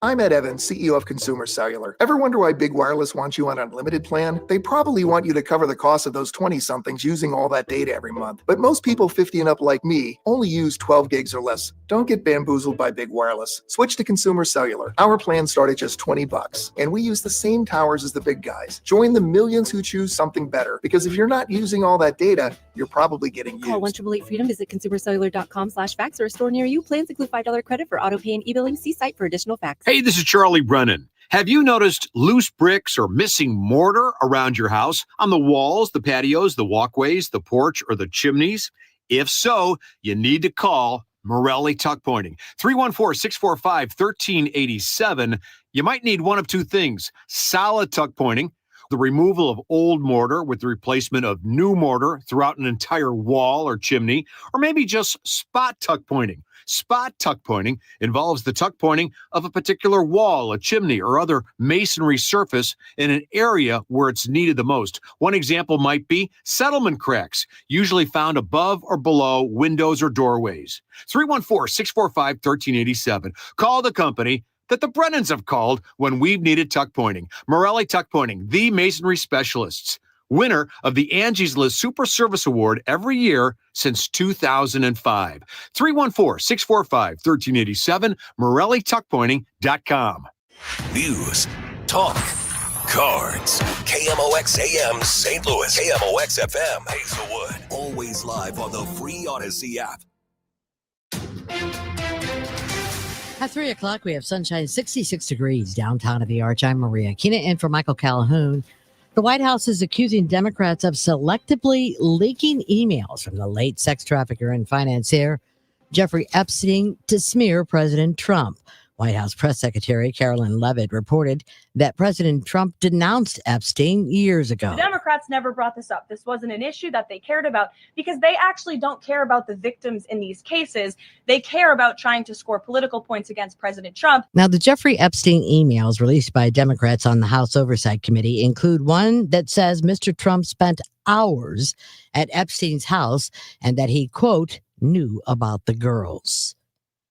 I'm Ed Evans, CEO of Consumer Cellular. Ever wonder why Big Wireless wants you on an unlimited plan? They probably want you to cover the cost of those 20-somethings using all that data every month. But most people 50 and up like me only use 12 gigs or less. Don't get bamboozled by Big Wireless. Switch to Consumer Cellular. Our plans start at just $20, and we use the same towers as the big guys. Join the millions who choose something better, because if you're not using all that data, you're probably getting used. Call 1-888-FREEDOM, visit consumercellular.com/facts, or a store near you. Plans include $5 credit for auto pay and e-billing. See site for additional facts. Hey, this is Charlie Brennan. Have you noticed loose bricks or missing mortar around your house, on the walls, the patios, the walkways, the porch, or the chimneys? If so, you need to call Morelli Tuck Pointing. 314-645-1387. You might need one of two things: solid tuck pointing, the removal of old mortar with the replacement of new mortar throughout an entire wall or chimney, or maybe just spot tuck pointing. Spot tuck pointing involves the tuck pointing of a particular wall, a chimney, or other masonry surface in an area where it's needed the most. One example might be settlement cracks, usually found above or below windows or doorways. 314-645-1387. Call the company that the Brennans have called when we've needed tuck pointing. Morelli Tuck Pointing, the masonry specialists. Winner of the Angie's List Super Service Award every year since 2005. 314-645-1387, MorelliTuckPointing.com. News, talk, cards. KMOX AM St. Louis. KMOX FM Hazelwood. Always live on the free Odyssey app. At 3 o'clock, we have sunshine, 66 degrees downtown at the Arch. I'm Maria Kina in for Michael Calhoun. The White House is accusing Democrats of selectively leaking emails from the late sex trafficker and financier Jeffrey Epstein to smear President Trump. White House Press Secretary Carolyn Levitt reported that President Trump denounced Epstein years ago. The Democrats never brought this up. This wasn't an issue that they cared about because they actually don't care about the victims in these cases. They care about trying to score political points against President Trump. Now, the Jeffrey Epstein emails released by Democrats on the House Oversight Committee include one that says Mr. Trump spent hours at Epstein's house and that he, quote, knew about the girls.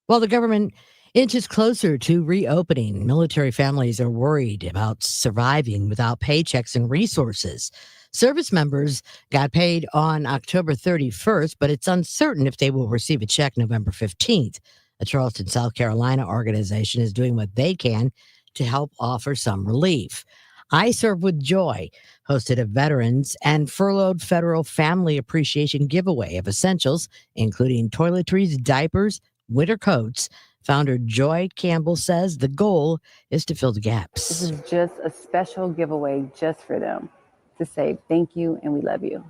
While the government inches closer to reopening, military families are worried about surviving without paychecks and resources. Service members got paid on October 31st, but it's uncertain if they will receive a check November 15th. A Charleston, South Carolina organization is doing what they can to help offer some relief. I Serve with Joy hosted a veterans and furloughed federal family appreciation giveaway of essentials, including toiletries, diapers, winter coats. Founder Joy Campbell says the goal is to fill the gaps. This is just a special giveaway just for them to say thank you and we love you.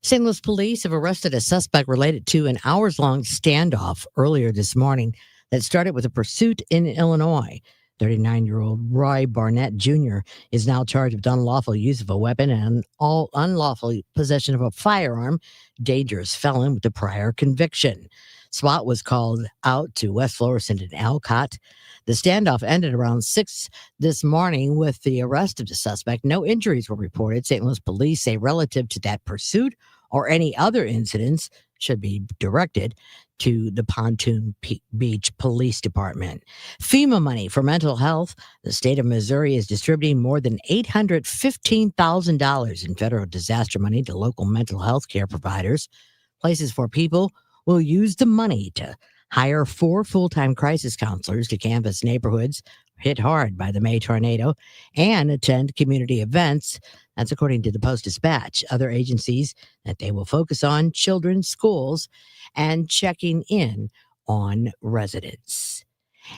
St. Louis police have arrested a suspect related to an hours-long standoff earlier this morning that started with a pursuit in Illinois. 39-year-old Roy Barnett Jr. is now charged with unlawful use of a weapon and unlawful possession of a firearm, dangerous felon with a prior conviction. SWAT was called out to West Florissant and Alcott. The standoff ended around 6 this morning with the arrest of the suspect. No injuries were reported. St. Louis police say relative to that pursuit or any other incidents should be directed to the Pontoon Beach Police Department. FEMA money for mental health. The state of Missouri is distributing more than $815,000 in federal disaster money to local mental health care providers. Places for people will use the money to hire 4 full-time crisis counselors to canvass neighborhoods hit hard by the May tornado and attend community events. That's according to the Post-Dispatch. Other agencies that they will focus on children's schools and checking in on residents.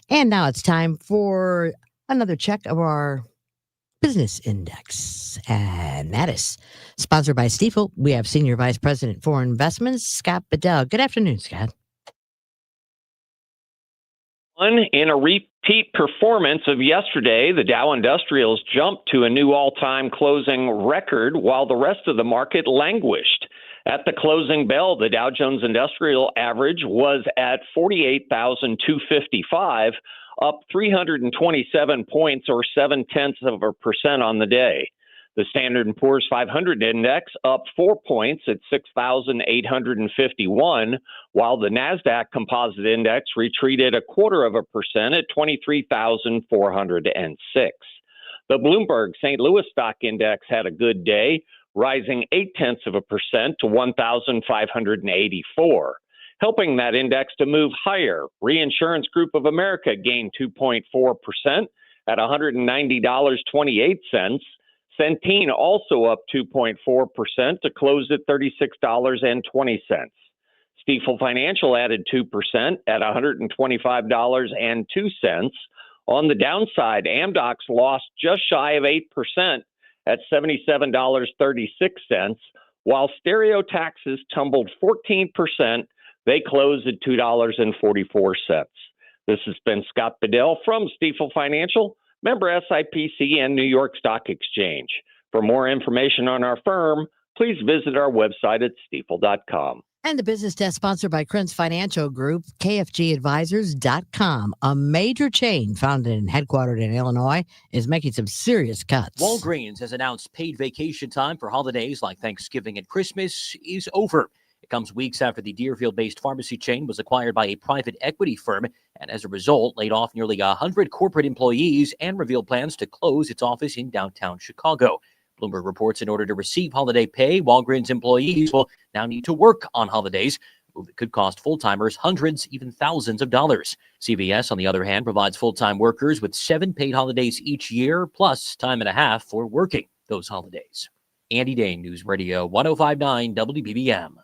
And now it's time for another check of our business index. And that is sponsored by Stifel. We have Senior Vice President for Investments, Scott Bedell. Good afternoon, Scott. In a repeat performance of yesterday, the Dow Industrials jumped to a new all-time closing record while the rest of the market languished. At the closing bell, the Dow Jones Industrial average was at 48,255, up 327 points or 0.7% on the day. The Standard & Poor's 500 index up 4 points at 6,851, while the NASDAQ Composite Index retreated 0.25% at 23,406. The Bloomberg St. Louis Stock Index had a good day, rising 0.8% to 1,584. Helping that index to move higher, Reinsurance Group of America gained 2.4% at $190.28. Centene also up 2.4% to close at $36.20. Stifel Financial added 2% at $125.02. On the downside, Amdocs lost just shy of 8% at $77.36, while Stereo Taxes tumbled 14%. They closed at $2.44. This has been Scott Bedell from Stifel Financial, member SIPC and New York Stock Exchange. For more information on our firm, please visit our website at stifel.com. And the business desk sponsored by Krentz Financial Group, KFGadvisors.com. A major chain founded and headquartered in Illinois is making some serious cuts. Walgreens has announced paid vacation time for holidays like Thanksgiving and Christmas is over. It comes weeks after the Deerfield-based pharmacy chain was acquired by a private equity firm and as a result laid off nearly 100 corporate employees and revealed plans to close its office in downtown Chicago. Bloomberg reports in order to receive holiday pay, Walgreens employees will now need to work on holidays, a move that could cost full-timers hundreds, even thousands of dollars. CVS, on the other hand, provides full-time workers with 7 paid holidays each year, plus time and a half for working those holidays. Andy Dane, News Radio 105.9 WBBM.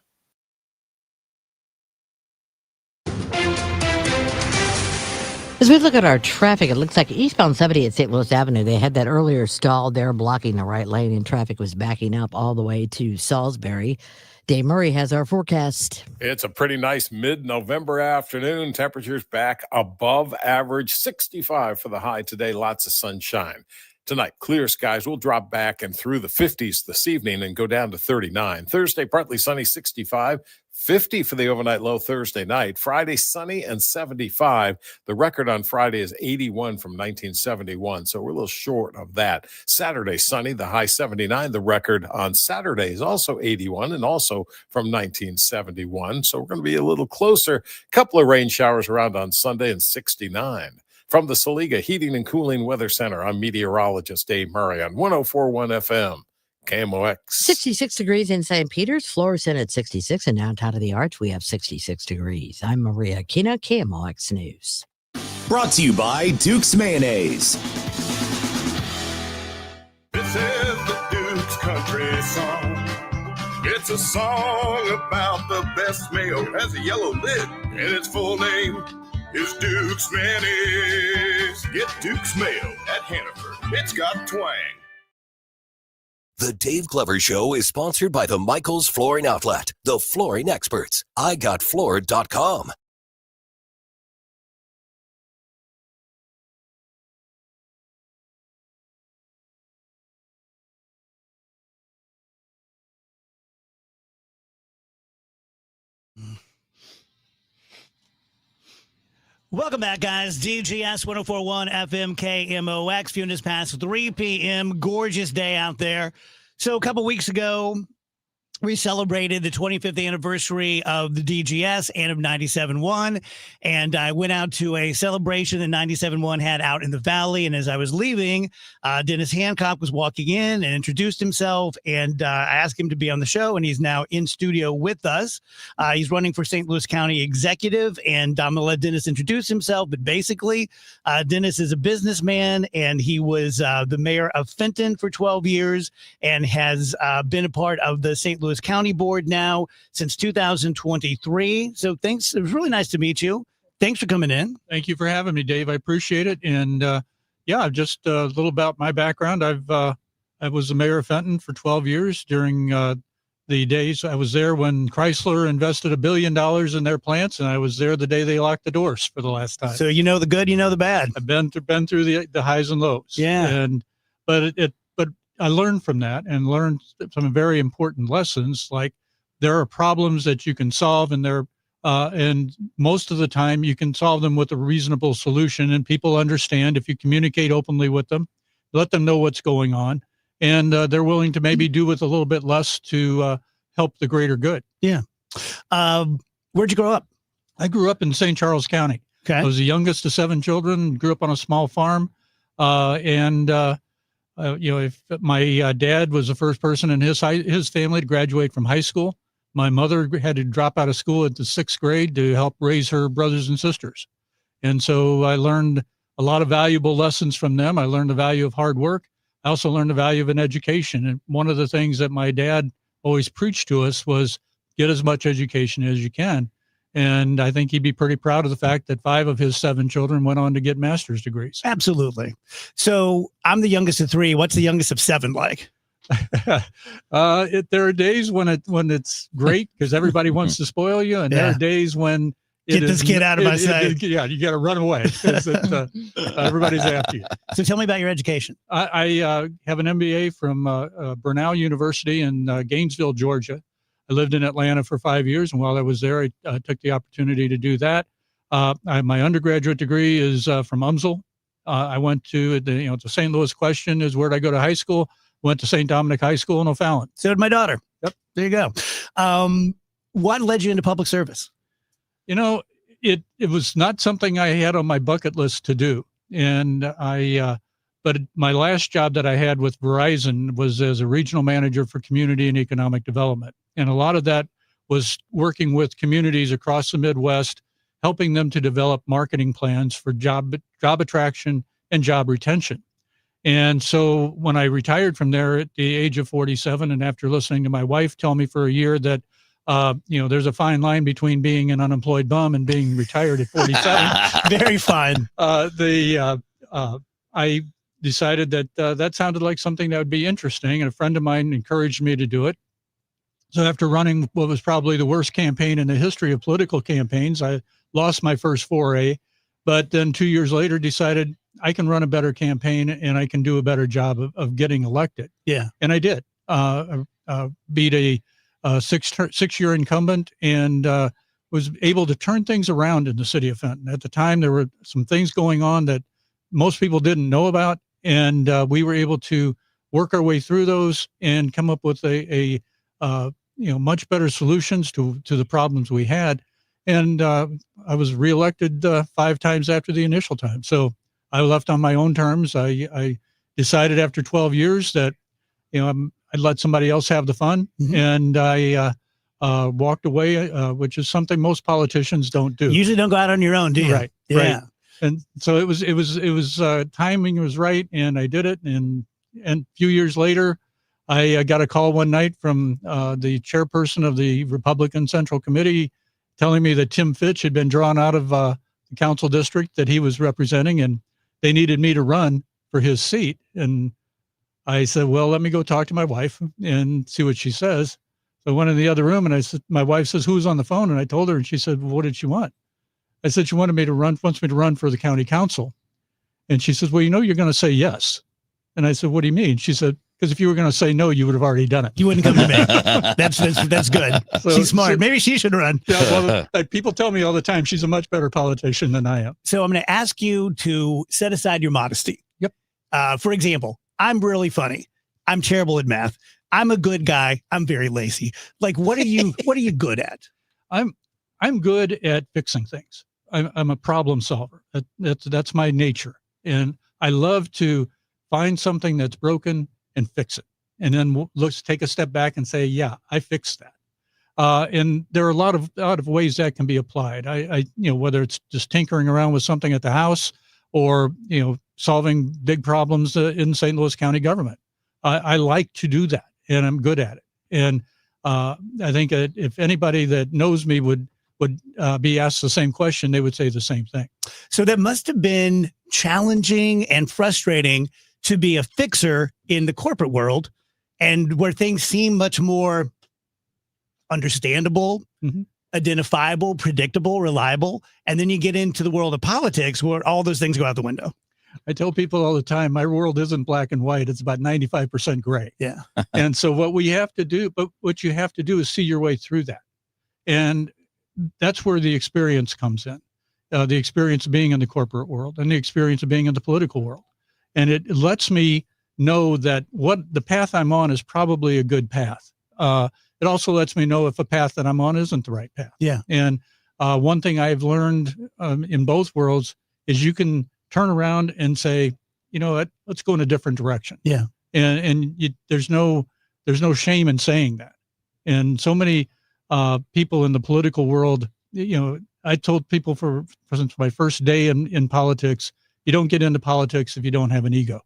As we look at our traffic, it looks like eastbound 70 at St. Louis Avenue, they had that earlier stall there blocking the right lane and traffic was backing up all the way to Salisbury. Dave Murray has our forecast. It's a pretty nice mid-November afternoon. Temperatures back above average, 65 for the high today. Lots of sunshine. Tonight, clear skies will drop back and through the 50s this evening and go down to 39. Thursday, partly sunny, 65. 50 for the overnight low Thursday night. Friday, sunny and 75. The record on Friday is 81 from 1971, so we're a little short of that. Saturday, sunny, the high 79. The record on Saturday is also 81 and also from 1971, so we're going to be a little closer. Couple of rain showers around on Sunday and 69. From the Saliga Heating and Cooling Weather Center, I'm meteorologist Dave Murray on 104.1 FM. KMOX. 66 degrees in St. Peter's, Florissant at 66, and downtown of the Arch, we have 66 degrees. I'm Maria Kina, KMOX News. Brought to you by Duke's Mayonnaise. This is the Duke's Country Song. It's a song about the best mayo. It has a yellow lid, and its full name is Duke's Mayonnaise. Get Duke's Mayo at Hannaford. It's got twang. The Dave Glover Show is sponsored by the Michaels Flooring Outlet, the flooring experts. IGotFloored.com. Welcome back, guys. DGS 104.1 FM KMOX. Few minutes past 3 p.m. Gorgeous day out there. So a couple weeks ago, We celebrated the 25th anniversary of the DGS and of 97.1. And I went out to a celebration that 97.1 had out in the Valley. And as I was leaving, Dennis Hancock was walking in and introduced himself. And I asked him to be on the show. And he's now in studio with us. He's running for St. Louis County Executive. And I'm going to let Dennis introduce himself. But basically, Dennis is a businessman. And he was the mayor of Fenton for 12 years and has been a part of the St. Louis County Board now since 2023. So thanks. It was really nice to meet you. Thanks for coming in. Thank you for having me, Dave. I appreciate it. And just a little about my background. I was the mayor of Fenton for 12 years during the days. I was there when Chrysler invested $1 billion in their plants, and I was there the day they locked the doors for the last time. So you know the good, you know the bad. I've been through the highs and lows. Yeah. But I learned from that and learned some very important lessons. Like there are problems that you can solve, and most of the time you can solve them with a reasonable solution, and people understand if you communicate openly with them, let them know what's going on, and they're willing to maybe do with a little bit less to help the greater good. Yeah. Where'd you grow up? I grew up in St. Charles County. Okay. I was the youngest of 7 children, grew up on a small farm, if my dad was the first person in his family to graduate from high school. My mother had to drop out of school at the 6th grade to help raise her brothers and sisters. And so I learned a lot of valuable lessons from them. I learned the value of hard work. I also learned the value of an education. And one of the things that my dad always preached to us was get as much education as you can. And I think he'd be pretty proud of the fact that 5 of his 7 children went on to get master's degrees. Absolutely. So I'm the youngest of 3. What's the youngest of 7 like? There are days when it's great because everybody wants to spoil you. And there are days when get this kid out of my sight. You got to run away because everybody's after you. So tell me about your education. I have an MBA from Brenau University in Gainesville, Georgia. I lived in Atlanta for 5 years, and while I was there, I took the opportunity to do that. My undergraduate degree is from UMSL. I went to the St. Louis question is where'd I go to high school? Went to St. Dominic High School in O'Fallon. So did my daughter. Yep. There you go. What led you into public service? It was not something I had on my bucket list to do, and but my last job that I had with Verizon was as a regional manager for community and economic development. And a lot of that was working with communities across the Midwest, helping them to develop marketing plans for job attraction and job retention. And so when I retired from there at the age of 47, and after listening to my wife tell me for a year that, there's a fine line between being an unemployed bum and being retired at 47. Very fine. I decided that that sounded like something that would be interesting. And a friend of mine encouraged me to do it. So after running what was probably the worst campaign in the history of political campaigns, I lost my first foray, but then 2 years later decided I can run a better campaign and I can do a better job of getting elected. Yeah. And I did. Beat a six-year incumbent and was able to turn things around in the city of Fenton. At the time, there were some things going on that most people didn't know about, and we were able to work our way through those and come up with a much better solutions to the problems we had. And I was reelected 5 times after the initial time. So I left on my own terms. I decided after 12 years that, I'd let somebody else have the fun. Mm-hmm. And I walked away, which is something most politicians don't do. You usually don't go out on your own, do you? Right. Yeah. Right. And so it was timing was right. And I did it. And a few years later, I got a call one night from the chairperson of the Republican Central Committee telling me that Tim Fitch had been drawn out of the council district that he was representing, and they needed me to run for his seat. And I said, well, let me go talk to my wife and see what she says. So I went in the other room and I said, my wife says, who's on the phone? And I told her, and she said, well, what did she want? I said, she wants me to run for the county council. And she says, well, you're going to say yes. And I said, what do you mean? She said, because if you were going to say no, you would have already done it. You wouldn't come to me. That's good. So, she's smart. Maybe she should run. Yeah, well, people tell me all the time she's a much better politician than I am. So I'm going to ask you to set aside your modesty. Yep. For example, I'm really funny. I'm terrible at math. I'm a good guy. I'm very lazy. Like, what are you good at? I'm good at fixing things. I'm a problem solver. That's my nature. And I love to find something that's broken and fix it. And then let's take a step back and say, yeah, I fixed that. And there are a lot of ways that can be applied. I whether it's just tinkering around with something at the house or, solving big problems in St. Louis County government. I like to do that, and I'm good at it. And I think if anybody that knows me would be asked the same question, they would say the same thing. So that must have been challenging and frustrating to be a fixer in the corporate world, and where things seem much more understandable, identifiable, predictable, reliable. And then you get into the world of politics where all those things go out the window. I tell people all the time, my world isn't black and white. It's about 95% gray. Yeah. And so what you have to do is see your way through that. And that's where the experience comes in. The experience of being in the corporate world and the experience of being in the political world. And it lets me know that what the path I'm on is probably a good path. It also lets me know if a path that I'm on isn't the right path. Yeah. And one thing I've learned in both worlds is you can turn around and say, you know what, let's go in a different direction. Yeah. And there's no shame in saying that. And so many people in the political world, I told people since my first day in politics, you don't get into politics if you don't have an ego,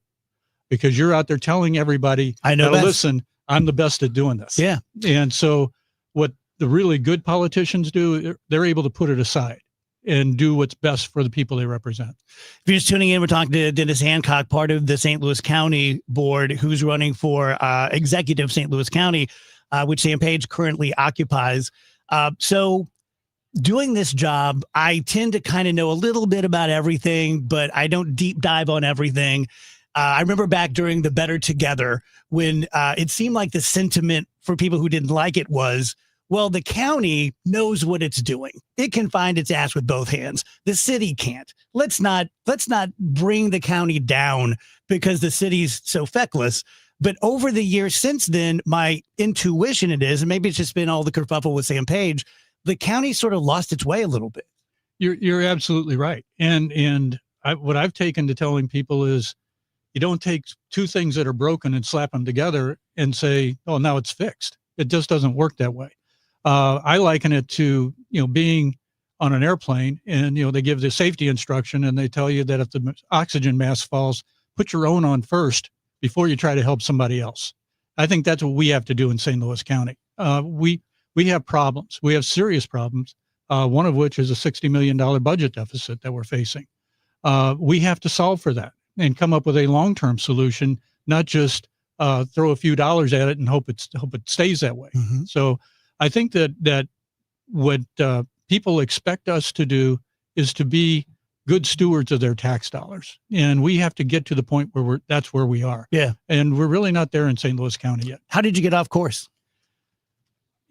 because you're out there telling everybody, I know, listen, I'm the best at doing this. Yeah. And so what the really good politicians do, they're able to put it aside and do what's best for the people they represent. If you're just tuning in, we're talking to Dennis Hancock, part of the St. Louis County Board, who's running for executive St. Louis County, which Sam Page currently occupies. So doing this job, I tend to kind of know a little bit about everything, but I don't deep dive on everything. I remember back during the Better Together when it seemed like the sentiment for people who didn't like it was, well, the county knows what it's doing. It can find its ass with both hands. The city can't. Let's not bring the county down because the city's so feckless. But over the years since then, my intuition is, and maybe it's just been all the kerfuffle with Sam Page, the county sort of lost its way a little bit. You're absolutely right. And what I've taken to telling people is, you don't take two things that are broken and slap them together and say, oh, now it's fixed. It just doesn't work that way. I liken it to, being on an airplane and, they give the safety instruction and they tell you that if the oxygen mask falls, put your own on first before you try to help somebody else. I think that's what we have to do in St. Louis County. We have problems. We have serious problems, one of which is a $60 million budget deficit that we're facing. We have to solve for that and come up with a long-term solution, not just throw a few dollars at it and hope it stays that way. Mm-hmm. So I think that what people expect us to do is to be good stewards of their tax dollars. And we have to get to the point where that's where we are. Yeah. And we're really not there in St. Louis County yet. How did you get off course?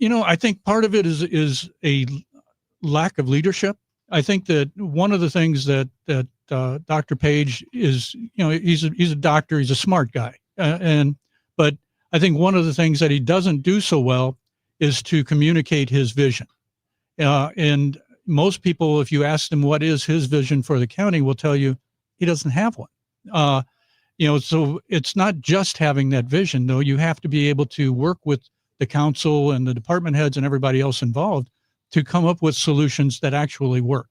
I think part of it is a lack of leadership. I think that one of the things that Dr. Page is, he's a doctor, he's a smart guy. But I think one of the things that he doesn't do so well is to communicate his vision. And most people, if you ask them what is his vision for the county, will tell you he doesn't have one. So it's not just having that vision, though. You have to be able to work with the council and the department heads and everybody else involved to come up with solutions that actually work.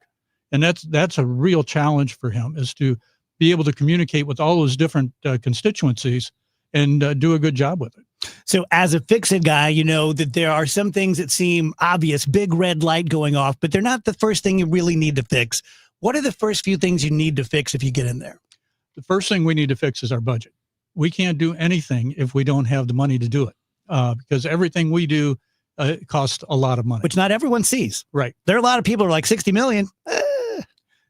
And that's a real challenge for him, is to be able to communicate with all those different constituencies and do a good job with it. So as a fix-it guy, you know that there are some things that seem obvious, big red light going off, but they're not the first thing you really need to fix. What are the first few things you need to fix if you get in there? The first thing we need to fix is our budget. We can't do anything if we don't have the money to do it, because everything we do costs a lot of money. Which not everyone sees. Right. There are a lot of people who are like 60 million.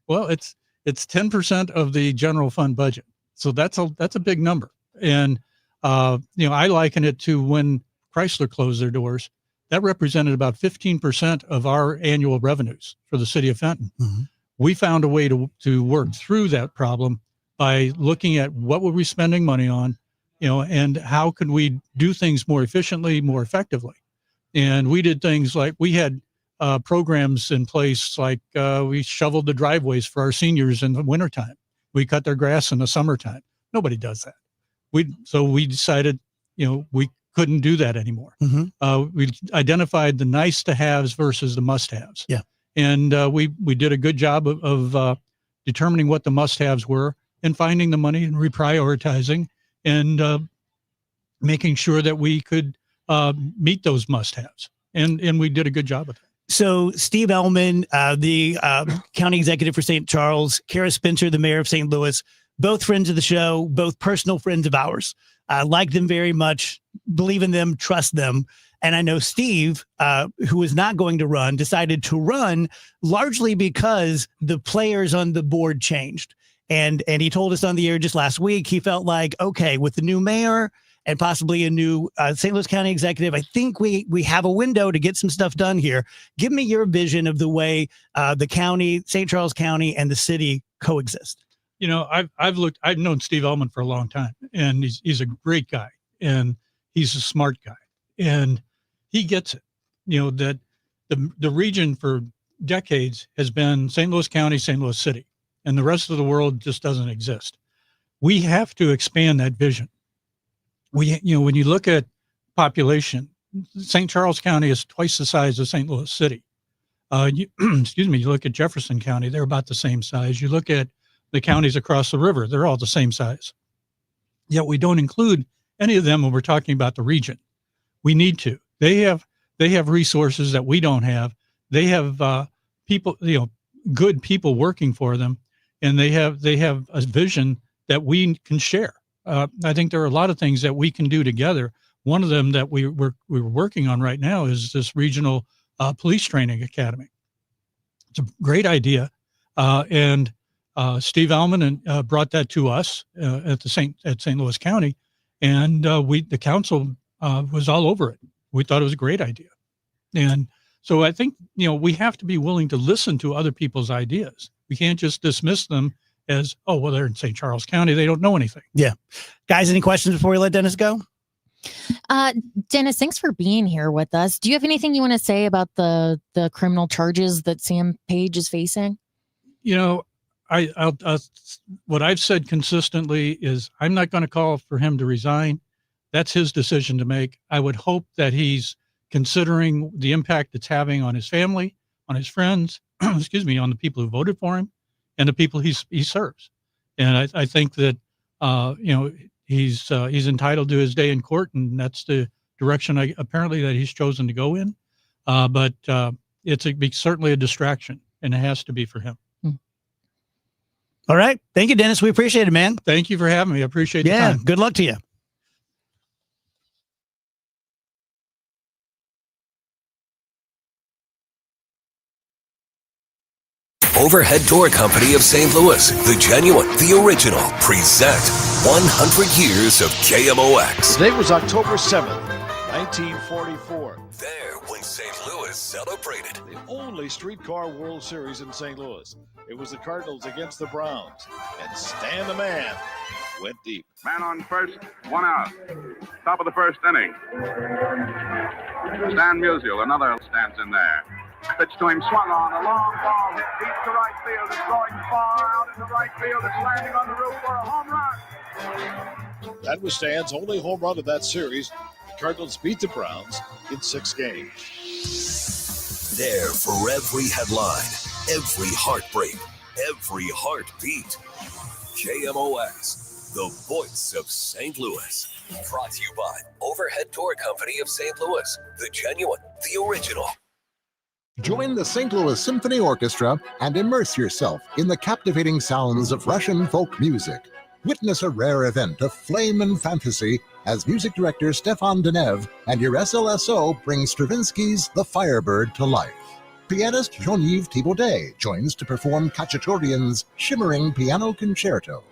Well, it's 10% of the general fund budget. So that's a big number. And I liken it to when Chrysler closed their doors. That represented about 15% of our annual revenues for the city of Fenton. Mm-hmm. We found a way to work through that problem by looking at what were we spending money on and how could we do things more efficiently, more effectively? And we did things like we had programs in place, like we shoveled the driveways for our seniors in the wintertime. We cut their grass in the summertime. Nobody does that. So we decided, we couldn't do that anymore. We identified the nice to haves versus the must haves. Yeah. And we did a good job of determining what the must haves were and finding the money and reprioritizing and making sure that we could meet those must haves. And we did a good job of that. So Steve Ellman, the county executive for St. Charles, Kara Spencer, the mayor of St. Louis, both friends of the show, both personal friends of ours. Like them very much, believe in them, trust them. And I know Steve, who is not going to run, decided to run largely because the players on the board changed. And he told us on the air just last week, he felt like, okay, with the new mayor and possibly a new St. Louis County executive, I think we have a window to get some stuff done here. Give me your vision of the way the county, St. Charles County, and the city coexist. I've known Steve Ellman for a long time, and he's a great guy, and he's a smart guy, and he gets it. That the region for decades has been St. Louis County, St. Louis City, and the rest of the world just doesn't exist. We have to expand that vision. When you look at population, St. Charles County is twice the size of St. Louis City. You look at Jefferson County, they're about the same size. You look at the counties across the river, they're all the same size. Yet we don't include any of them when we're talking about the region. We need to. They have resources that we don't have. They have people, good people working for them, and they have a vision that we can share. I think there are a lot of things that we can do together. One of them that we're working on right now is this regional police training academy. It's a great idea, and Steve Ellman brought that to us at St. Louis County, and the council was all over it. We thought it was a great idea, and so I think we have to be willing to listen to other people's ideas. We can't just dismiss them as, oh, well, they're in St. Charles County, they don't know anything. Yeah, guys, any questions before we let Dennis go? Dennis, thanks for being here with us. Do you have anything you want to say about the criminal charges that Sam Page is facing? I'll what I've said consistently is I'm not going to call for him to resign. That's his decision to make. I would hope that he's considering the impact it's having on his family, on his friends, on the people who voted for him, and the people he serves. And I think that he's entitled to his day in court, and that's the direction apparently that he's chosen to go in. But it's certainly a distraction, and it has to be for him. All right. Thank you, Dennis. We appreciate it, man. Thank you for having me. I appreciate the time. Good luck to you. Overhead Door Company of St. Louis, the genuine, the original, present 100 years of KMOX. Today was October 7th, 1944. There when St. Louis celebrated. The only streetcar World Series in St. Louis. It was the Cardinals against the Browns. And Stan the Man went deep. Man on first, 1 out. Top of the first inning. Stan Musial, another stands in there. Pitch to him, swung on, a long ball hit deep to right field. It's going far out into right field. It's landing on the roof for a home run. That was Stan's only home run of that series. The Cardinals beat the Browns in 6 games. There for every headline, every heartbreak, every heartbeat. KMOX, the voice of St. Louis. Brought to you by Overhead Door Company of St. Louis, the genuine, the original. Join the St. Louis Symphony Orchestra and immerse yourself in the captivating sounds of Russian folk music. Witness a rare event of flame and fantasy as music director Stefan Denev and your SLSO bring Stravinsky's The Firebird to life. Pianist Jean-Yves Thibaudet joins to perform Khachaturian's shimmering piano concerto.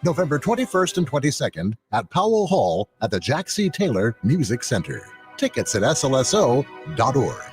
November 21st and 22nd at Powell Hall at the Jack C. Taylor Music Center. Tickets at slso.org.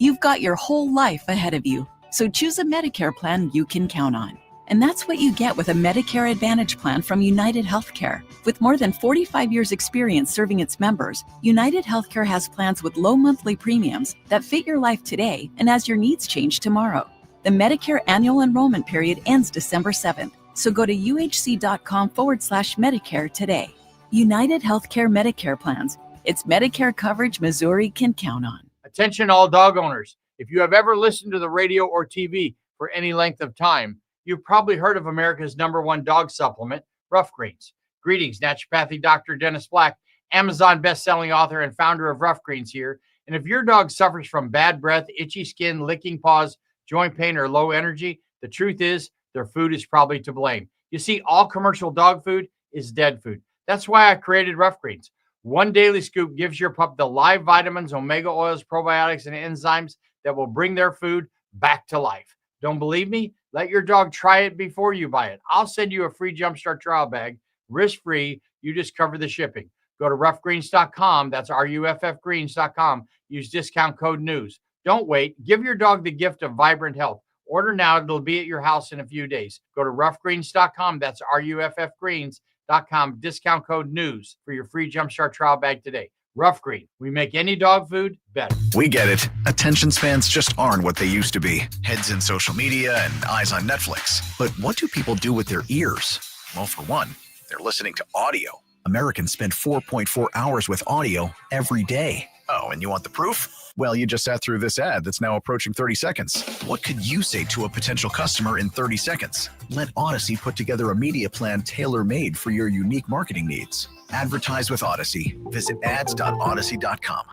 You've got your whole life ahead of you, so choose a Medicare plan you can count on. And that's what you get with a Medicare Advantage plan from United Healthcare. With more than 45 years' experience serving its members, United Healthcare has plans with low monthly premiums that fit your life today and as your needs change tomorrow. The Medicare annual enrollment period ends December 7th, so go to uhc.com/Medicare today. United Healthcare Medicare plans. It's Medicare coverage Missouri can count on. Attention all dog owners. If you have ever listened to the radio or TV for any length of time, you've probably heard of America's #1 dog supplement, Rough Greens. Greetings, naturopathic Dr. Dennis Black, Amazon best-selling author and founder of Rough Greens here. And if your dog suffers from bad breath, itchy skin, licking paws, joint pain, or low energy, the truth is their food is probably to blame. You see, all commercial dog food is dead food. That's why I created Rough Greens. One daily scoop gives your pup the live vitamins, omega oils, probiotics, and enzymes that will bring their food back to life. Don't believe me? Let your dog try it before you buy it. I'll send you a free Jumpstart trial bag, risk-free. You just cover the shipping. Go to roughgreens.com. That's RUFFgreens.com. Use discount code NEWS. Don't wait. Give your dog the gift of vibrant health. Order now. It'll be at your house in a few days. Go to roughgreens.com. That's RUFFgreens.com. Discount code NEWS for your free Jumpstart trial bag today. Rough Green. We make any dog food better. We get it. Attention spans just aren't what they used to be. Heads in social media and eyes on Netflix. But what do people do with their ears? Well, for one, they're listening to audio. Americans spend 4.4 hours with audio every day. Oh, and you want the proof? Well, you just sat through this ad that's now approaching 30 seconds. What could you say to a potential customer in 30 seconds? Let Odyssey put together a media plan tailor-made for your unique marketing needs. Advertise with Odyssey. Visit ads.odyssey.com.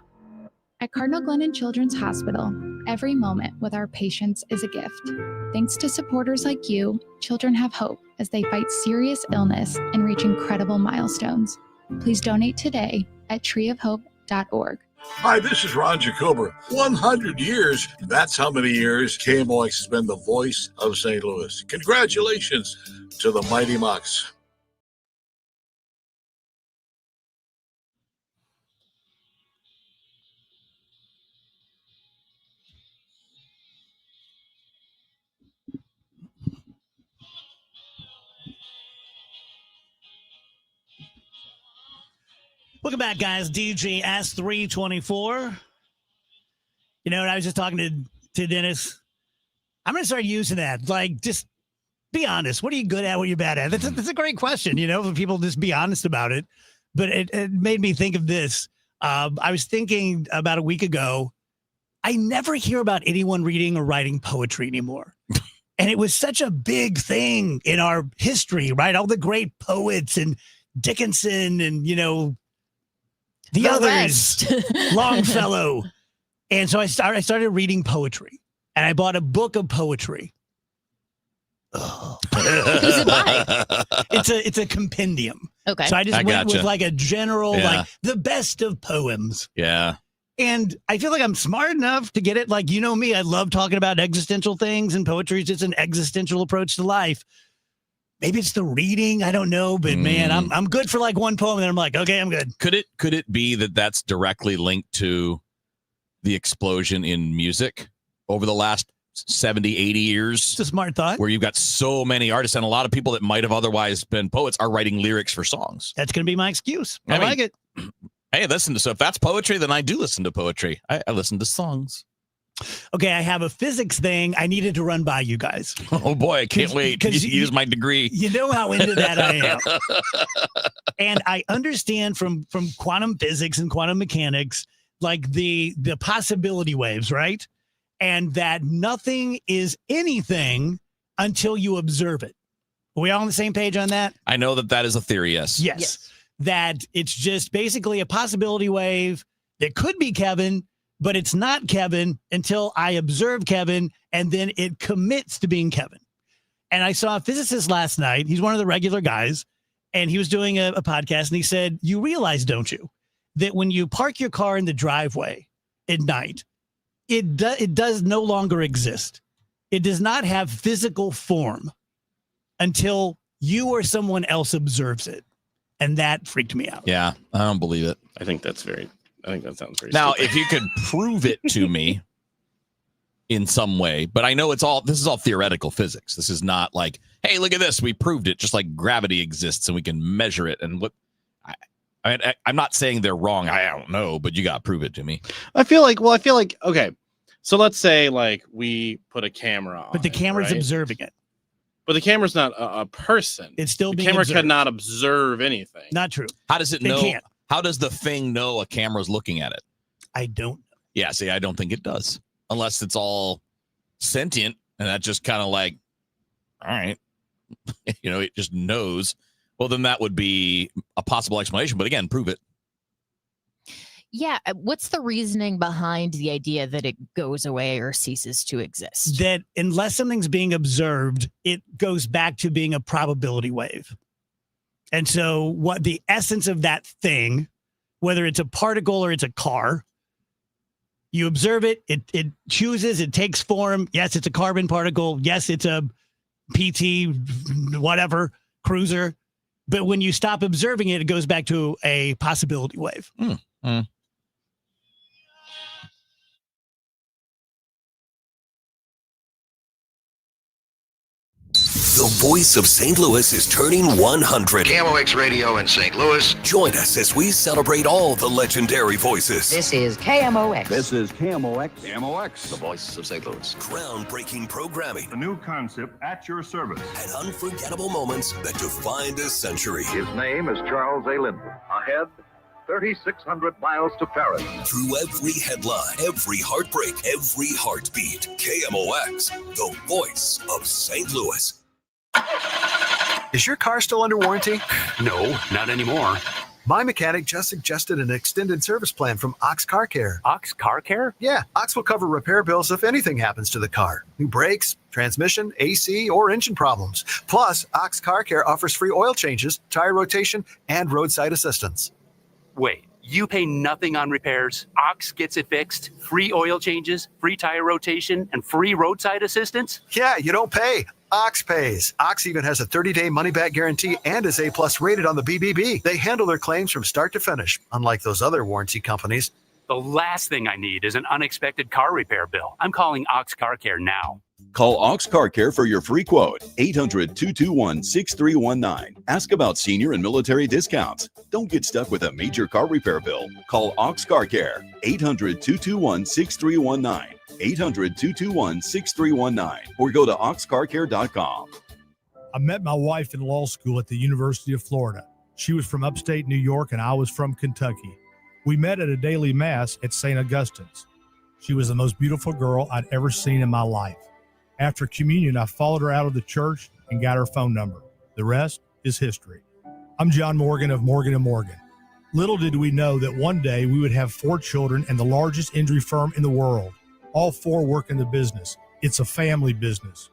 At Cardinal Glennon Children's Hospital, every moment with our patients is a gift. Thanks to supporters like you, children have hope as they fight serious illness and reach incredible milestones. Please donate today at treeofhope.org. Hi, this is Ron Jacobra. 100 years. That's how many years KMOX has been the voice of St. Louis. Congratulations to the Mighty Mocs. Welcome back, guys. DJ S324. You know, I was just talking to Dennis. I'm going to start using that. Like, just be honest. What are you good at? What are you bad at? That's a great question, you know, for people to just be honest about it. But it made me think of this. I was thinking about a week ago, I never hear about anyone reading or writing poetry anymore. And it was such a big thing in our history, right? All the great poets and Dickinson and, you know, the others, Longfellow. And so I started reading poetry, and I bought a book of poetry. Who's it by? It's a compendium. Okay. So I just went with like a general, like the best of poems. Yeah. And I feel like I'm smart enough to get it. Like, you know me, I love talking about existential things, and poetry is just an existential approach to life. Maybe it's the reading. I don't know, but man, I'm good for like one poem, and then I'm like, okay, I'm good. Could it be that that's directly linked to the explosion in music over the last 70, 80 years? It's a smart thought. Where you've got so many artists, and a lot of people that might have otherwise been poets are writing lyrics for songs. That's going to be my excuse. I like it. Hey, so if that's poetry, then I do listen to poetry. I listen to songs. Okay, I have a physics thing I needed to run by you guys. Oh boy, I can't wait to use my degree. You know how into that I am. And I understand from quantum physics and quantum mechanics, like the possibility waves, right? And that nothing is anything until you observe it. Are we all on the same page on that? I know that is a theory, yes. Yes. That it's just basically a possibility wave that could be Kevin, but it's not Kevin until I observe Kevin, and then it commits to being Kevin. And I saw a physicist last night. He's one of the regular guys, and he was doing a podcast, and he said, you realize, don't you, that when you park your car in the driveway at night, it does no longer exist. It does not have physical form until you or someone else observes it. And that freaked me out. Yeah, I don't believe it. I think that sounds very now, stupid. if you could prove it to me, in some way. But I know this is all theoretical physics. This is not like, hey, look at this, we proved it. Just like gravity exists and we can measure it. And I'm not saying they're wrong. I don't know, but you got to prove it to me. I feel like, okay, so let's say like we put a camera on, but the camera's observing it. But the camera's not a person. It's still the being camera observed. cannot observe anything. Not true. How does it They know? can't. How does the thing know a camera's looking at it? I don't. Yeah, see, I don't think it does. Unless it's all sentient and that just kind of like, all right, it just knows. Well, then that would be a possible explanation. But again, prove it. Yeah. What's the reasoning behind the idea that it goes away or ceases to exist? That unless something's being observed, it goes back to being a probability wave. And so what the essence of that thing, whether it's a particle or it's a car, you observe it, it chooses, it takes form. Yes, it's a carbon particle. Yes, it's a PT, whatever, cruiser. But when you stop observing it, it goes back to a possibility wave. The voice of St. Louis is turning 100. KMOX Radio in St. Louis. Join us as we celebrate all the legendary voices. This is KMOX. This is KMOX. KMOX, the voice of St. Louis. Groundbreaking programming. A new concept at your service. And unforgettable moments that defined a century. His name is Charles A. Lindbergh. Ahead, 3,600 miles to Paris. Through every headline, every heartbreak, every heartbeat. KMOX, the voice of St. Louis. Is your car still under warranty? No, not anymore. My mechanic just suggested an extended service plan from Ox Car Care. Ox Car Care? Yeah, Ox will cover repair bills if anything happens to the car. New brakes, transmission, AC, or engine problems. Plus, Ox Car Care offers free oil changes, tire rotation, and roadside assistance. Wait, you pay nothing on repairs? Ox gets it fixed? Free oil changes, free tire rotation, and free roadside assistance? Yeah, you don't pay. Ox pays. Ox even has a 30-day money-back guarantee and is A+ rated on the BBB. They handle their claims from start to finish, unlike those other warranty companies. The last thing I need is an unexpected car repair bill. I'm calling Ox Car Care now. Call Ox Car Care for your free quote. 800-221-6319. Ask about senior and military discounts. Don't get stuck with a major car repair bill. Call Ox Car Care. 800-221-6319. 800-221-6319. Or go to oxcarcare.com. I met my wife in law school at the University of Florida. She was from upstate New York and I was from Kentucky. We met at a daily mass at St. Augustine's. She was the most beautiful girl I'd ever seen in my life. After communion, I followed her out of the church and got her phone number. The rest is history. I'm John Morgan of Morgan & Morgan. Little did we know that one day we would have 4 children and the largest injury firm in the world. All 4 work in the business. It's a family business.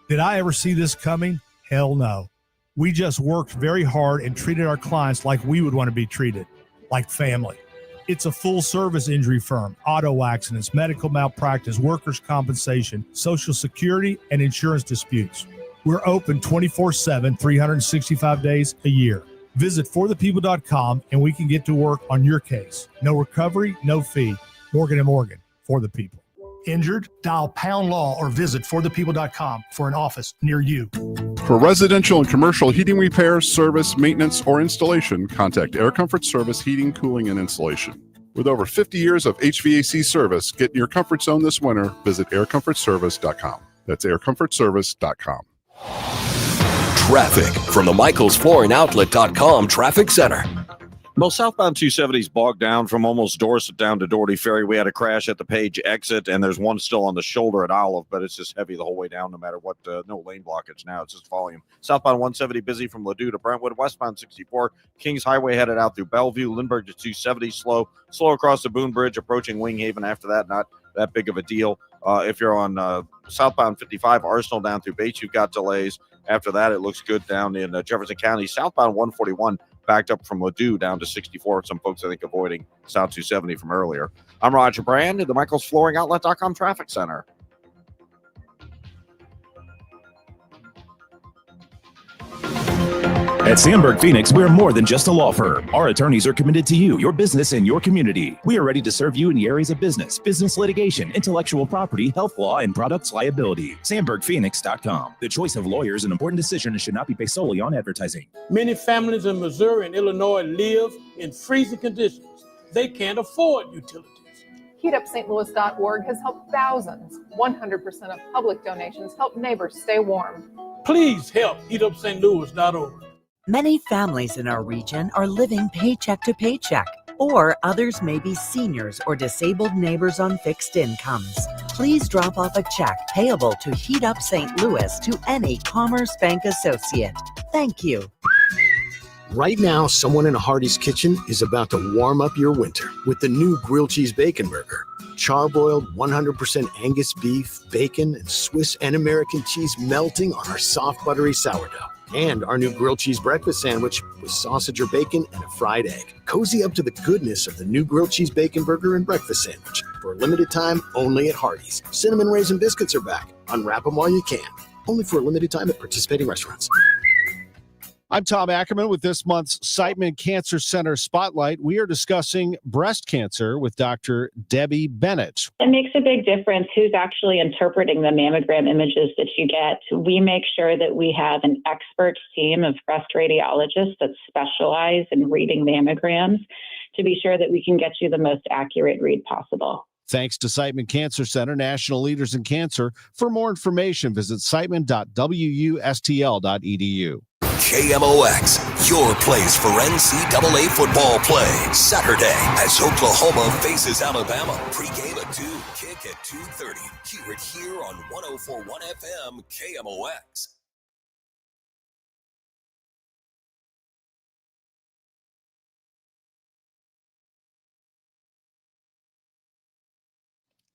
Did I ever see this coming? Hell no. We just worked very hard and treated our clients like we would want to be treated, like family. It's a full-service injury firm, auto accidents, medical malpractice, workers' compensation, Social Security, and insurance disputes. We're open 24/7, 365 days a year. Visit forthepeople.com and we can get to work on your case. No recovery, no fee. Morgan & Morgan, for the people. Injured? Dial pound law or visit forthepeople.com for an office near you. For residential and commercial heating repairs, service, maintenance, or installation, contact Air Comfort Service Heating, Cooling, and Installation. With over 50 years of HVAC service, get in your comfort zone this winter. Visit aircomfortservice.com. That's aircomfortservice.com. Traffic from the MichaelsFlooringOutlet.com traffic center. Well, southbound 270 is bogged down from almost Dorset down to Doherty Ferry. We had a crash at the Page exit, and there's one still on the shoulder at Olive, but it's just heavy the whole way down no matter what. No lane blockage now. It's just volume. Southbound 170 busy from Ladue to Brentwood. Westbound 64, Kings Highway headed out through Bellevue. Lindbergh to 270, slow across the Boone Bridge, approaching Wing Haven. After that, not that big of a deal. If you're on southbound 55, Arsenal down through Bates, you've got delays. After that, it looks good down in Jefferson County. Southbound 141 backed up from Ladue down to 64. Some folks, I think, avoiding South 270 from earlier. I'm Roger Brand at the MichaelsFlooringOutlet.com Traffic Center. At Sandberg Phoenix, we're more than just a law firm. Our attorneys are committed to you, your business, and your community. We are ready to serve you in the areas of business litigation, intellectual property, health law, and products liability. SandbergPhoenix.com. The choice of lawyer is an important decision and should not be based solely on advertising. Many families in Missouri and Illinois live in freezing conditions. They can't afford utilities. HeatUpStLouis.org has helped thousands. 100% of public donations help neighbors stay warm. Please help HeatUpStLouis.org. Many families in our region are living paycheck to paycheck, or others may be seniors or disabled neighbors on fixed incomes. Please drop off a check payable to Heat Up St. Louis to any Commerce Bank associate. Thank you. Right now, someone in a Hardee's kitchen is about to warm up your winter with the new grilled cheese bacon burger. Charbroiled 100% Angus beef, bacon, and Swiss and American cheese melting on our soft, buttery sourdough. And our new grilled cheese breakfast sandwich with sausage or bacon and a fried egg. Cozy up to the goodness of the new grilled cheese bacon burger and breakfast sandwich. For a limited time, only at Hardee's. Cinnamon Raisin Biscuits are back. Unwrap them while you can. Only for a limited time at participating restaurants. I'm Tom Ackerman with this month's Siteman Cancer Center Spotlight. We are discussing breast cancer with Dr. Debbie Bennett. It makes a big difference who's actually interpreting the mammogram images that you get. We make sure that we have an expert team of breast radiologists that specialize in reading mammograms to be sure that we can get you the most accurate read possible. Thanks to Siteman Cancer Center, national leaders in cancer. For more information, visit siteman.wustl.edu. KMOX, your place for NCAA football play. Saturday, as Oklahoma faces Alabama. Pre-game at 2, kick at 2:30. Hear it here on 104.1 FM KMOX.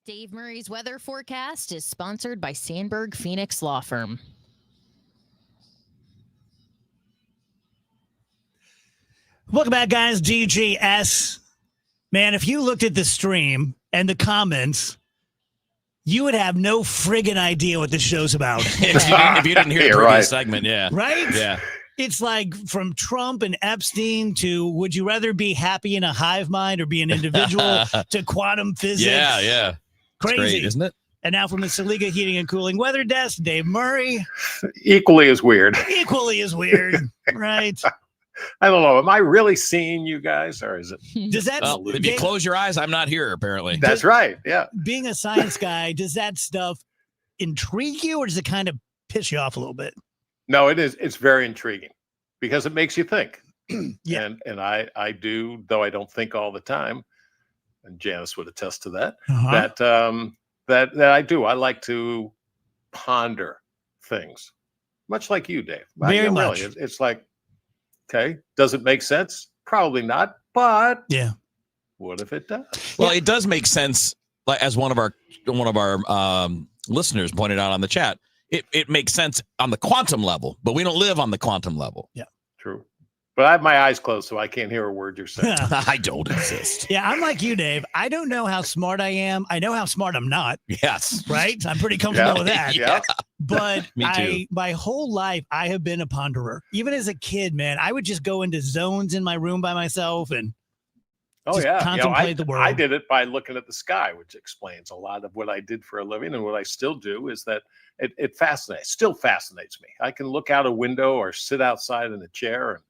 Dave Murray's weather forecast is sponsored by Sandberg Phoenix Law Firm. Welcome back, guys. DGS. Man, if you looked at the stream and the comments, you would have no friggin' idea what this show's about. if you didn't hear the previous segment, yeah. Right? Yeah. It's like from Trump and Epstein to would you rather be happy in a hive mind or be an individual to quantum physics. Yeah. Crazy, great, isn't it? And now from the Saliga Heating and Cooling Weather Desk, Dave Murray. Equally as weird. Right? I don't know. Am I really seeing you guys, or is it? Does that? Well, if you close your eyes, I'm not here. Apparently, that's right. Yeah. Being a science guy, does that stuff intrigue you, or does it kind of piss you off a little bit? No, it is. It's very intriguing because it makes you think. Yeah. And I do, though I don't think all the time. And Janice would attest to that. That I do. I like to ponder things, much like you, Dave. Very much. Really, it's like. Okay. Does it make sense? Probably not. But yeah, what if it does? Well, it does make sense. Like as one of our listeners pointed out on the chat, it makes sense on the quantum level, but we don't live on the quantum level. Yeah, true. But I have my eyes closed, so I can't hear a word you're saying. I don't exist. Yeah, I'm like you, Dave. I don't know how smart I am. I know how smart I'm not. Yes. Right? I'm pretty comfortable with that. Yeah. But Me too. my whole life, I have been a ponderer. Even as a kid, man, I would just go into zones in my room by myself and contemplate the world. I did it by looking at the sky, which explains a lot of what I did for a living. And what I still do is that it still fascinates me. I can look out a window or sit outside in a chair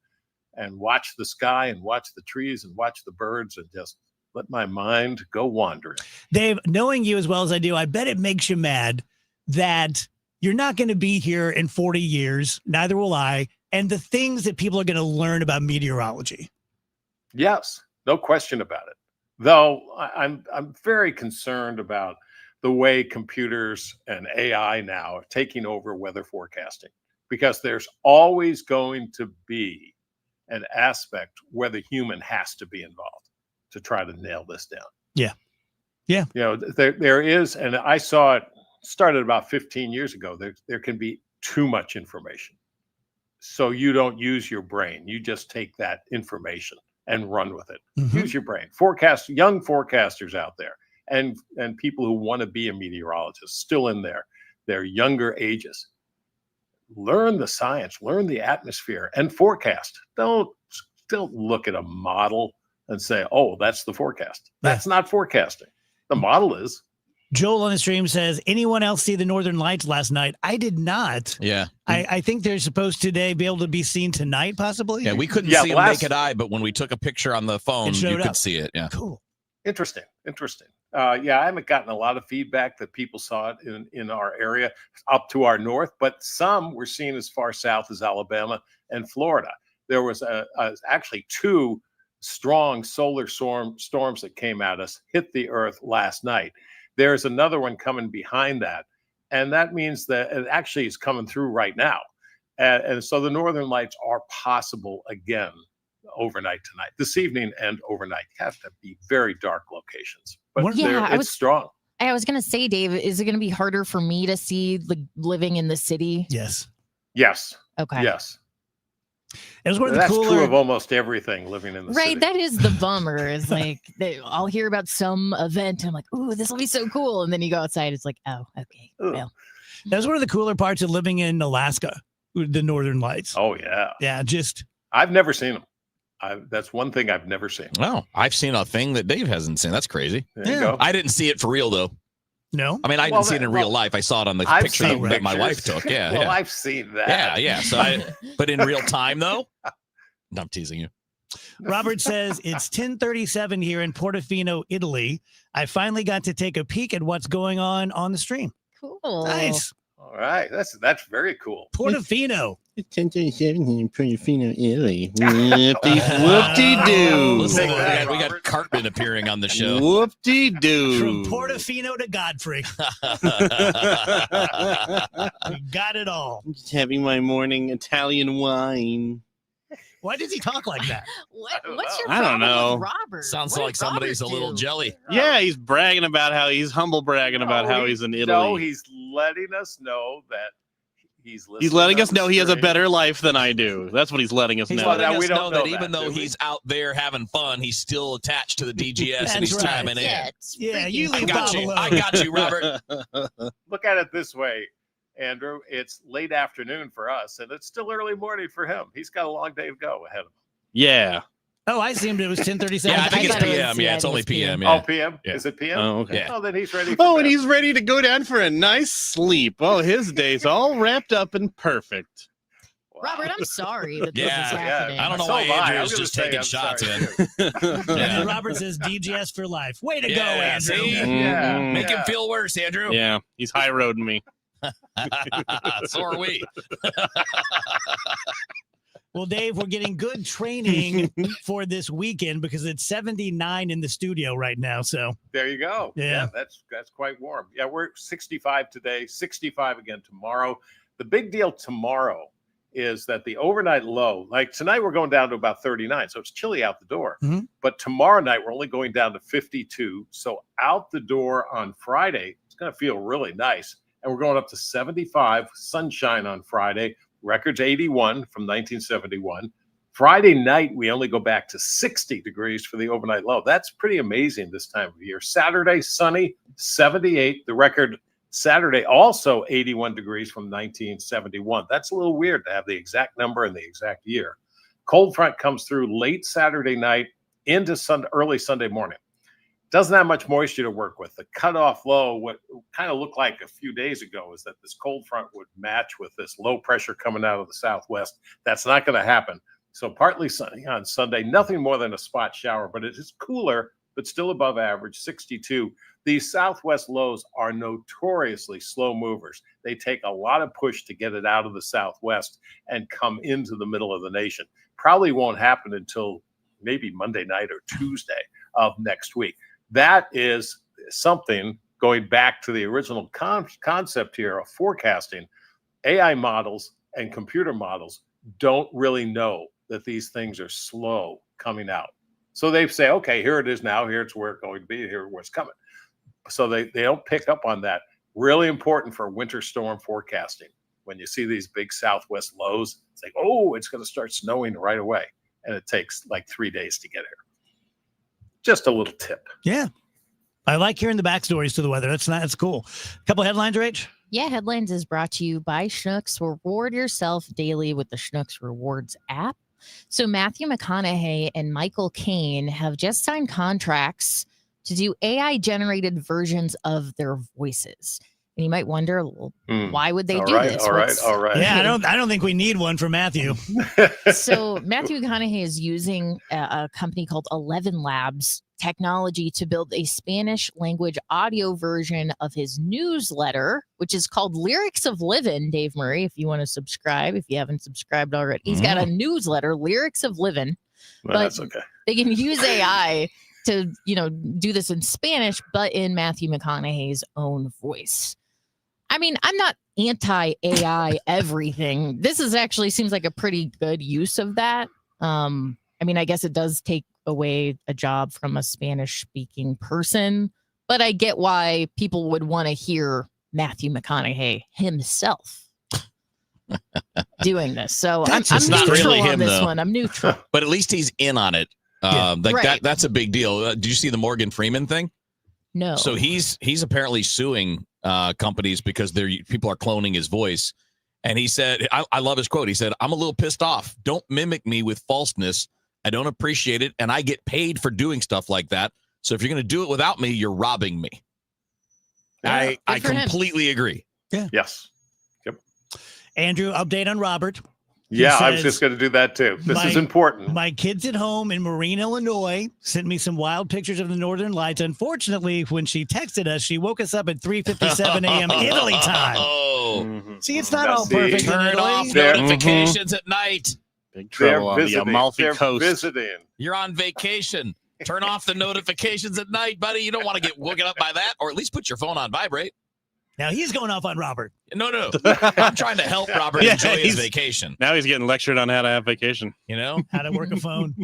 and watch the sky and watch the trees and watch the birds and just let my mind go wandering. Dave, knowing you as well as I do, I bet it makes you mad that you're not going to be here in 40 years. Neither will I. And the things that people are going to learn about meteorology. Yes, no question about it. Though I'm very concerned about the way computers and AI now are taking over weather forecasting, because there's always going to be an aspect where the human has to be involved to try to nail this down. Yeah. Yeah. You know, there is, and I saw it started about 15 years ago. There can be too much information. So you don't use your brain. You just take that information and run with it. Mm-hmm. Use your brain. Young forecasters out there and people who want to be a meteorologist still in their younger ages. learn the science, learn the atmosphere, and forecast. Don't look at a model and say, oh, that's the forecast. That's not forecasting. The model is. Joel on the stream says, anyone else see the Northern Lights last night? I did not. Yeah. I think they're supposed to today be able to be seen tonight, possibly. Yeah, we couldn't see them naked eye, but when we took a picture on the phone, you could see it. Yeah. Cool. Interesting. Yeah, I haven't gotten a lot of feedback that people saw it in our area up to our north, but some were seen as far south as Alabama and Florida. There was actually 2 strong solar storms that came at us, hit the earth last night. There's another one coming behind that. And that means that it actually is coming through right now. And so the Northern Lights are possible again overnight tonight, this evening and overnight. You have to be very dark locations, but it's strong. I was going to say, Dave, is it going to be harder for me to see living in the city? Yes. Okay. Yes. It was one of the That's cooler. true of almost everything living in the city. Right. That is the bummer. Is like I'll hear about some event. And I'm like, ooh, this will be so cool. And then you go outside. It's like, oh, okay. Well. That was one of the cooler parts of living in Alaska, the Northern Lights. Oh, yeah. Yeah. I've never seen them. That's one thing I've never seen. Oh, I've seen a thing that Dave hasn't seen. That's crazy. There you go. I didn't see it for real, though. No? I mean, I didn't see it in real life. I saw it on the picture that my wife took. Yeah. Well, yeah. I've seen that. Yeah. So but in real time, though, no, I'm teasing you. Robert says it's 10:37 here in Portofino, Italy. I finally got to take a peek at what's going on the stream. Cool. Nice. All right. That's very cool. Portofino. It's 10:37 in Portofino, Italy. Whoop-de-doo. Listen, we got Cartman appearing on the show. Whoop-de-doo. From Portofino to Godfrey. We got it all. I'm just having my morning Italian wine. Why does he talk like that? What's your I don't problem know. with Robert? Sounds What like did somebody's Robert a little do? jelly. Yeah, he's bragging about how he's bragging about how he's in Italy. No, he's letting us know that he's listening. He's letting on us the know he has a stream. better life than I do. That's what he's letting us He's know. letting us we don't know know that even that, though do we? he's out there having fun, he's still attached to the DGS and That's he's right. chiming in. Yeah, you I leave got Bob you. alone. I got you, Robert. Look at it this way, Andrew. It's late afternoon for us, and it's still early morning for him. He's got a long day to go ahead of him. Yeah. Oh, I assumed it was 10:37. Yeah, I think it's thought it was- PM. Yeah, yeah, it's I only think it's PM. Oh, Yeah. PM? Yeah. Is it PM? Oh, okay. Yeah. Oh, then he's ready. For Oh, and bed. he's ready to go down for a nice sleep. Oh, his day's all wrapped up and perfect. Wow. Robert, I'm sorry that this is Yeah, happening. I don't know So why am I. Andrew's I'm just gonna say taking I'm shots, sorry, man. Yeah. Robert says DGS for life. Way to go, Yeah, Andrew. see? Yeah. Make him Yeah. feel worse, Andrew. Yeah, he's high roading me. So are we. Well, Dave, we're getting good training for this weekend because it's 79 in the studio right now. So There you go. Yeah. That's quite warm. Yeah, we're 65 today, 65 again tomorrow. The big deal tomorrow is that the overnight low, like tonight, we're going down to about 39, so it's chilly out the door. Mhm. But tomorrow night, we're only going down to 52. So out the door on Friday, it's going to feel really nice. And we're going up to 75, sunshine on Friday. Records 81 from 1971. Friday night, we only go back to 60 degrees for the overnight low. That's pretty amazing this time of year. Saturday, sunny, 78. The record Saturday, also 81 degrees from 1971. That's a little weird to have the exact number and the exact year. Cold front comes through late Saturday night into early Sunday morning. Doesn't have much moisture to work with. The cutoff low, what kind of looked like a few days ago, is that this cold front would match with this low pressure coming out of the southwest. That's not going to happen. So partly sunny on Sunday, nothing more than a spot shower, but it is cooler, but still above average, 62. These southwest lows are notoriously slow movers. They take a lot of push to get it out of the southwest and come into the middle of the nation. Probably won't happen until maybe Monday night or Tuesday of next week. That is something going back to the original concept here of forecasting. AI models and computer models don't really know that these things are slow coming out. So they say, okay, here it is now. Here's where it's going to be. Here's what's coming. So they don't pick up on that. Really important for winter storm forecasting. When you see these big southwest lows, it's like, oh, it's going to start snowing right away. And it takes like 3 days to get here. Just a little tip. yeah, I like hearing the backstories to the weather. That's cool. A couple headlines, Rach. Yeah, Headlines is brought to you by Schnucks. Reward yourself daily with the Schnucks Rewards app. So Matthew McConaughey and Michael Caine have just signed contracts to do AI-generated versions of their voices. And you might wonder, well, why would they do this? All right. Yeah, I don't think we need one for Matthew. So Matthew McConaughey is using a company called 11 Labs technology to build a Spanish language audio version of his newsletter, which is called Lyrics of Livin'. Dave Murray, if you want to subscribe, if you haven't subscribed already, he's got a newsletter, Lyrics of Livin'. Well, that's okay. They can use AI to, do this in Spanish, but in Matthew McConaughey's own voice. I mean, I'm not anti-AI everything. This actually seems like a pretty good use of that. I mean, I guess it does take away a job from a Spanish-speaking person, but I get why people would want to hear Matthew McConaughey himself doing this. So I'm not neutral really on him, this though. one. I'm neutral. But at least he's in on it. Right. That's a big deal. Did you see the Morgan Freeman thing? No. So he's apparently suing companies because people are cloning his voice. And he said, I love his quote. He said, "I'm a little pissed off. Don't mimic me with falseness. I don't appreciate it. And I get paid for doing stuff like that. So if you're going to do it without me, you're robbing me." I completely agree. Yeah. Yes. Yep. Andrew, update on Robert. He Yeah, I was says, just going to do that too. This is important. My kids at home in Marine, Illinois, sent me some wild pictures of the Northern Lights. Unfortunately, when she texted us, she woke us up at 3:57 a.m. Italy time. Oh, See, it's not all perfect. in Turn Italy. off notifications at night. Big trouble on the Amalfi Coast. Visiting. You're on vacation. Turn off the notifications at night, buddy. You don't want to get woken up by that, or at least put your phone on vibrate. Now he's going off on Robert. No. I'm trying to help Robert enjoy his vacation. Now he's getting lectured on how to have vacation. How to work a phone.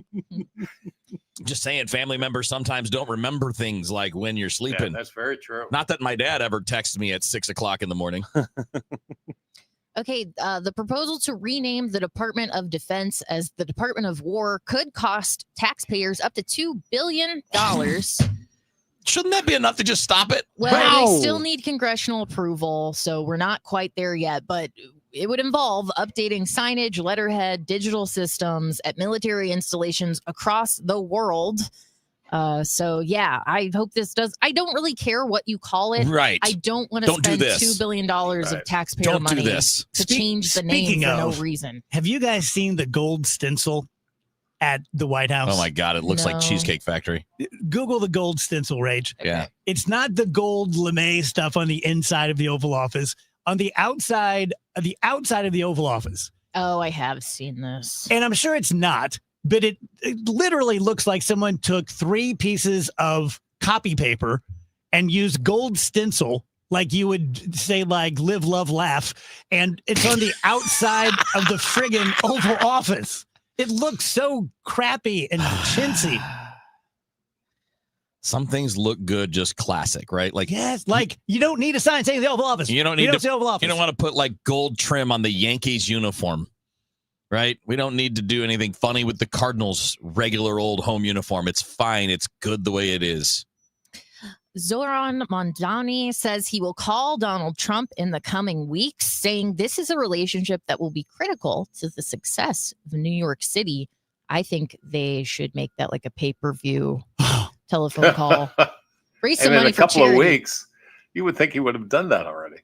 Just saying, family members sometimes don't remember things like when you're sleeping. Yeah, that's very true. Not that my dad ever texted me at 6 o'clock in the morning. Okay, the proposal to rename the Department of Defense as the Department of War could cost taxpayers up to $2 billion. Shouldn't that be enough to just stop it? Well, they still need congressional approval, so we're not quite there yet, but it would involve updating signage, letterhead, digital systems at military installations across the world. So yeah, I hope this does. I don't really care what you call it. Right. I don't want to spend $2 billion of taxpayer money to change the name for no reason. Have you guys seen the gold stencil at the White House? Oh my God, it looks like Cheesecake Factory. Google the gold stencil, Rage. Yeah. It's not the gold lame stuff on the inside of the Oval Office. On the outside of the Oval Office. Oh, I have seen this. And I'm sure it's not, but it literally looks like someone took 3 pieces of copy paper and used gold stencil, like you would say, like live, love, laugh. And it's on the outside of the friggin' Oval Office. It looks so crappy and chintzy. Some things look good, just classic, right? Like yes, like you don't need a sign saying the Oval Office. You don't need say Oval Office. You don't want to put like gold trim on the Yankees uniform, right? We don't need to do anything funny with the Cardinals' regular old home uniform. It's fine. It's good the way it is. Zoran Mondani says he will call Donald Trump in the coming weeks, saying this is a relationship that will be critical to the success of New York City. I think they should make that like a pay-per-view telephone call. Raise some and in money a couple for of charity. weeks, you would think he would have done that already.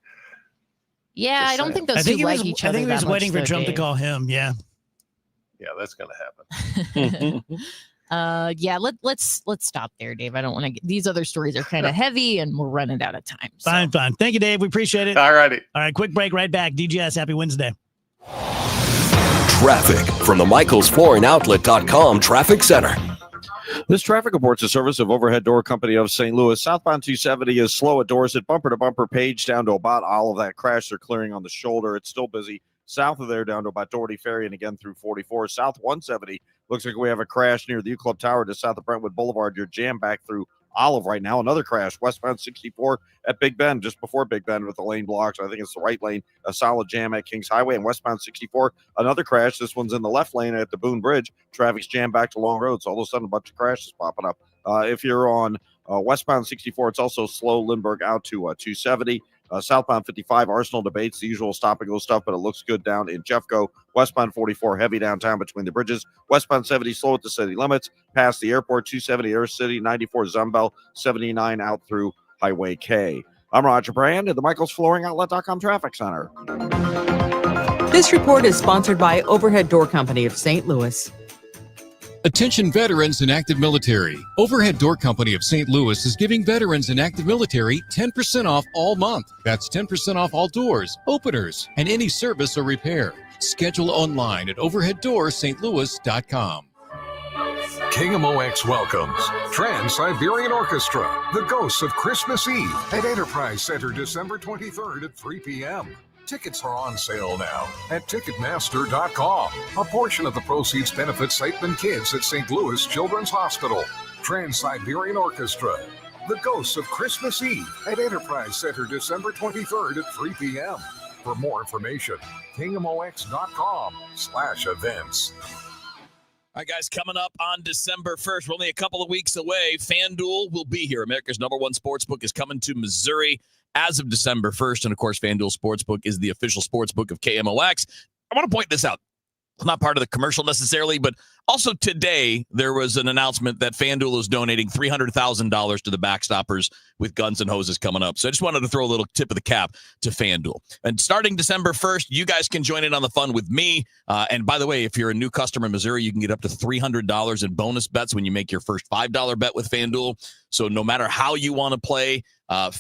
Yeah, I don't think those two like each other. I think he was that waiting much, for Trump to call him. Yeah. Yeah, that's going to happen. Yeah, let's stop there, Dave. I don't want to get these other stories are kind of heavy and we're running out of time. So. Fine. Thank you, Dave. We appreciate it. All righty. All right, quick break, right back. DGS, happy Wednesday. Traffic from the MichaelsFlooringOutlet.com Traffic Center. This traffic report's a service of Overhead Door Company of St. Louis. Southbound 270 is slow at Dorset, bumper to bumper page down to about all of that crash. They're clearing on the shoulder. It's still busy. South of there down to about Doherty Ferry and again through 44. South 170 looks like we have a crash near the U Club Tower just south of Brentwood Boulevard. You're jammed back through Olive right now. Another crash westbound 64 at Big Bend, just before Big Bend with the lane blocks. I think it's the right lane. A solid jam at Kings Highway. And westbound 64, another crash. This one's in the left lane at the Boone Bridge. Traffic's jammed back to Long Road. So all of a sudden a bunch of crashes popping up. If you're on westbound 64, it's also slow Lindbergh out to 270. Southbound 55, Arsenal debates, the usual stop and go stuff, but it looks good down in Jeffco. Westbound 44, heavy downtown between the bridges. Westbound 70, slow at the city limits. Past the airport, 270 Air City, 94 Zumbel, 79 out through Highway K. I'm Roger Brand at the Michaels Flooring Outlet.com Traffic Center. This report is sponsored by Overhead Door Company of St. Louis. Attention veterans and active military. Overhead Door Company of St. Louis is giving veterans and active military 10% off all month. That's 10% off all doors, openers, and any service or repair. Schedule online at overheaddoorsstlouis.com. KMOX welcomes Trans-Siberian Orchestra, The Ghosts of Christmas Eve at Enterprise Center December 23rd at 3 p.m. Tickets are on sale now at Ticketmaster.com. A portion of the proceeds benefit Siteman Kids at St. Louis Children's Hospital. Trans-Siberian Orchestra, The Ghosts of Christmas Eve at Enterprise Center December 23rd at 3 p.m. For more information, KMOX.com/events. All right, guys, coming up on December 1st, we're only a couple of weeks away. FanDuel will be here. America's #1 sportsbook is coming to Missouri as of December 1st. And, of course, FanDuel Sportsbook is the official sportsbook of KMOX. I want to point this out. It's not part of the commercial necessarily, but also today there was an announcement that FanDuel is donating $300,000 to the Backstoppers with Guns and Hoses coming up. So I just wanted to throw a little tip of the cap to FanDuel. And starting December 1st, you guys can join in on the fun with me. And by the way, if you're a new customer in Missouri, you can get up to $300 in bonus bets when you make your first $5 bet with FanDuel. So no matter how you want to play,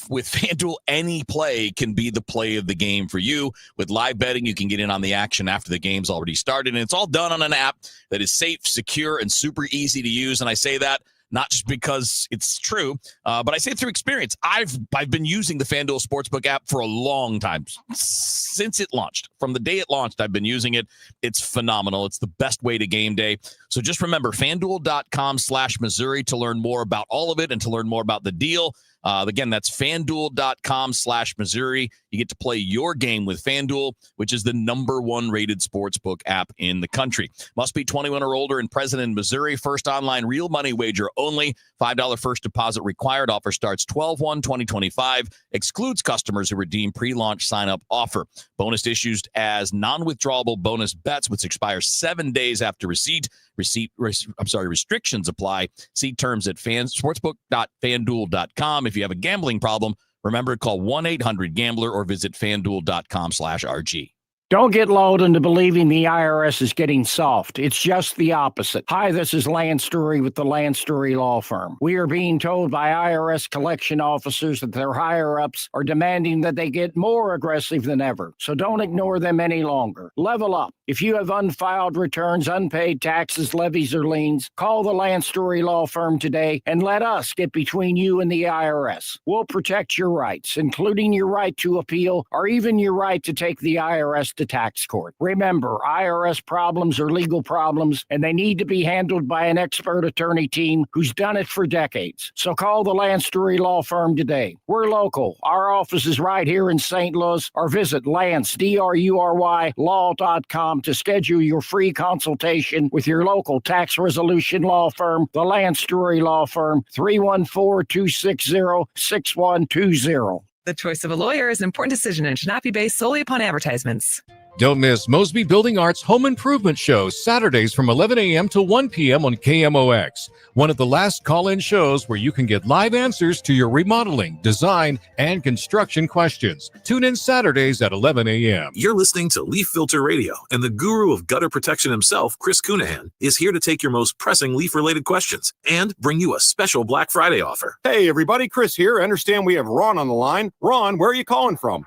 with FanDuel, any play can be the play of the game for you. With live betting, you can get in on the action after the game's already started. And it's all done on an app that is safe, secure, and super easy to use. And I say that not just because it's true, but I say it through experience. I've been using the FanDuel Sportsbook app for a long time, since it launched. From the day it launched, I've been using it. It's phenomenal. It's the best way to game day. So just remember, FanDuel.com/Missouri to learn more about all of it and to learn more about the deal. Again, that's FanDuel.com/Missouri. You get to play your game with FanDuel, which is the #1 rated sportsbook app in the country. Must be 21 or older and present in Missouri. First online real money wager only. $5 first deposit required. Offer starts 12/1/2025. Excludes customers who redeem pre-launch sign-up offer. Bonus issued as non-withdrawable bonus bets, which expire 7 days after receipt. Restrictions apply. See terms at sportsbook.fanduel.com. If you have a gambling problem, remember to call 1-800-GAMBLER or visit fanduel.com/RG. Don't get lulled into believing the IRS is getting soft. It's just the opposite. Hi, this is Lance Story with the Lance Story Law Firm. We are being told by IRS collection officers that their higher-ups are demanding that they get more aggressive than ever. So don't ignore them any longer. Level up. If you have unfiled returns, unpaid taxes, levies, or liens, call the Lance Story Law Firm today and let us get between you and the IRS. We'll protect your rights, including your right to appeal or even your right to take the IRS to tax court. Remember, IRS problems are legal problems, and they need to be handled by an expert attorney team who's done it for decades. So call the Lance Story Law Firm today. We're local. Our office is right here in St. Louis, or visit Lance, DRURY, law.com to schedule your free consultation with your local tax resolution law firm, the Lance Story Law Firm, 314-260-6120. The choice of a lawyer is an important decision and should not be based solely upon advertisements. Don't miss Mosby Building Arts Home Improvement Shows, Saturdays from 11 a.m. to 1 p.m. on KMOX. One of the last call-in shows where you can get live answers to your remodeling, design, and construction questions. Tune in Saturdays at 11 a.m. You're listening to Leaf Filter Radio, and the guru of gutter protection himself, Chris Cunahan, is here to take your most pressing leaf-related questions and bring you a special Black Friday offer. Hey, everybody, Chris here. I understand we have Ron on the line. Ron, where are you calling from?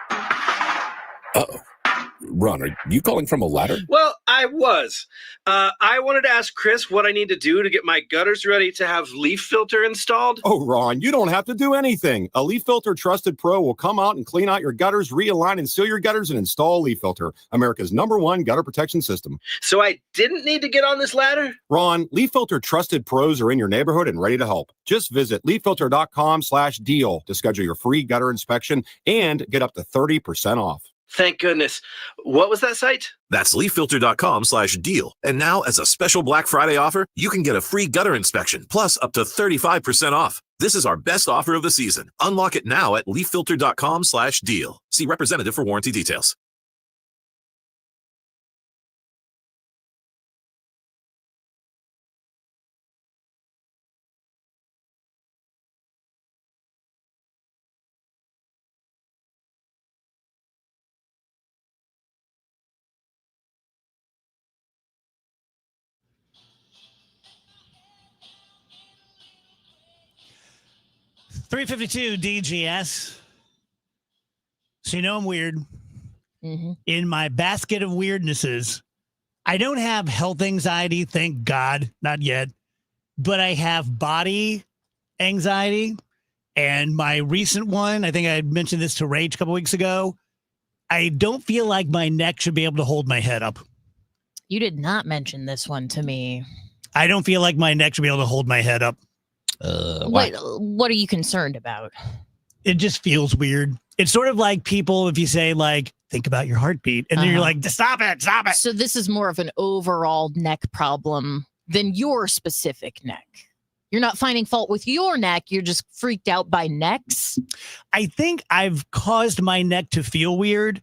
Uh-oh. Ron, are you calling from a ladder? Well, I was. I wanted to ask Chris what I need to do to get my gutters ready to have leaf filter installed. Oh, Ron, you don't have to do anything. A Leaf Filter Trusted Pro will come out and clean out your gutters, realign and seal your gutters, and install Leaf Filter, America's #1 gutter protection system. So I didn't need to get on this ladder? Ron, Leaf Filter Trusted Pros are in your neighborhood and ready to help. Just visit leaffilter.com/deal to schedule your free gutter inspection and get up to 30% off. Thank goodness. What was that site? That's leaffilter.com/deal. And now, as a special Black Friday offer, you can get a free gutter inspection plus up to 35% off. This is our best offer of the season. Unlock it now at leaffilter.com/deal. See representative for warranty details. .352 DGS. So you know I'm weird. Mm-hmm. In my basket of weirdnesses, I don't have health anxiety, thank God, not yet. But I have body anxiety. And my recent one, I think I mentioned this to Rach a couple weeks ago. I don't feel like my neck should be able to hold my head up. You did not mention this one to me. I don't feel like my neck should be able to hold my head up. What are you concerned about? It just feels weird. It's sort of like people, if you say, like, think about your heartbeat, and then you're like, stop it. So this is more of an overall neck problem than your specific neck. You're not finding fault with your neck. You're just freaked out by necks. I think I've caused my neck to feel weird.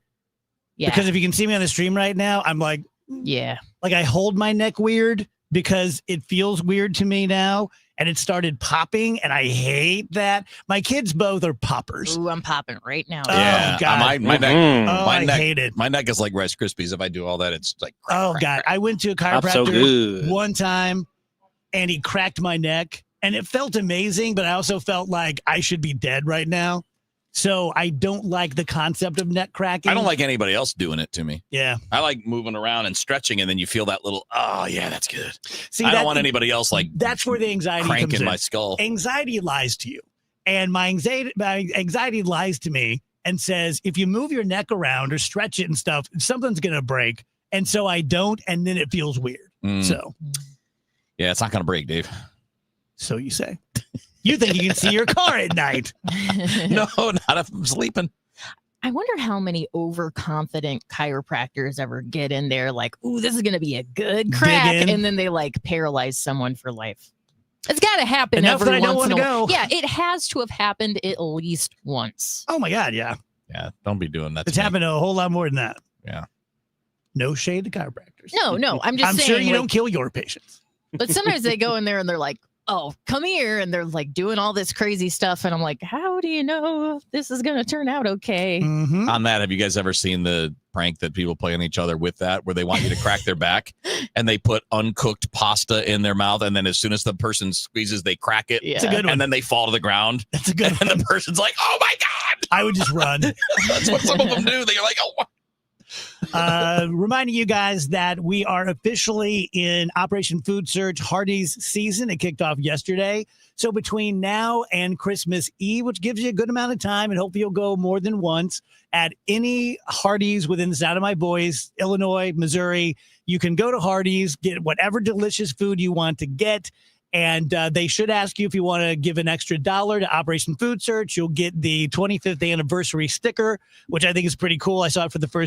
Yeah. Because if you can see me on the stream right now, I'm like, yeah, like I hold my neck weird because it feels weird to me now. And it started popping, and I hate that. My kids both are poppers. Ooh, I'm popping right now. Oh, God. My neck. I hate it. My neck is like Rice Krispies. If I do all that, it's like. God. I went to a Not so chiropractor good. one time, and he cracked my neck, and it felt amazing, but I also felt like I should be dead right now. So I don't like the concept of neck cracking. I don't like anybody else doing it to me. Yeah. I like moving around and stretching, and then you feel that little, oh, yeah, that's good. See, I don't want anybody else like that's where the anxiety comes cranking in. my skull. Anxiety lies to you. And my anxiety lies to me and says, if you move your neck around or stretch it and stuff, something's going to break. And so I don't, and then it feels weird. So. Yeah, it's not going to break, Dave. So you say. You think you can see your car at night. No, not if I'm sleeping. I wonder how many overconfident chiropractors ever get in there like, ooh, this is going to be a good crack. in. And then they like paralyze someone for life. It's got to happen Enough every that I don't once in a wanna while. go. Yeah, it has to have happened at least once. Oh, my God, yeah. Yeah, don't be doing that. It's to me. happened a whole lot more than that. Yeah. No shade to chiropractors. No, I'm just I'm saying. sure you like, don't kill your patients. But sometimes they go in there and they're like, oh, come here. And they're like doing all this crazy stuff. And I'm like, how do you know this is going to turn out okay? Mm-hmm. On that, have you guys ever seen the prank that people play on each other with that, where they want you to crack their back and they put uncooked pasta in their mouth, and then as soon as the person squeezes, they crack it. Yeah. It's a good one. And then they fall to the ground. That's a good And one. the person's like, oh my God. I would just run. That's what some of them do. They're like, oh. Reminding you guys that we are officially in Operation Food Surge Hardee's season. It kicked off yesterday. So between now and Christmas Eve, which gives you a good amount of time, and hopefully you'll go more than once at any Hardee's within the sound of my voice, Illinois, Missouri, you can go to Hardee's, get whatever delicious food you want to get. And they should ask you if you want to give an extra $1 to Operation Food Search. You'll get the 25th anniversary sticker, which I think is pretty cool. I saw it for the first